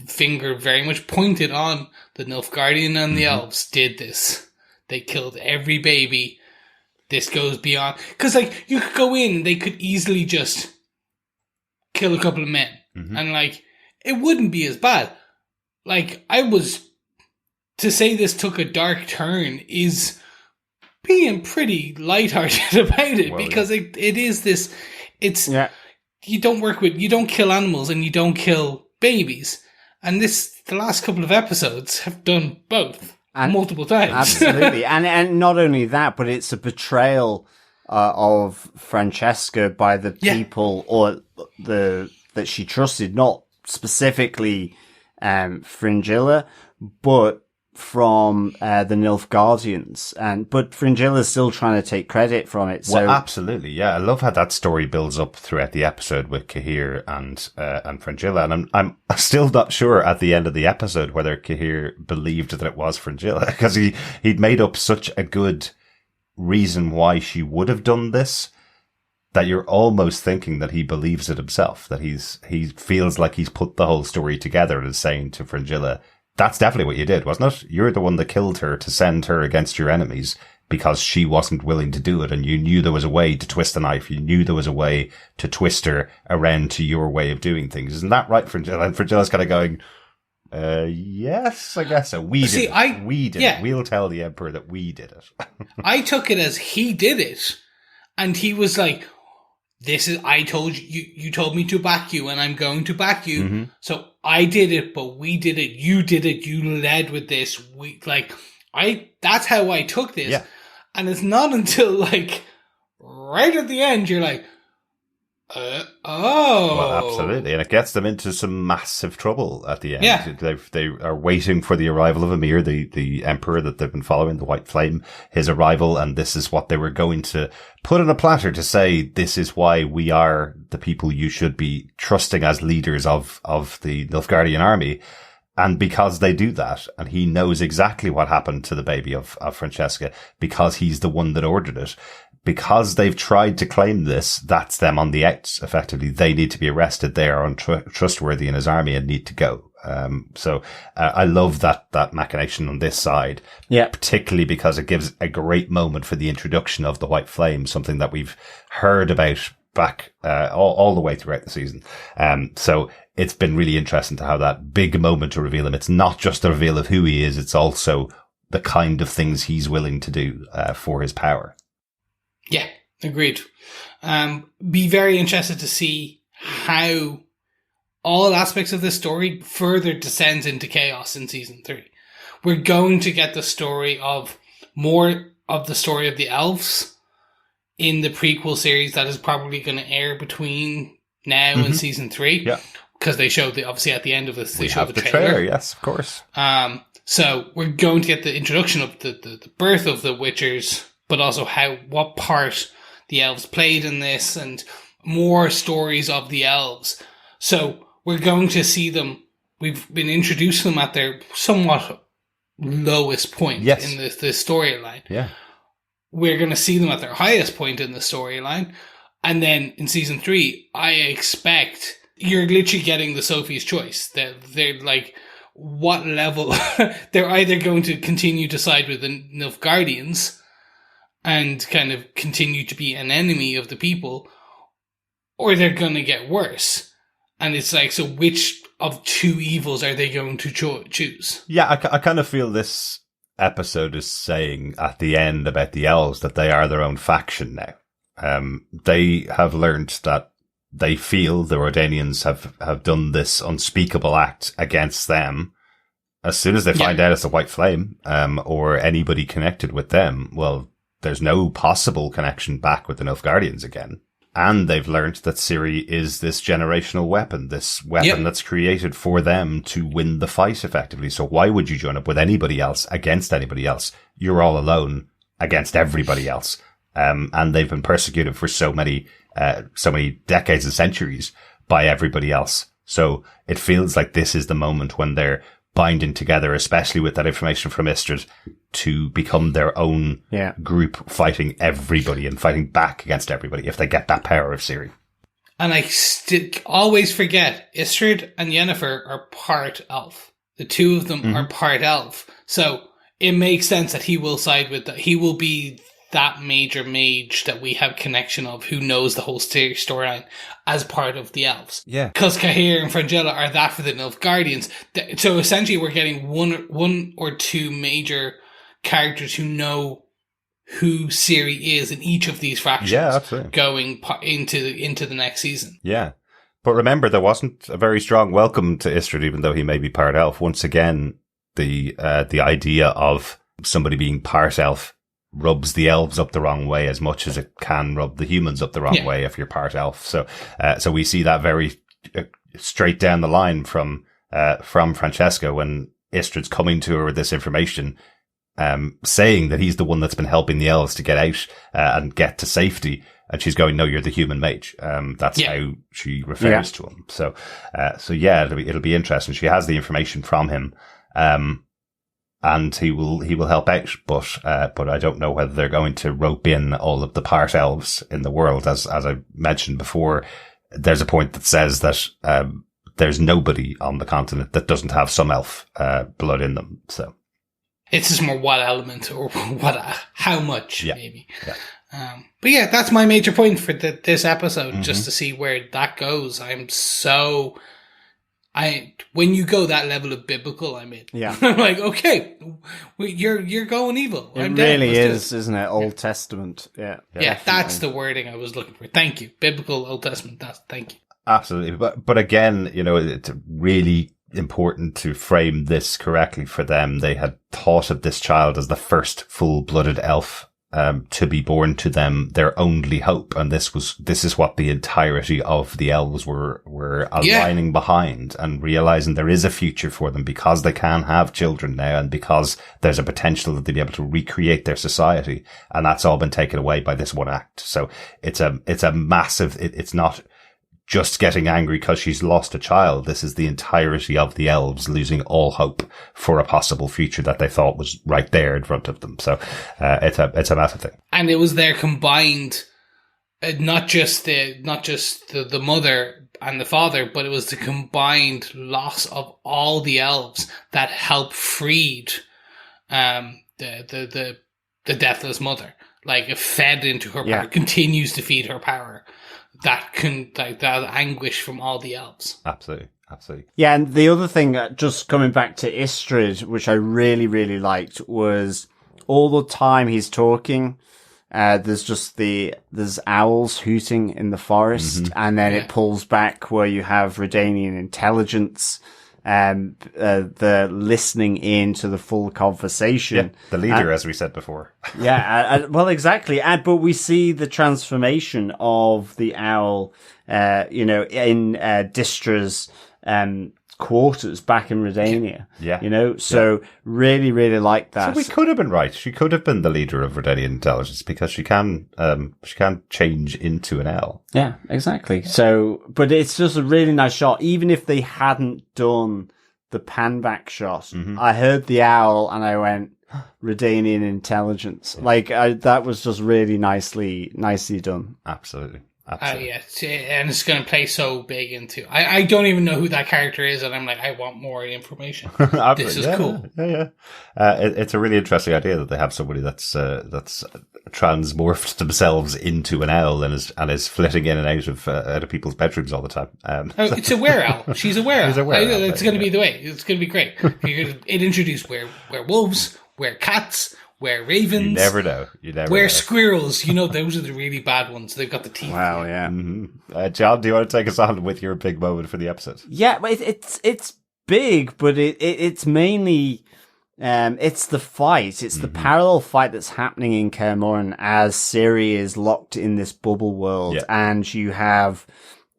finger very much pointed on the Nilfgaardian and the elves did this. They killed every baby this goes beyond. Because, like, you could go in and they could easily just kill a couple of men. And, like, it wouldn't be as bad. Like, to say this took a dark turn is being pretty lighthearted about it, because it is this, you don't kill animals and you don't kill babies. And the last couple of episodes have done both. Multiple times.
Absolutely. And not only that, but it's a betrayal of Francesca by the people or that she trusted, not specifically Fringilla, but from the Nilfgaardians. But Fringilla's still trying to take credit from it. So.
Well, absolutely, yeah. I love how that story builds up throughout the episode with Cahir and Fringilla, and I'm still not sure at the end of the episode whether Cahir believed that it was Fringilla, because he'd made up such a good reason why she would have done this that you're almost thinking that he believes it himself, that he feels like he's put the whole story together and is saying to Fringilla, that's definitely what you did, wasn't it? You're the one that killed her to send her against your enemies because she wasn't willing to do it, and you knew there was a way to twist the knife. You knew there was a way to twist her around to your way of doing things. Isn't that right, Fringilla? And Fringilla's kind of going, yes, I guess so. We did it. We'll tell the Emperor that we did it.
I took it as he did it, and he was like, I told you told me to back you, and I'm going to back you. So I did it, but we did it. You did it. You led with this. That's how I took this. Yeah. And it's not until, like, right at the end, you're like,
Well, absolutely. And it gets them into some massive trouble at the end. Yeah. They are waiting for the arrival of Emir, the emperor that they've been following, the White Flame, his arrival. And this is what they were going to put on a platter to say, this is why we are the people you should be trusting as leaders of the Nilfgaardian army. And because they do that, and he knows exactly what happened to the baby of Francesca, because he's the one that ordered it, because they've tried to claim this, that's them on the outs, effectively. They need to be arrested. They are untrustworthy in his army and need to go. So I love that machination on this side.
Yeah.
Particularly because it gives a great moment for the introduction of the White Flame, something that we've heard about back, all the way throughout the season. So it's been really interesting to have that big moment to reveal him. It's not just the reveal of who he is. It's also the kind of things he's willing to do, for his power.
Yeah, agreed. Be very interested to see how all aspects of this story further descends into chaos in season 3. We're going to get the story of more of the story of the elves in the prequel series that is probably going to air between now and season 3.
Yeah.
Because they showed obviously at the end of this, they showed the
trailer. Yes, of course.
So we're going to get the introduction of the birth of the Witchers, but also what part the elves played in this, and more stories of the elves. So we're going to see them. We've been introducing them at their somewhat lowest point in the storyline.
Yeah.
We're going to see them at their highest point in the storyline. And then in season 3, I expect you're literally getting the Sophie's choice. They're like, what level? They're either going to continue to side with the Nilfgaardians and kind of continue to be an enemy of the people, or they're going to get worse. And it's like, so which of two evils are they going to choose?
Yeah, I kind of feel this episode is saying at the end about the elves that they are their own faction now. They have learned that they feel the Rodanians have done this unspeakable act against them. As soon as they find out it's the White Flame, or anybody connected with them, well, there's no possible connection back with the Nilfgaardians again. And they've learnt that Ciri is this generational weapon, this weapon that's created for them to win the fight effectively. So why would you join up with anybody else against anybody else? You're all alone against everybody else. And they've been persecuted for so many decades and centuries by everybody else. So it feels like this is the moment when they're binding together, especially with that information from Istredd, to become their own group, fighting everybody and fighting back against everybody if they get that power of Ciri.
And I always forget, Istredd and Yennefer are part elf. The two of them are part elf. So it makes sense that he will side with that. He will be that major mage that we have connection of who knows the whole storyline as part of the elves.
Yeah.
Because Cahir and Frangilla are that for the Nilfgaardians. So essentially we're getting one or two major characters who know who Ciri is in each of these factions.
Yeah, absolutely.
Going into the next season.
Yeah. But remember, there wasn't a very strong welcome to Istredd, even though he may be part elf. Once again, the idea of somebody being part elf rubs the elves up the wrong way as much as it can rub the humans up the wrong way if you're part elf. So we see that very straight down the line from Francesca when Istredd's coming to her with this information, saying that he's the one that's been helping the elves to get out and get to safety. And she's going, no, you're the human mage. That's how she refers to him. So yeah, it'll be interesting. She has the information from him. And he will help out, but I don't know whether they're going to rope in all of the part elves in the world. As I mentioned before, there's a point that says that, there's nobody on the continent that doesn't have some elf, blood in them. So.
It's just more what element or how much maybe. Yeah. But yeah, that's my major point for this episode, just to see where that goes. When you go that level of biblical, I'm in. Yeah. I'm like, okay, you're going evil.
It really is, isn't it? Old Testament. Yeah.
Yeah, that's the wording I was looking for. Thank you. Biblical Old Testament. Thank you.
Absolutely. But again, it's really important to frame this correctly for them. They had thought of this child as the first full-blooded elf to be born to them, their only hope. And this is what the entirety of the elves were aligning behind and realizing there is a future for them because they can have children now and because there's a potential that they'll be able to recreate their society. And that's all been taken away by this one act. So it's a massive, it's not just getting angry because she's lost a child. This is the entirety of the elves losing all hope for a possible future that they thought was right there in front of them. So it's a massive thing.
And it was their combined, not just the mother and the father, but it was the combined loss of all the elves that helped freed the Deathless Mother. Like it fed into her power, continues to feed her power. That anguish from all the elves.
Absolutely.
Yeah, and the other thing, just coming back to Istredd, which I really, really liked, was all the time he's talking, there's owls hooting in the forest, and then it pulls back where you have Redanian intelligence, the listening in to the full conversation.
Yeah, the leader, as we said before.
Well, exactly. But we see the transformation of the owl, in Distra's quarters back in Redania. So really, really like that.
So we could have been right. She could have been the leader of Redanian intelligence because she can change into an owl.
Yeah, exactly. So, but it's just a really nice shot. Even if they hadn't done the pan back shot, I heard the owl and I went, Redanian intelligence. That was just really nicely done.
Absolutely.
And it's going to play so big into. I don't even know who that character is, and I'm like, I want more information. This is cool.
Yeah. It's a really interesting idea that they have somebody that's transmorphed themselves into an owl and is flitting in and out of people's bedrooms all the time.
It's a were owl. She's a were owl. It's going to be the way. It's going to be great. It introduced werewolves, cats. Where ravens.
You never know.
Where squirrels. Those are the really bad ones. They've got the teeth.
Wow, yeah.
John, do you want to take us on with your big moment for the episode?
Yeah, but it's big, but it's mainly, it's the fight. It's the parallel fight that's happening in Kaer Morhen as Ciri is locked in this bubble world. And you have,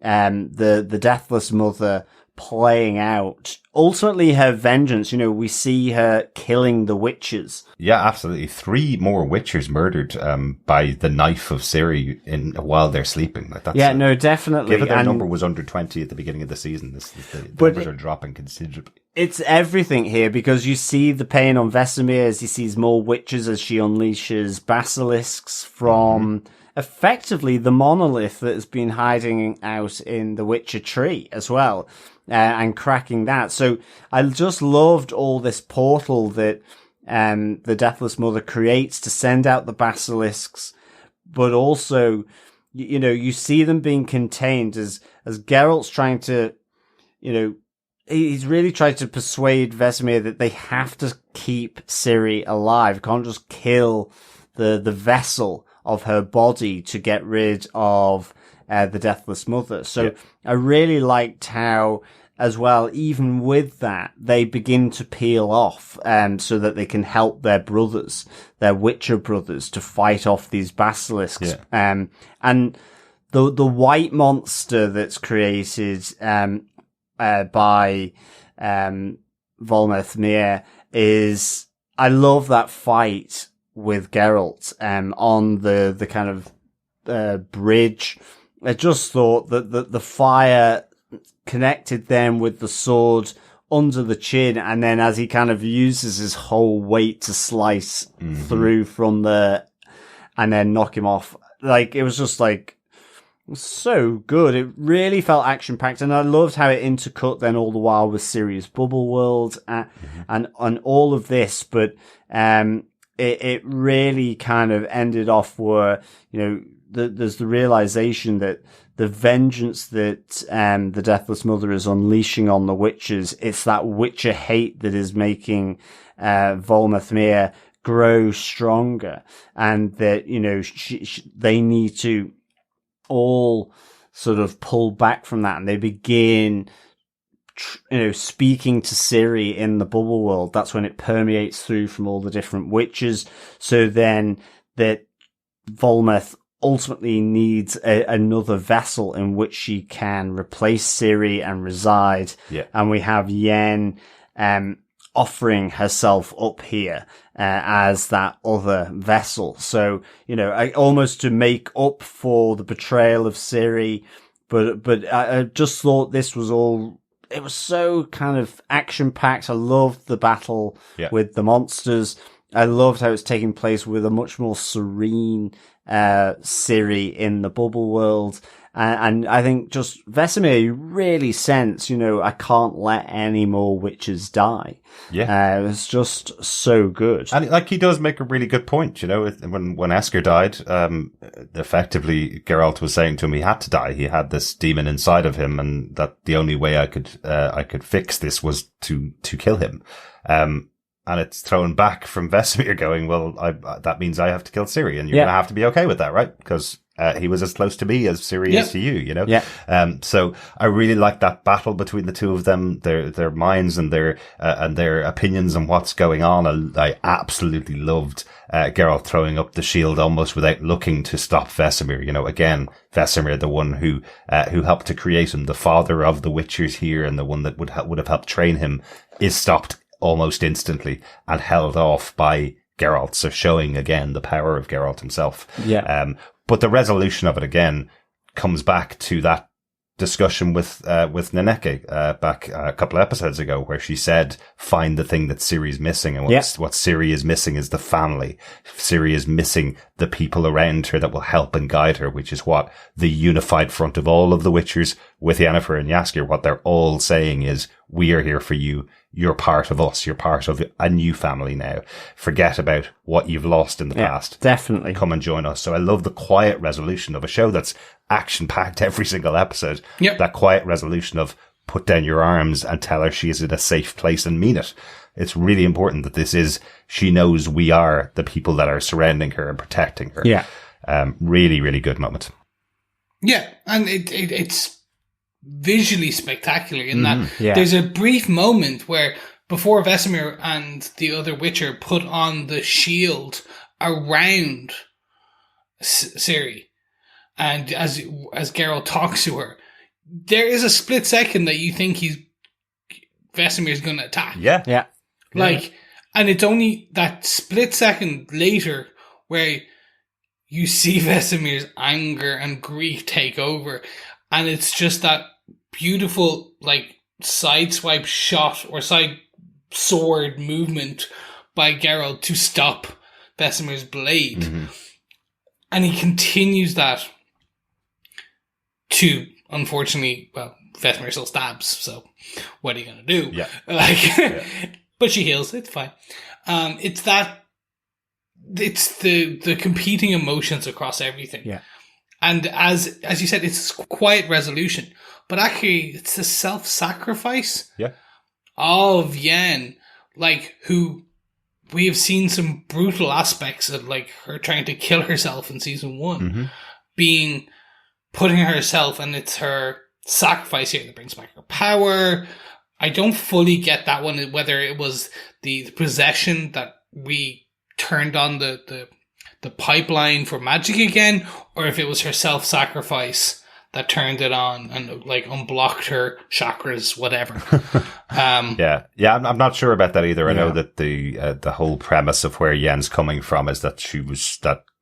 the Deathless Mother playing out ultimately her vengeance. We see her killing the witches.
Yeah, absolutely. 3 more witches murdered by the knife of Ciri while they're sleeping.
Definitely.
Given their number was under 20 at the beginning of the season, the numbers are dropping considerably.
It's everything here because you see the pain on Vesemir as he sees more witches as she unleashes basilisks from effectively the monolith that has been hiding out in the Witcher tree as well. And cracking that. So I just loved all this portal that the Deathless Mother creates to send out the basilisks, but also, you know, you see them being contained as Geralt's trying to, you know, he's really tried to persuade Vesemir that they have to keep Ciri alive. Can't just kill the vessel of her body to get rid of the Deathless Mother. So I really liked how, as well, even with that, they begin to peel off, so that they can help their brothers, their Witcher brothers, to fight off these basilisks. And the white monster that's created, by, Vesemir is, I love that fight with Geralt, on the kind of, bridge. I just thought that the fire connected them with the sword under the chin, and then as he kind of uses his whole weight to slice through from and then knock him off. Like, it was just like, so good. It really felt action packed, and I loved how it intercut then all the while with Ciri's bubble world and all of this. But it really kind of ended off where, you know, there's the realization that the vengeance that the Deathless Mother is unleashing on the Witchers, it's that Witcher hate that is making Vesemir grow stronger, and that, you know, they need to all sort of pull back from that, and they begin, you know, speaking to Ciri in the bubble world. That's when it permeates through from all the different witches. So then that Volmouth ultimately needs another vessel in which she can replace Ciri and reside. Yeah. And we have Yen offering herself up here as that other vessel. So, you know, almost to make up for the betrayal of Ciri. But I just thought this was all, it was so kind of action packed. I loved the battle with the monsters. I loved how it's taking place with a much more serene Ciri in the bubble world. And I think just Vesemir, you really sense, you know, I can't let any more witches die. Yeah. It was just so good.
And like, he does make a really good point, you know, when Jaskier died, effectively Geralt was saying to him he had to die. He had this demon inside of him, and that the only way I could fix this was to kill him. And it's thrown back from Vesemir going, well, that means I have to kill Ciri, and you're going to have to be okay with that, right? Because he was as close to me as Ciri is to you, you know? Yeah. So I really like that battle between the two of them, their minds and their opinions on what's going on. I absolutely loved Geralt throwing up the shield almost without looking to stop Vesemir. You know, again, Vesemir, the one who helped to create him, the father of the Witchers here, and the one that would have helped train him, is stopped almost instantly and held off by Geralt. So showing again the power of Geralt himself. Yeah. But the resolution of it again comes back to that discussion with Nenneke, back a couple of episodes ago, where she said, find the thing that Ciri's missing. And what Ciri is missing is the family. Ciri is missing the people around her that will help and guide her, which is what the unified front of all of the Witchers with Yennefer and Jaskier, what they're all saying is, we are here for you. You're part of us. You're part of a new family now. Forget about what you've lost in the past.
Definitely.
Come and join us. So I love the quiet resolution of a show that's action packed every single episode. Yep. That quiet resolution of put down your arms and tell her she is in a safe place and mean it. It's really important that she knows we are the people that are surrounding her and protecting her. Yeah. Really, really good moment.
Yeah. And it's visually spectacular in that there's a brief moment where before Vesemir and the other Witcher put on the shield around Ciri, and as Geralt talks to her, there is a split second that you think Vesemir's going to attack.
Yeah.
Like, and it's only that split second later where you see Vesemir's anger and grief take over, and it's just that beautiful, like, side swipe shot or side sword movement by Geralt to stop Vesemir's blade. Mm-hmm. And he continues that to, unfortunately, well, Vesemir still stabs, so what are you going to do? Yeah. but she heals. It's fine. It's the competing emotions across everything.
Yeah.
And as you said, it's a quiet resolution, but actually it's the self-sacrifice of Yen, like, who we have seen some brutal aspects of, like, her trying to kill herself in season 1, putting herself, and it's her sacrifice here that brings back her power. I don't fully get that one, whether it was the possession that we turned on the pipeline for magic again, or if it was her self-sacrifice that turned it on and, like, unblocked her chakras, whatever.
I'm not sure about that either. I know that the whole premise of where Yen's coming from is that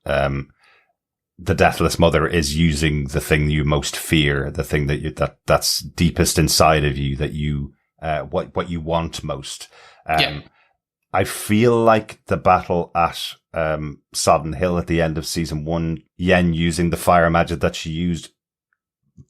the Deathless Mother is using the thing you most fear, the thing that's deepest inside of you, that you what you want most. I feel like the battle at Sodden Hill at the end of season 1, Yen using the fire magic that she used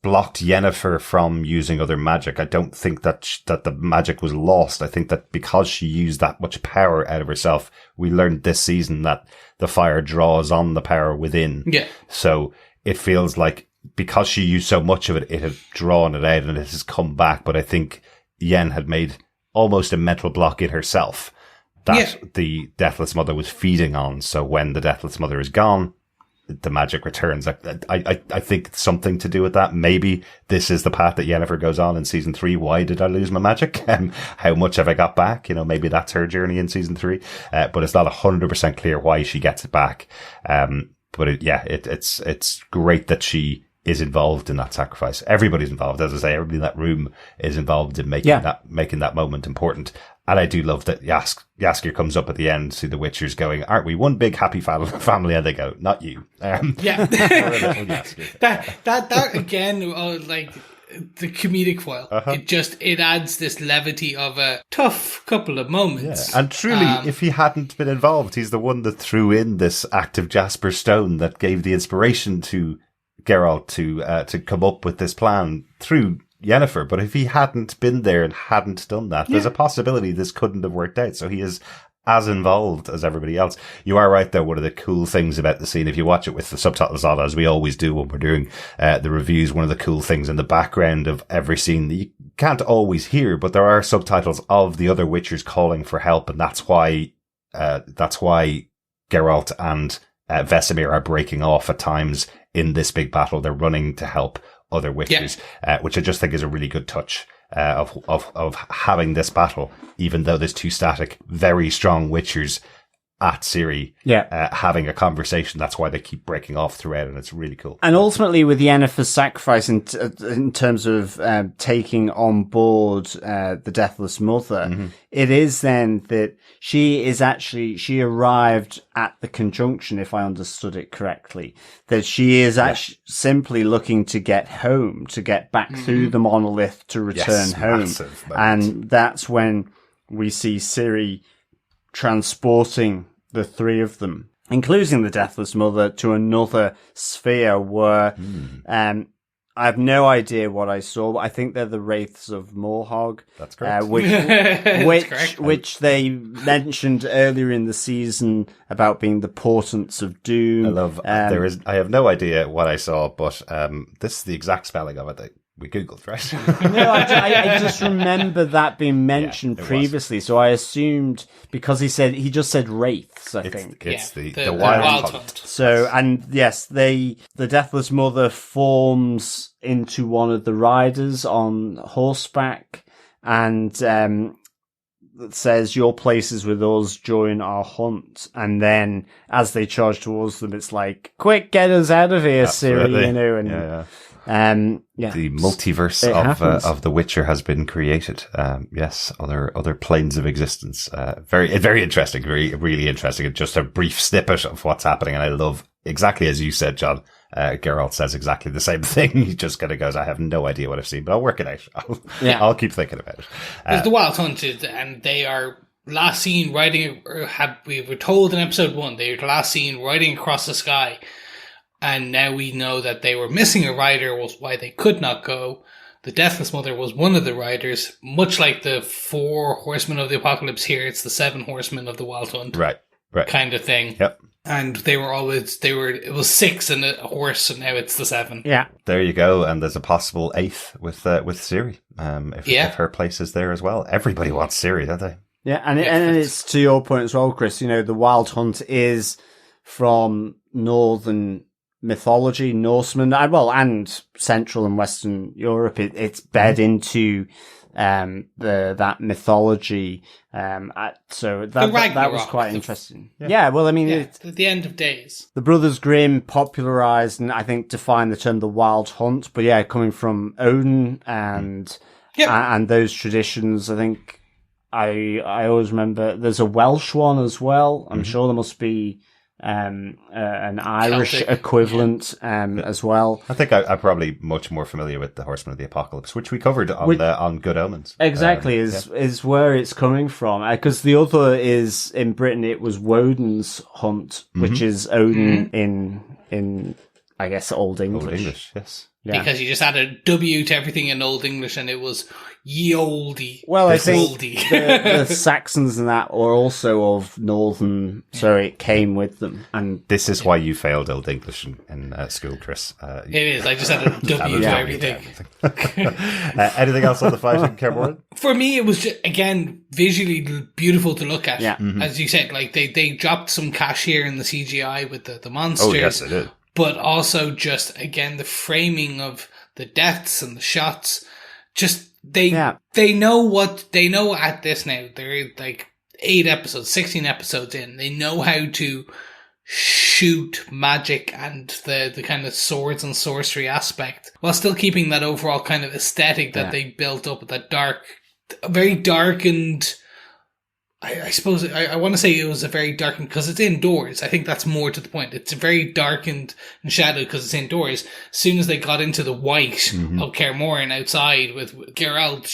blocked Yennefer from using other magic. I don't think that the magic was lost. I think that because she used that much power out of herself, we learned this season that the fire draws on the power within.
Yeah.
So it feels like because she used so much of it, it had drawn it out and it has come back. But I think Yen had made almost a mental block in herself that the Deathless Mother was feeding on. So when the Deathless Mother is gone, the magic returns. I think it's something to do with that. Maybe this is the path that Yennefer goes on in season 3. Why did I lose my magic? How much have I got back? Maybe that's her journey in season 3. But it's not 100% clear why she gets it back. But it's great that she is involved in that sacrifice. Everybody's involved. As I say, everybody in that room is involved in making that moment important. And I do love that Jaskier comes up at the end to the Witchers going, aren't we one big happy family? And they go, not you.
That again, like the comedic foil. It adds this levity of a tough couple of moments.
Yeah. And truly, if he hadn't been involved, he's the one that threw in this active Jasper Stone that gave the inspiration to Geralt to come up with this plan through Yennefer. But if he hadn't been there and hadn't done that, there's a possibility this couldn't have worked out. So he is as involved as everybody else. You are right, though. One of the cool things about the scene, if you watch it with the subtitles on, as we always do when we're doing the reviews, one of the cool things in the background of every scene that you can't always hear, but there are subtitles of the other Witchers calling for help, and that's why Geralt and Vesemir are breaking off at times in this big battle. They're running to help other Witchers, which I just think is a really good touch of having this battle, even though there's two static, very strong Witchers at Ciri, having a conversation. That's why they keep breaking off throughout, and it's really cool.
And ultimately, with Yennefer's sacrifice in terms of taking on board the Deathless Mother, it is then that she arrived at the conjunction, if I understood it correctly, that she is actually simply looking to get home, to get back through the monolith, to return home. And that's when we see Ciri transporting the three of them, including the Deathless Mother, to another sphere where I have no idea what I saw, but I think they're the Wraiths of Morhog.
That's correct.
Which they mentioned earlier in the season about being the portents of doom.
I love. I have no idea what I saw, but this is the exact spelling of it. We Googled, right?
No, I just remember that being mentioned previously, so I assumed, because he just said wraiths, I think.
It's the wild hunt.
So, and yes, the Deathless Mother forms into one of the riders on horseback and says, your place is with us, join our hunt. And then as they charge towards them, it's like, quick, get us out of here, Ciri,
The multiverse of The Witcher has been created. Yes, other planes of existence. Very interesting, really interesting. And just a brief snippet of what's happening. And I love, exactly as you said, John, Geralt says exactly the same thing. He just kind of goes, I have no idea what I've seen, but I'll work it out. I'll keep thinking about it.
There's the Wild Hunted, and they are last seen riding, we were told in episode 1, they were last seen riding across the sky. And now we know that they were missing a rider, was why they could not go. the Deathless Mother was one of the riders, much like the 4 Horsemen of the Apocalypse here. It's the 7 Horsemen of the Wild Hunt.
Right.
Kind of thing.
Yep.
And it was 6 and a horse, and now it's the 7.
Yeah.
There you go. And there's a possible 8th with Ciri. If her place is there as well. Everybody wants Ciri, don't they?
Yeah, and it's to your point as well, Chris. The Wild Hunt is from northern mythology, Norsemen, and Central and Western Europe. It's bed into that mythology. So that was quite interesting. Yeah, well, I mean,
at the end of days,
the Brothers Grimm popularized and I think defined the term the Wild Hunt. But yeah, coming from Odin and those traditions, I think. I always remember there's a Welsh one as well. I'm sure there must be an Irish Celtic equivalent as well.
I think I'm probably much more familiar with the Horsemen of the Apocalypse, which we covered on Good Omens.
Exactly, is where it's coming from. Because the other is, in Britain, it was Woden's Hunt, which is Odin in I guess, Old English.
Old English, yes.
Yeah. Because you just added a W to everything in Old English and it was ye olde.
Well, I think the Saxons and that were also of Northern, so it came with them. And
this is why you failed Old English in school, Chris.
It is. I just added a W to everything.
Anything else on the fight in Kaer Morhen?
For me, it was, just, again, visually beautiful to look at.
Yeah.
As you said, like they dropped some Cahir in the CGI with the monsters. Oh,
yes, they did.
But also just, again, the framing of the deaths and the shots. Just, they know at this now. They're like 8 episodes, 16 episodes in. They know how to shoot magic and the kind of swords and sorcery aspect while still keeping that overall kind of aesthetic that they built up, that very darkened. I suppose I want to say it was a very darkened because it's indoors. I think that's more to the point. It's very darkened and shadowed because it's indoors. As soon as they got into the white of Kaer Morhen outside with Geralt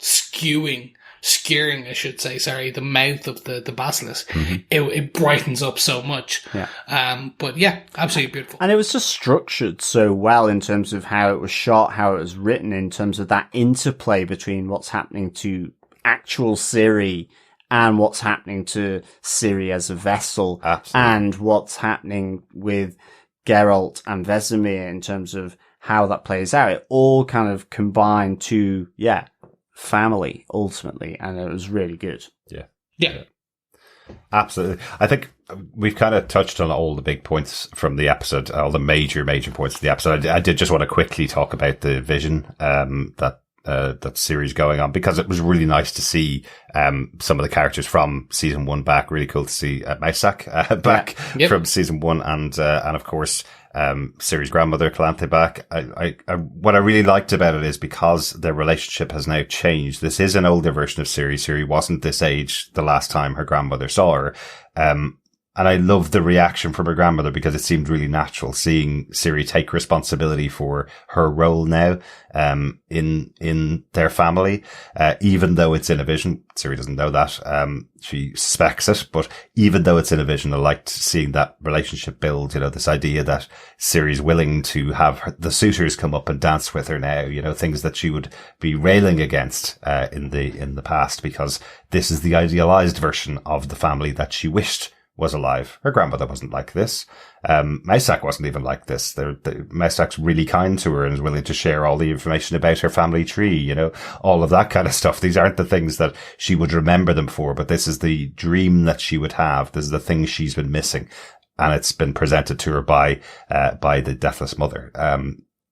skewering, I should say, the mouth of the basilisk, it brightens up so much.
Yeah.
But yeah, absolutely beautiful.
And it was just structured so well in terms of how it was shot, how it was written, in terms of that interplay between what's happening to actual Ciri and what's happening to Ciri as a vessel.
Absolutely.
And what's happening with Geralt and Vesemir in terms of how that plays out. It all kind of combined to, family ultimately. And it was really good.
Yeah.
Absolutely. I think we've kind of touched on all the big points from the episode, all the major points of the episode. I did just want to quickly talk about the vision, that series going on, because it was really nice to see some of the characters from season 1 back. Really cool to see Maisak back from season 1, and of course Ciri's grandmother Calanthe back. What I really liked about it is because their relationship has now changed. This is an older version of Ciri. Ciri wasn't this age the last time her grandmother saw her. And I love the reaction from her grandmother because it seemed really natural seeing Ciri take responsibility for her role now, in their family, even though it's in a vision. Ciri doesn't know that. She suspects it, but even though it's in a vision, I liked seeing that relationship build, this idea that Ciri's willing to have the suitors come up and dance with her now, things that she would be railing against, in the past, because this is the idealized version of the family that she wished was alive. Her grandmother wasn't like this. Maisak wasn't even like this. Maisak's really kind to her and is willing to share all the information about her family tree, all of that kind of stuff. These aren't the things that she would remember them for, but this is the dream that she would have. This is the thing she's been missing. And it's been presented to her by the Deathless Mother,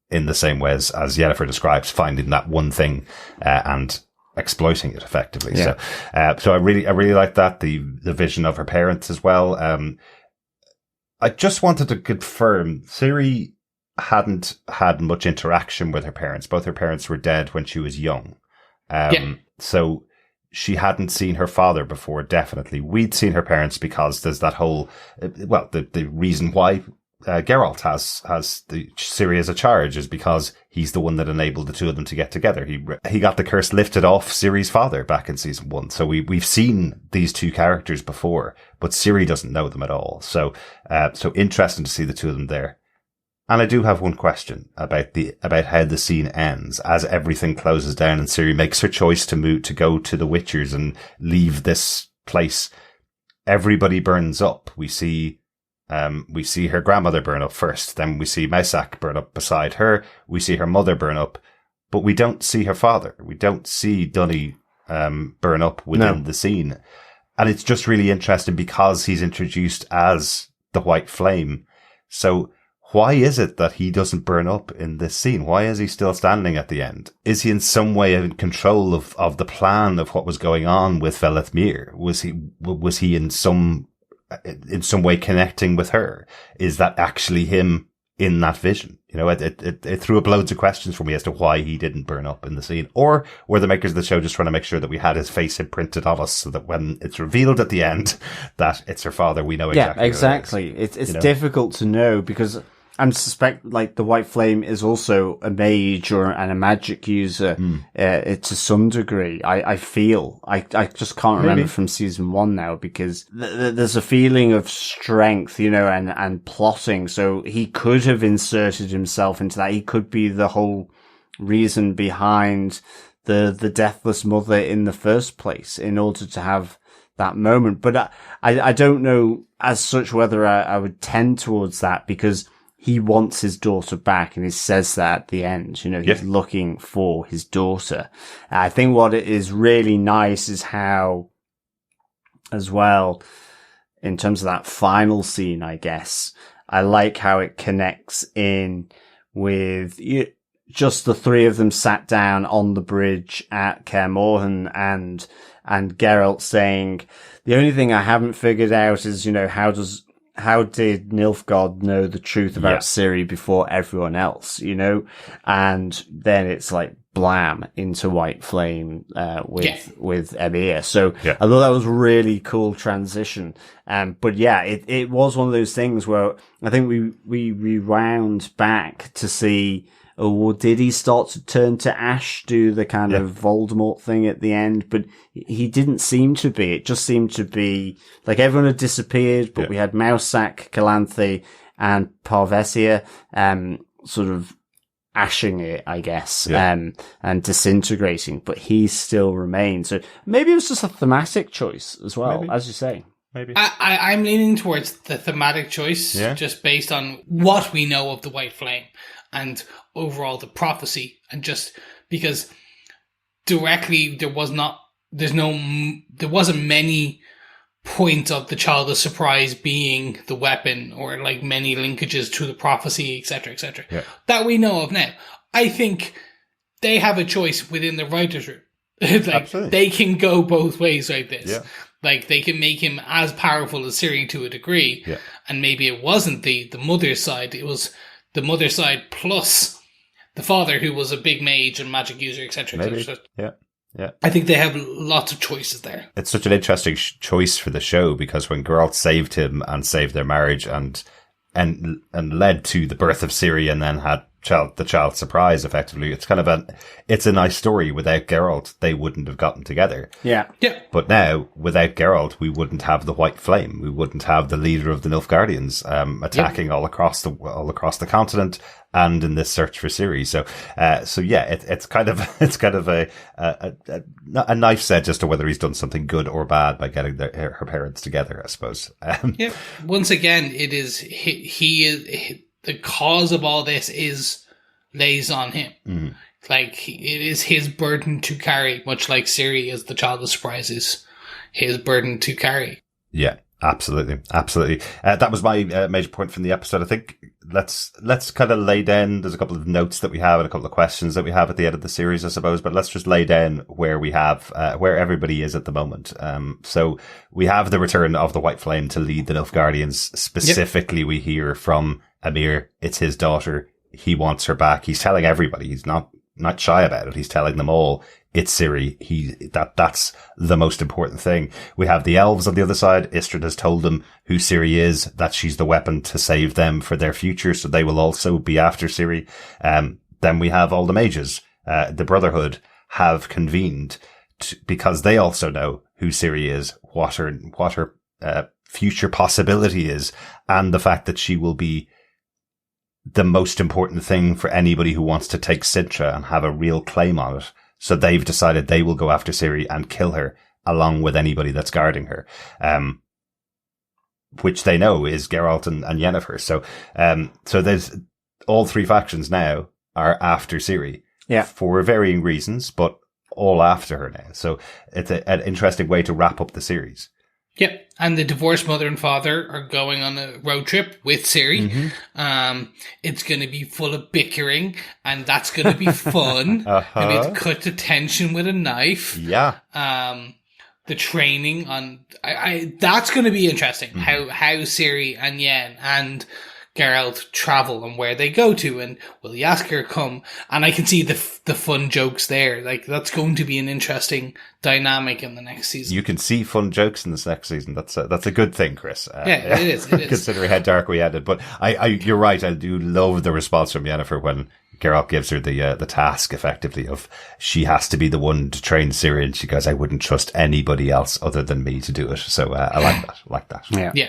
in the same way as Yennefer describes, finding that one thing, and exploiting it effectively. So I really like that. The vision of her parents as well. I just wanted to confirm Ciri hadn't had much interaction with her parents. Both her parents were dead when she was young. So she hadn't seen her father before, definitely. We'd seen her parents because there's that whole, the reason why Geralt has Ciri as a charge is because he's the one that enabled the two of them to get together. He got the curse lifted off Ciri's father back in season 1. So we've seen these two characters before, but Ciri doesn't know them at all. So interesting to see the two of them there. And I do have one question about how the scene ends as everything closes down and Ciri makes her choice to go to the Witchers and leave this place. Everybody burns up. We see her grandmother burn up first. Then we see Mousak burn up beside her. We see her mother burn up, but we don't see her father. We don't see Dunny, burn up within the scene. And it's just really interesting because he's introduced as the White Flame. So why is it that he doesn't burn up in this scene? Why is he still standing at the end? Is he in some way in control of the plan of what was going on with Vesemir? Was he in some way connecting with her? Is that actually him in that vision? You know, it threw up loads of questions for me as to why he didn't burn up in the scene. Or were the makers of the show just trying to make sure that we had his face imprinted on us so that when it's revealed at the end that it's her father, we know exactly.
Yeah, exactly. It's difficult to know because I suspect like the White Flame is also a mage and a magic user to some degree. I feel I just can't remember from season 1 now because there's a feeling of strength, you know, and plotting. So he could have inserted himself into that. He could be the whole reason behind the Deathless Mother in the first place in order to have that moment. But I don't know as such whether I would tend towards that because he wants his daughter back and he says that at the end, you know, he's looking for his daughter. I think what it is really nice is how, as well, in terms of that final scene, I guess, I like how it connects in with just the three of them sat down on the bridge at Kaer Morhen and Geralt saying, the only thing I haven't figured out is, you know, how did Nilfgaard know the truth about Ciri before everyone else, you know? And then it's like blam into White Flame, with Emir. So I thought that was really cool transition. But yeah, it was one of those things where I think we rewound back to see, or did he start to turn to ash, do the kind of Voldemort thing at the end? But he didn't seem to be. It just seemed to be like everyone had disappeared, but we had Mousak, Calanthe, and Parvesia, sort of ashing it, I guess, and disintegrating, but he still remained. So maybe it was just a thematic choice as well, as you say.
Maybe.
I'm leaning towards the thematic choice, just based on what we know of the White Flame and overall the prophecy, and just because directly there wasn't many points of the Child of Surprise being the weapon, or like many linkages to the prophecy, etc., that we know of now. I think they have a choice within the writer's room. Like, they can go both ways like this. Yeah. Like, they can make him as powerful as Ciri to a degree, and maybe it wasn't the mother's side, it was the mother's side plus the father, who was a big mage and magic user, etc.
Yeah.
I think they have lots of choices there.
It's such an interesting choice for the show, because when Geralt saved him and saved their marriage and led to the birth of Ciri and then had the child surprise, effectively, it's kind of it's a nice story. Without Geralt, they wouldn't have gotten together.
Yeah.
But now, without Geralt, we wouldn't have the White Flame. We wouldn't have the leader of the Nilfgaardians attacking all across the continent and in this search for Ciri. So it's kind of a knife edge as to whether he's done something good or bad by getting her parents together, I suppose.
Once again, it is he is. The cause of all this lays on him. Mm. Like, it is his burden to carry, much like Ciri as the Child of Surprise is his burden to carry.
Yeah, absolutely. That was my major point from the episode. I think let's kind of lay down. There's a couple of notes that we have and a couple of questions that we have at the end of the series, I suppose, but let's just lay down where we have, where everybody is at the moment. So we have the return of the White Flame to lead the Nilfgaardians. Specifically, we hear from Emir, it's his daughter. He wants her back. He's telling everybody. He's not shy about it. He's telling them all, it's Ciri. That's the most important thing. We have the elves on the other side. Istredd has told them who Ciri is, that she's the weapon to save them for their future. So they will also be after Ciri. Then we have all the mages. The Brotherhood have convened because they also know who Ciri is, what her future possibility is, and the fact that she will be the most important thing for anybody who wants to take Cintra and have a real claim on it. So they've decided they will go after Ciri and kill her along with anybody that's guarding her. Which they know is Geralt and Yennefer. So there's all three factions now are after Ciri.
Yeah.
For varying reasons, but all after her now. So it's an interesting way to wrap up the series.
Yep. And the divorced mother and father are going on a road trip with Ciri.
Mm-hmm.
It's going to be full of bickering, and that's going to be fun. Maybe to cut the tension with a knife.
Yeah.
The training on that's going to be interesting.
Mm-hmm.
How Ciri and Yen and Geralt travel and where they go to, and will Jaskier come? And I can see the fun jokes there. Like, that's going to be an interesting dynamic in the next season.
You can see fun jokes in this next season. That's a good thing, Chris.
Yeah, it is.
Considering how dark we ended. But you're right. I do love the response from Yennefer when Geralt gives her the task, effectively, of she has to be the one to train Ciri, and she goes, I wouldn't trust anybody else other than me to do it. So I like that.
Yeah.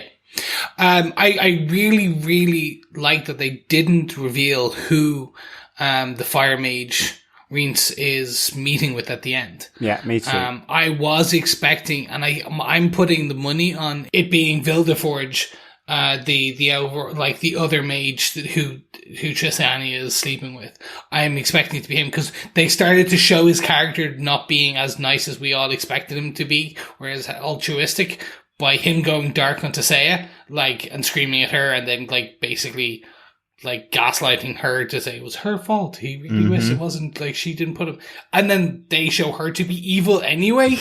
I really, really like that they didn't reveal who the fire mage Rience is meeting with at the end.
Yeah, me too.
I was expecting, and I'm putting the money on it being Vildeforge, the other mage who Tristani is sleeping with. I'm expecting it to be him, because they started to show his character not being as nice as we all expected him to be, whereas altruistic, by him going dark onto Saya, and screaming at her, and then basically gaslighting her to say it was her fault. He really wished it wasn't, she didn't put him. And then they show her to be evil anyway.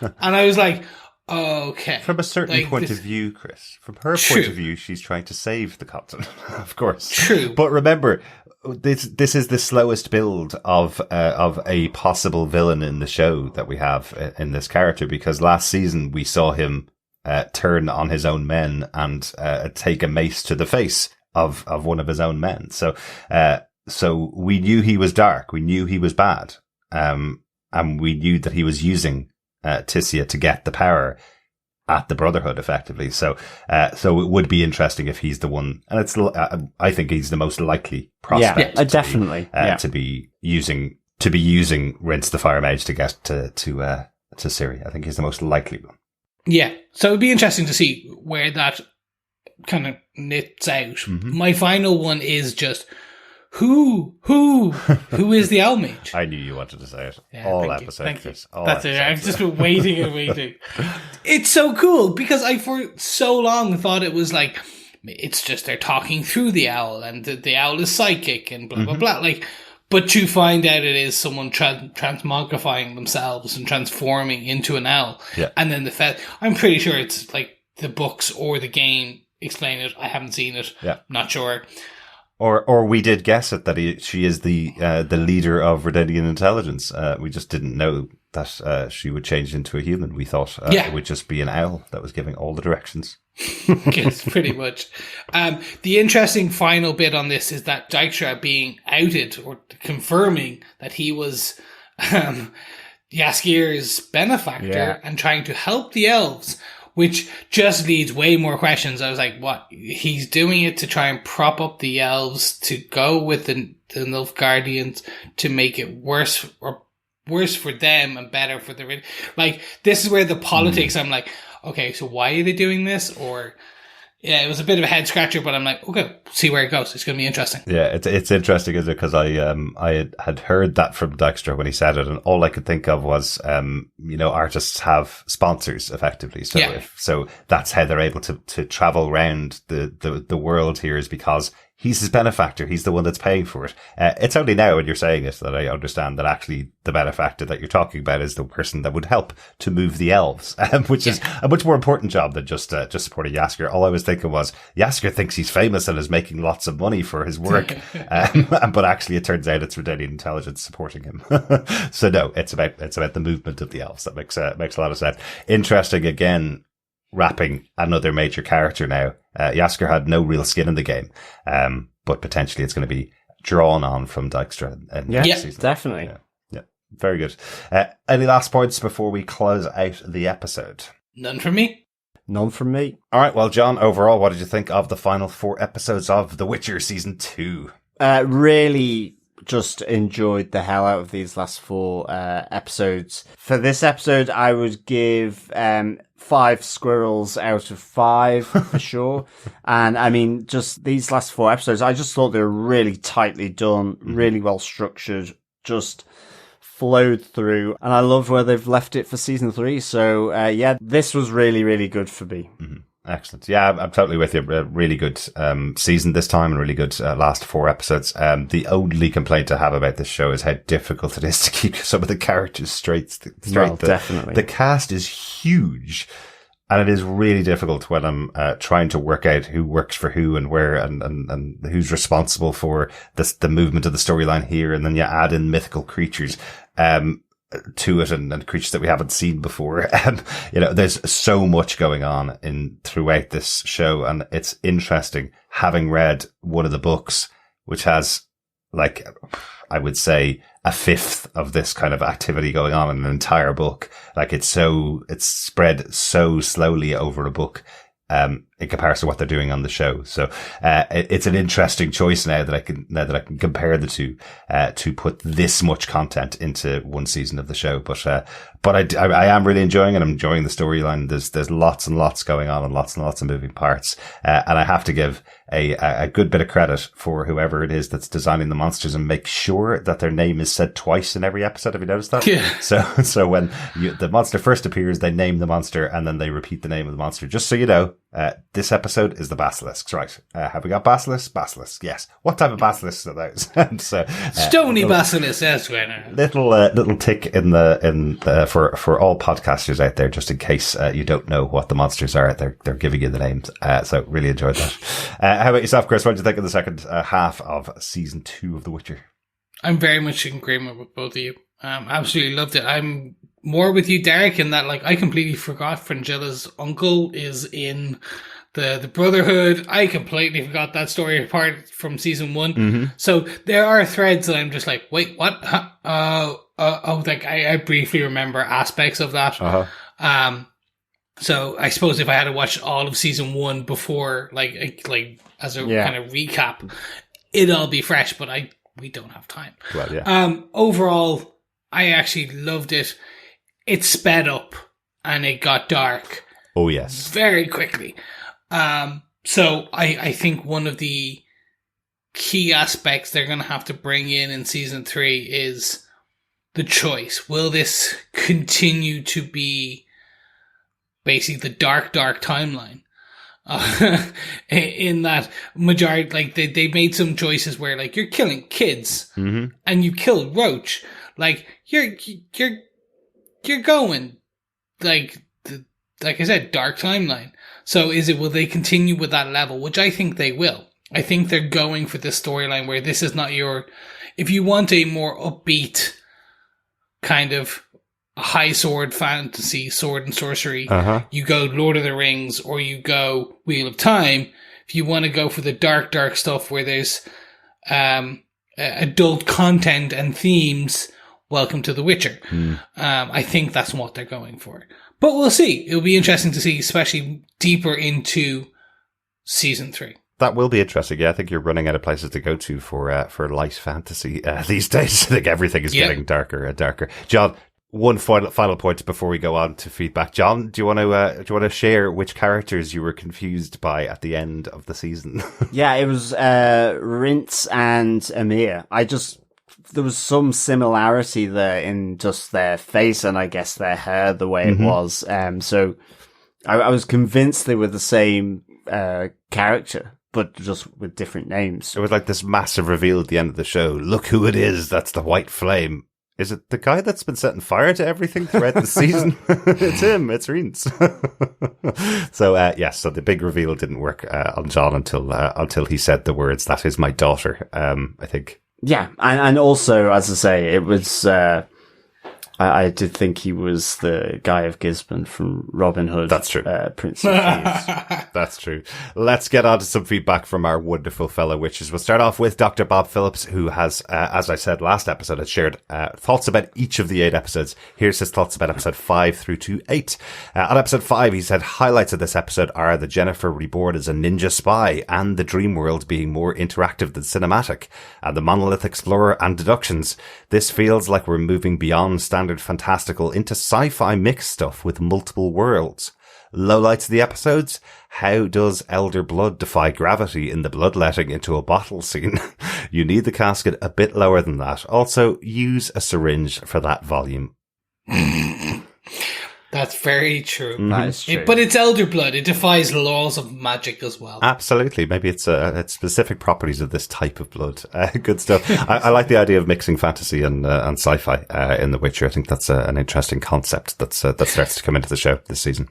And I was like, okay.
From a certain point of view, Chris, from her point of view, she's trying to save the continent, of course.
True.
But remember, this is the slowest build of a possible villain in the show that we have in this character, because last season we saw him turn on his own men and take a mace to the face of one of his own men. So we knew he was dark. We knew he was bad. And we knew that he was using Tissia to get the power at the Brotherhood, effectively. So it would be interesting if he's the one, and I think he's the most likely prospect.
Yeah, definitely.
To be using Rience the Fire Mage to get to Ciri. I think he's the most likely one.
Yeah. So it'd be interesting to see where that kind of knits out.
Mm-hmm.
My final one is just who is the Owl Mage?
I knew you wanted to say it.
Yeah,
all episode.
That's it. I've just been waiting and waiting. It's so cool, because I for so long thought it was it's just they're talking through the owl, and the owl is psychic and blah blah blah. But to find out it is someone transmogrifying themselves and transforming into an owl.
Yeah.
And then I'm pretty sure it's the books or the game explain it. I haven't seen it.
Yeah.
Not sure.
Or we did guess it, that she is the leader of Redenian intelligence. We just didn't know that she would change into a human. We thought it would just be an owl that was giving all the directions.
Yes, pretty much. The interesting final bit on this is that Dijkstra being outed, or confirming that he was Jaskier's benefactor and trying to help the elves, which just leads way more questions. I was like, what? He's doing it to try and prop up the elves, to go with the Nilfgaardians, to make it worse for them and better for the... this is where the politics, I'm like, okay, so why are they doing this? Or... yeah, it was a bit of a head scratcher, but I'm like, okay, see where it goes. It's going to be interesting.
Yeah, it's interesting, isn't it? Because I had heard that from Dijkstra when he said it, and all I could think of was, artists have sponsors, effectively. So so that's how they're able to travel around the world here, is because he's his benefactor. He's the one that's paying for it. It's only now when you're saying it that I understand that actually the benefactor that you're talking about is the person that would help to move the elves, which is a much more important job than just supporting Jaskier. All I was thinking was Jaskier thinks he's famous and is making lots of money for his work, but actually it turns out it's Redenian intelligence supporting him. So no, it's about the movement of the elves. That makes a lot of sense. Interesting again. Wrapping another major character now. Jaskier had no real skin in the game, but potentially it's going to be drawn on from Dijkstra next season.
Definitely.
Yeah, very good. Any last points before we close out the episode?
None from me.
None from me.
All right. Well, John, overall, what did you think of the final 4 episodes of The Witcher Season 2?
Really just enjoyed the hell out of these last 4 episodes. For this episode, I would give 5 squirrels out of 5 for sure. And I mean, just these last 4 episodes, I just thought they were really tightly done, really well structured, just flowed through. And I love where they've left it for season 3. So yeah, this was really, really good for me.
Mm-hmm. Excellent. Yeah, I'm totally with you. Really good season this time, and really good last 4 episodes. The only complaint I have about this show is how difficult it is to keep some of the characters straight.
Well, definitely.
The cast is huge, and it is really difficult when I'm trying to work out who works for who and where, and who's responsible for the movement of the storyline here, and then you add in mythical creatures to it, and creatures that we haven't seen before. There's so much going on throughout this show, and it's interesting having read one of the books, which has, like, I would say, a fifth of this kind of activity going on in an entire book. Like, it's spread so slowly over a book, in comparison to what they're doing on the show. So, it's an interesting choice now that I can compare the two, to put this much content into one season of the show. But I am really enjoying it. I'm enjoying the storyline. There's lots and lots going on, and lots of moving parts. And I have to give a good bit of credit for whoever it is that's designing the monsters, and make sure that their name is said twice in every episode. Have you noticed that?
Yeah.
So when the monster first appears, they name the monster, and then they repeat the name of the monster, just so you know. This episode is the basilisks, right? Have we got basilisks? Basilisks, yes. What type of basilisks are those? So,
stony basilisks, yes, right.
Little tick for all podcasters out there, just in case you don't know what the monsters are. They're giving you the names. So really enjoyed that. How about yourself, Chris? What did you think of the second half of season 2 of The Witcher?
I'm very much in agreement with both of you. Absolutely loved it. I'm more with you, Derek, in that, like, I completely forgot Frangilla's uncle is in the Brotherhood. I completely forgot that story apart from season 1. Mm-hmm. So there are threads that I'm just like, wait, what? Like I briefly remember aspects of that. Uh-huh. So I suppose if I had to watch all of season 1 before, like as a kind of recap, it'd all be fresh, but we don't have time.
Well, yeah.
Overall, I actually loved it. It sped up and it got dark.
Oh, yes.
Very quickly. So I think one of the key aspects they're going to have to bring in season 3 is the choice. Will this continue to be basically the dark timeline? In that majority, like they made some choices where, like, you're killing kids, mm-hmm. and you killed Roach. Like, you're going, like I said, dark timeline. So will they continue with that level? Which I think they will. I think they're going for this storyline where this is not if you want a more upbeat kind of high sword fantasy, sword and sorcery, uh-huh. you go Lord of the Rings or you go Wheel of Time. If you want to go for the dark stuff where there's adult content and themes, welcome to The Witcher. I think that's what they're going for. But we'll see. It'll be interesting to see, especially deeper into season 3.
That will be interesting. Yeah, I think you're running out of places to go to for light fantasy these days. I think everything is getting darker and darker. John, one final point before we go on to feedback. John, do you want to share which characters you were confused by at the end of the season?
Yeah, it was Rience and Emir. There was some similarity there in just their face and I guess their hair, the way mm-hmm. it was. So I was convinced they were the same character, but just with different names.
It was like this massive reveal at the end of the show. Look who it is. That's the White Flame. Is it the guy that's been setting fire to everything throughout the season? It's him. It's Rience. So, yes. So the big reveal didn't work on John until he said the words, "That is my daughter." I think.
Yeah, and also, as I say, it was I did think he was the guy of Gisborne from Robin Hood.
That's true.
Prince of Thieves.
That's true. Let's get on to some feedback from our wonderful fellow witches. We'll start off with Dr. Bob Phillips, who has, as I said last episode, has shared thoughts about each of the 8 episodes. Here's his thoughts about episode 5 through to 8. On episode 5, he said, highlights of this episode are the Yennefer reborn as a ninja spy and the dream world being more interactive than cinematic, and the monolith explorer and deductions. This feels like we're moving beyond standard fantastical into sci-fi mixed stuff with multiple worlds. Lowlights of the episodes: how does elder blood defy gravity in the bloodletting into a bottle scene? You need the casket a bit lower than that. Also, use a syringe for that volume.
That's very true.
That is true.
But it's elder blood. It defies laws of magic as well.
Absolutely. Maybe it's specific properties of this type of blood. Good stuff. I like the idea of mixing fantasy and sci-fi in The Witcher. I think that's an interesting concept that starts to come into the show this season.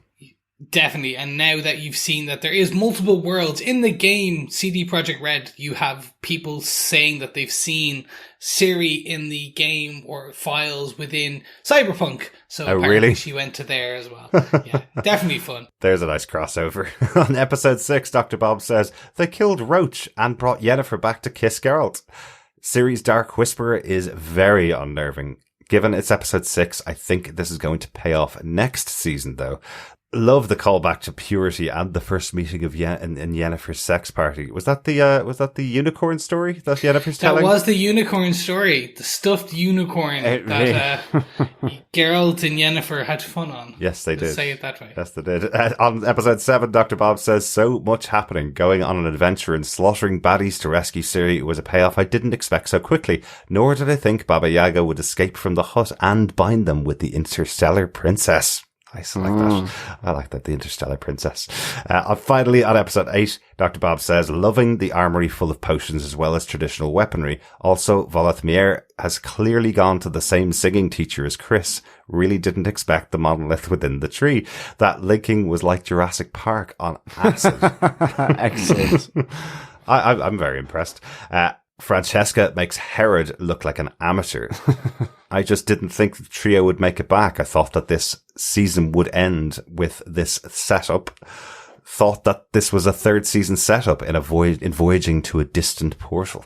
Definitely. And now that you've seen that there is multiple worlds in the game, CD Projekt Red, you have people saying that they've seen Ciri in the game or files within Cyberpunk. So apparently
really?
she went to there as well. Yeah, definitely fun.
There's a nice crossover. On episode 6, Dr. Bob says, they killed Roach and brought Yennefer back to kiss Geralt. Ciri's Dark Whisperer is very unnerving. Given it's episode 6, I think this is going to pay off next season, though. Love the callback to purity and the first meeting of in Yennefer's sex party. Was that the unicorn story that Yennefer's telling?
That was the unicorn story. The stuffed unicorn that Geralt and Yennefer had fun on.
Yes, they did.
Say it that way.
Yes, they did. On episode 7, Dr. Bob says, so much happening. Going on an adventure and slaughtering baddies to rescue Ciri was a payoff I didn't expect so quickly. Nor did I think Baba Yaga would escape from the hut and bind them with the interstellar princess. I like that. I like that, the interstellar princess. Finally, on episode 8, Dr. Bob says, loving the armory full of potions as well as traditional weaponry. Also, Vesemir has clearly gone to the same singing teacher as Chris. Really didn't expect the monolith within the tree. That linking was like Jurassic Park on acid.
Excellent.
I'm very impressed. Francesca makes Herod look like an amateur. I just didn't think the trio would make it back. I thought that this season would end with this setup. Thought that this was a 3rd season setup in voyaging to a distant portal.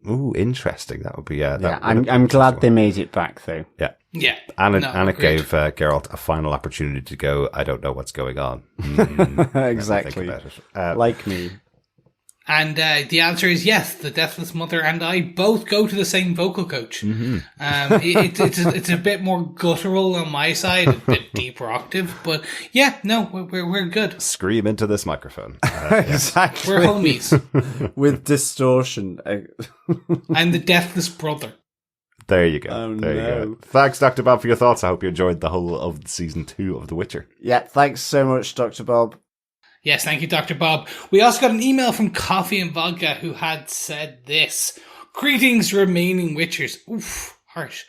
Ooh, interesting. That would be
I'm glad they made it back though.
Yeah.
Yeah.
And it gave Geralt a final opportunity to go, I don't know what's going on.
Exactly. Like me.
And the answer is yes. The Deathless Mother and I both go to the same vocal coach.
Mm-hmm.
It's a bit more guttural on my side, a bit deeper octave, but yeah, no, we're good.
Scream into this microphone.
Exactly.
We're homies
with distortion.
I'm the Deathless Brother.
There you go.
Oh,
there you
no.
go. Thanks, Dr. Bob, for your thoughts. I hope you enjoyed the whole of season 2 of The Witcher.
Yeah, thanks so much, Dr. Bob.
Yes, thank you, Dr. Bob. We also got an email from Coffee and Vodka who had said this. Greetings, remaining Witchers. Oof, harsh.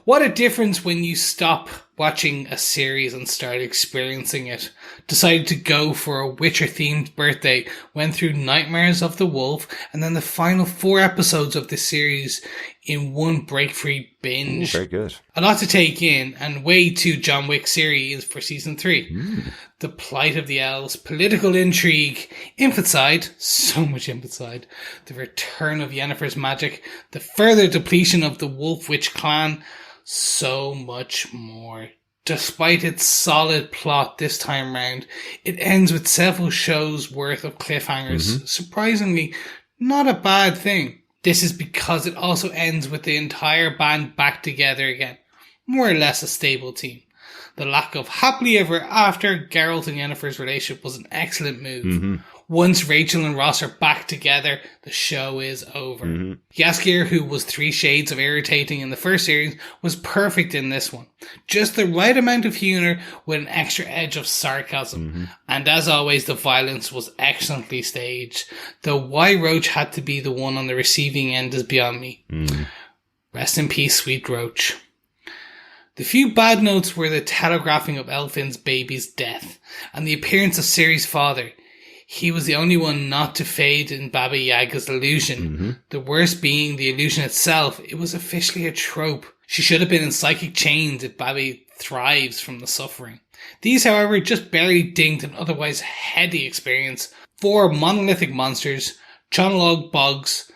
What a difference when you stop watching a series and start experiencing it. Decided to go for a Witcher-themed birthday, went through Nightmares of the Wolf, and then the final 4 episodes of the series in one break-free binge.
Ooh, very good.
A lot to take in, and way too John Wick series for season 3. The plight of the elves, political intrigue, infanticide, so much infanticide, the return of Yennefer's magic, the further depletion of the Wolf Witch clan, so much more. Despite its solid plot this time round, it ends with several shows worth of cliffhangers. Surprisingly, not a bad thing. This is because it also ends with the entire band back together again. More or less a stable team. The lack of happily ever after Geralt and Yennefer's relationship was an excellent move. Once Rachel and Ross are back together, the show is over. Jaskier, who was 3 shades of irritating in the first series, was perfect in this one. Just the right amount of humour with an extra edge of sarcasm. And as always, the violence was excellently staged. Though why Roach had to be the one on the receiving end is beyond me. Rest in peace, sweet Roach. The few bad notes were the telegraphing of Elfin's baby's death, and the appearance of Ciri's father. He was the only one not to fade in Baba Yaga's illusion. The worst being the illusion itself. It was officially a trope. She should have been in psychic chains if Babby thrives from the suffering. These, however, just barely dinged an otherwise heady experience. 4 monolithic monsters, Chernobog bogs,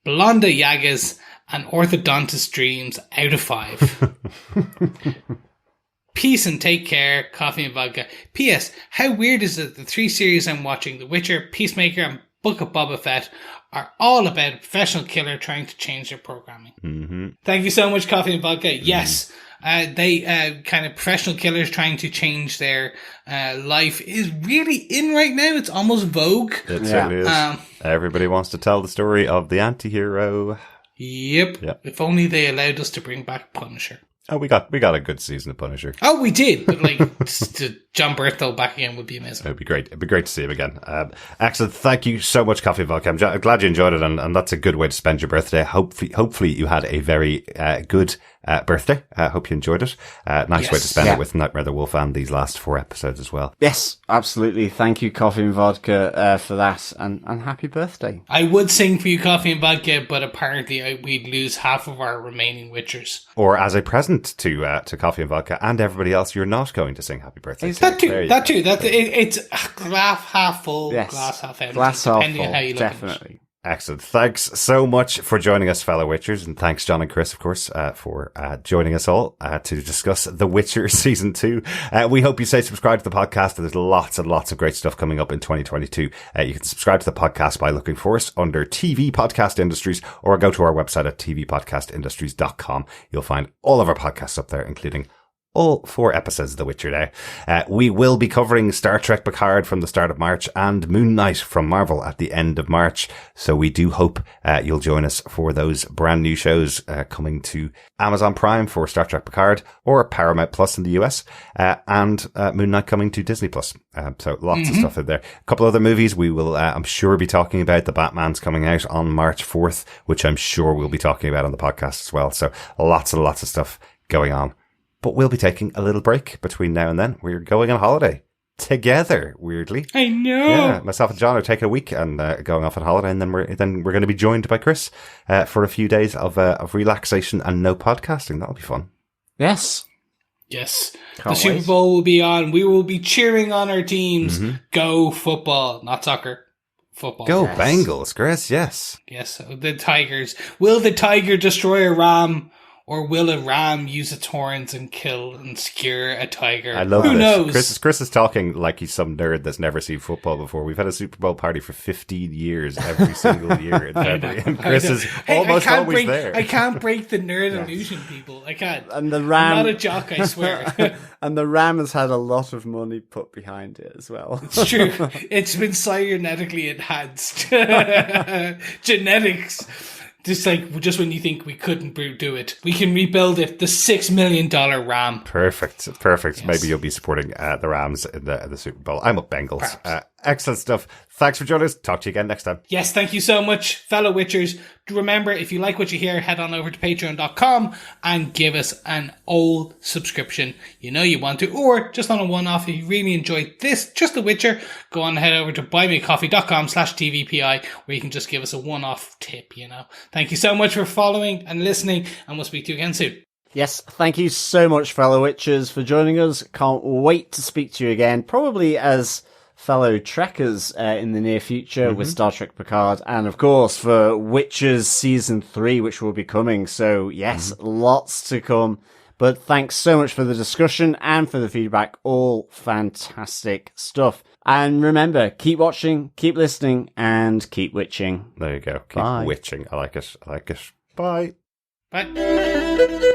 Blonda Yagas, and orthodontist dreams out of 5. Peace and take care, Coffee and Vodka. P.S. How weird is it the 3 series I'm watching, The Witcher, Peacemaker, and Book of Boba Fett, are all about a professional killer trying to change their programming.
Mm-hmm.
Thank you so much, Coffee and Vodka. Yes, they kind of professional killers trying to change their life is really in right now. It's almost vogue.
It certainly is. Everybody wants to tell the story of the anti-hero.
Yep. If only they allowed us to bring back Punisher.
Oh, we got a good season of Punisher.
Oh, we did. But to John Berthold back again would be amazing.
It'd be great. It'd be great to see him again. Excellent. Thank you so much, Coffee and Vodka. I'm glad you enjoyed it, and that's a good way to spend your birthday. Hopefully you had a very good birthday. Hope you enjoyed it. Nice way to spend it with Nightmare the Wolf and these last 4 episodes as well.
Yes, absolutely. Thank you, Coffee and Vodka, for that, and happy birthday.
I would sing for you, Coffee and Vodka, but apparently we'd lose half of our remaining Witchers.
Or as a present to Coffee and Vodka and everybody else, you're not going to sing happy birthday.
That too. It's glass half full, glass half empty.
Glass half
depending
full,
on how you look
definitely.
at it.
Excellent. Thanks so much for joining us, fellow Witchers, and thanks, John and Chris, of course, for joining us all to discuss The Witcher Season 2. We hope you stay subscribed to the podcast. There's lots and lots of great stuff coming up in 2022. You can subscribe to the podcast by looking for us under TV Podcast Industries, or go to our website at tvpodcastindustries.com. You'll find all of our podcasts up there, including all 4 episodes of The Witcher now. We will be covering Star Trek Picard from the start of March and Moon Knight from Marvel at the end of March. So we do hope you'll join us for those brand new shows coming to Amazon Prime for Star Trek Picard, or Paramount Plus in the US, and Moon Knight coming to Disney Plus. So lots of stuff in there. A couple other movies we will, I'm sure, be talking about. The Batman's coming out on March 4th, which I'm sure we'll be talking about on the podcast as well. So lots and lots of stuff going on. But we'll be taking a little break between now and then. We're going on holiday together, weirdly.
I know.
Yeah, myself and John are taking a week and going off on holiday, and then we're going to be joined by Chris for a few days of relaxation and no podcasting. That'll be fun.
Yes.
Yes.
Can't
the Super
wait.
Bowl will be on. We will be cheering on our teams. Go football, not soccer. Football.
Go Bengals, Chris. Yes.
Yes. The Tigers. Will the tiger destroy a ram? Or will a ram use its horns and kill and skewer a tiger?
I love
Who
this.
knows?
Chris is talking like he's some nerd that's never seen football before. We've had a Super Bowl party for 15 years every single year in February. And Chris is almost always there.
I can't break the nerd illusion, people. I can't.
And the ram,
I'm not a jock, I swear.
And the ram has had a lot of money put behind it as well.
It's true. It's been cybernetically enhanced. Genetics. Just when you think we couldn't do it, we can rebuild it. The $6 million ram.
Perfect.
Yes.
Maybe you'll be supporting the Rams in the Super Bowl. I'm up Bengals. Excellent stuff. Thanks for joining us. Talk to you again next time.
Yes, thank you so much, fellow Witchers. Remember, if you like what you hear, head on over to patreon.com and give us an old subscription. You know you want to, or just on a one-off. If you really enjoyed this, just The Witcher, go on and head over to buymeacoffee.com/tvpi, where you can just give us a one-off tip, you know. Thank you so much for following and listening, and we'll speak to you again soon.
Yes, thank you so much, fellow Witchers, for joining us. Can't wait to speak to you again, probably as fellow Trekkers in the near future with Star Trek Picard, and of course for Witchers Season 3, which will be coming. So yes, lots to come. But thanks so much for the discussion and for the feedback. All fantastic stuff. And remember, keep watching, keep listening, and keep witching.
There you go. Keep
Bye.
witching. I like it. Bye.
Bye.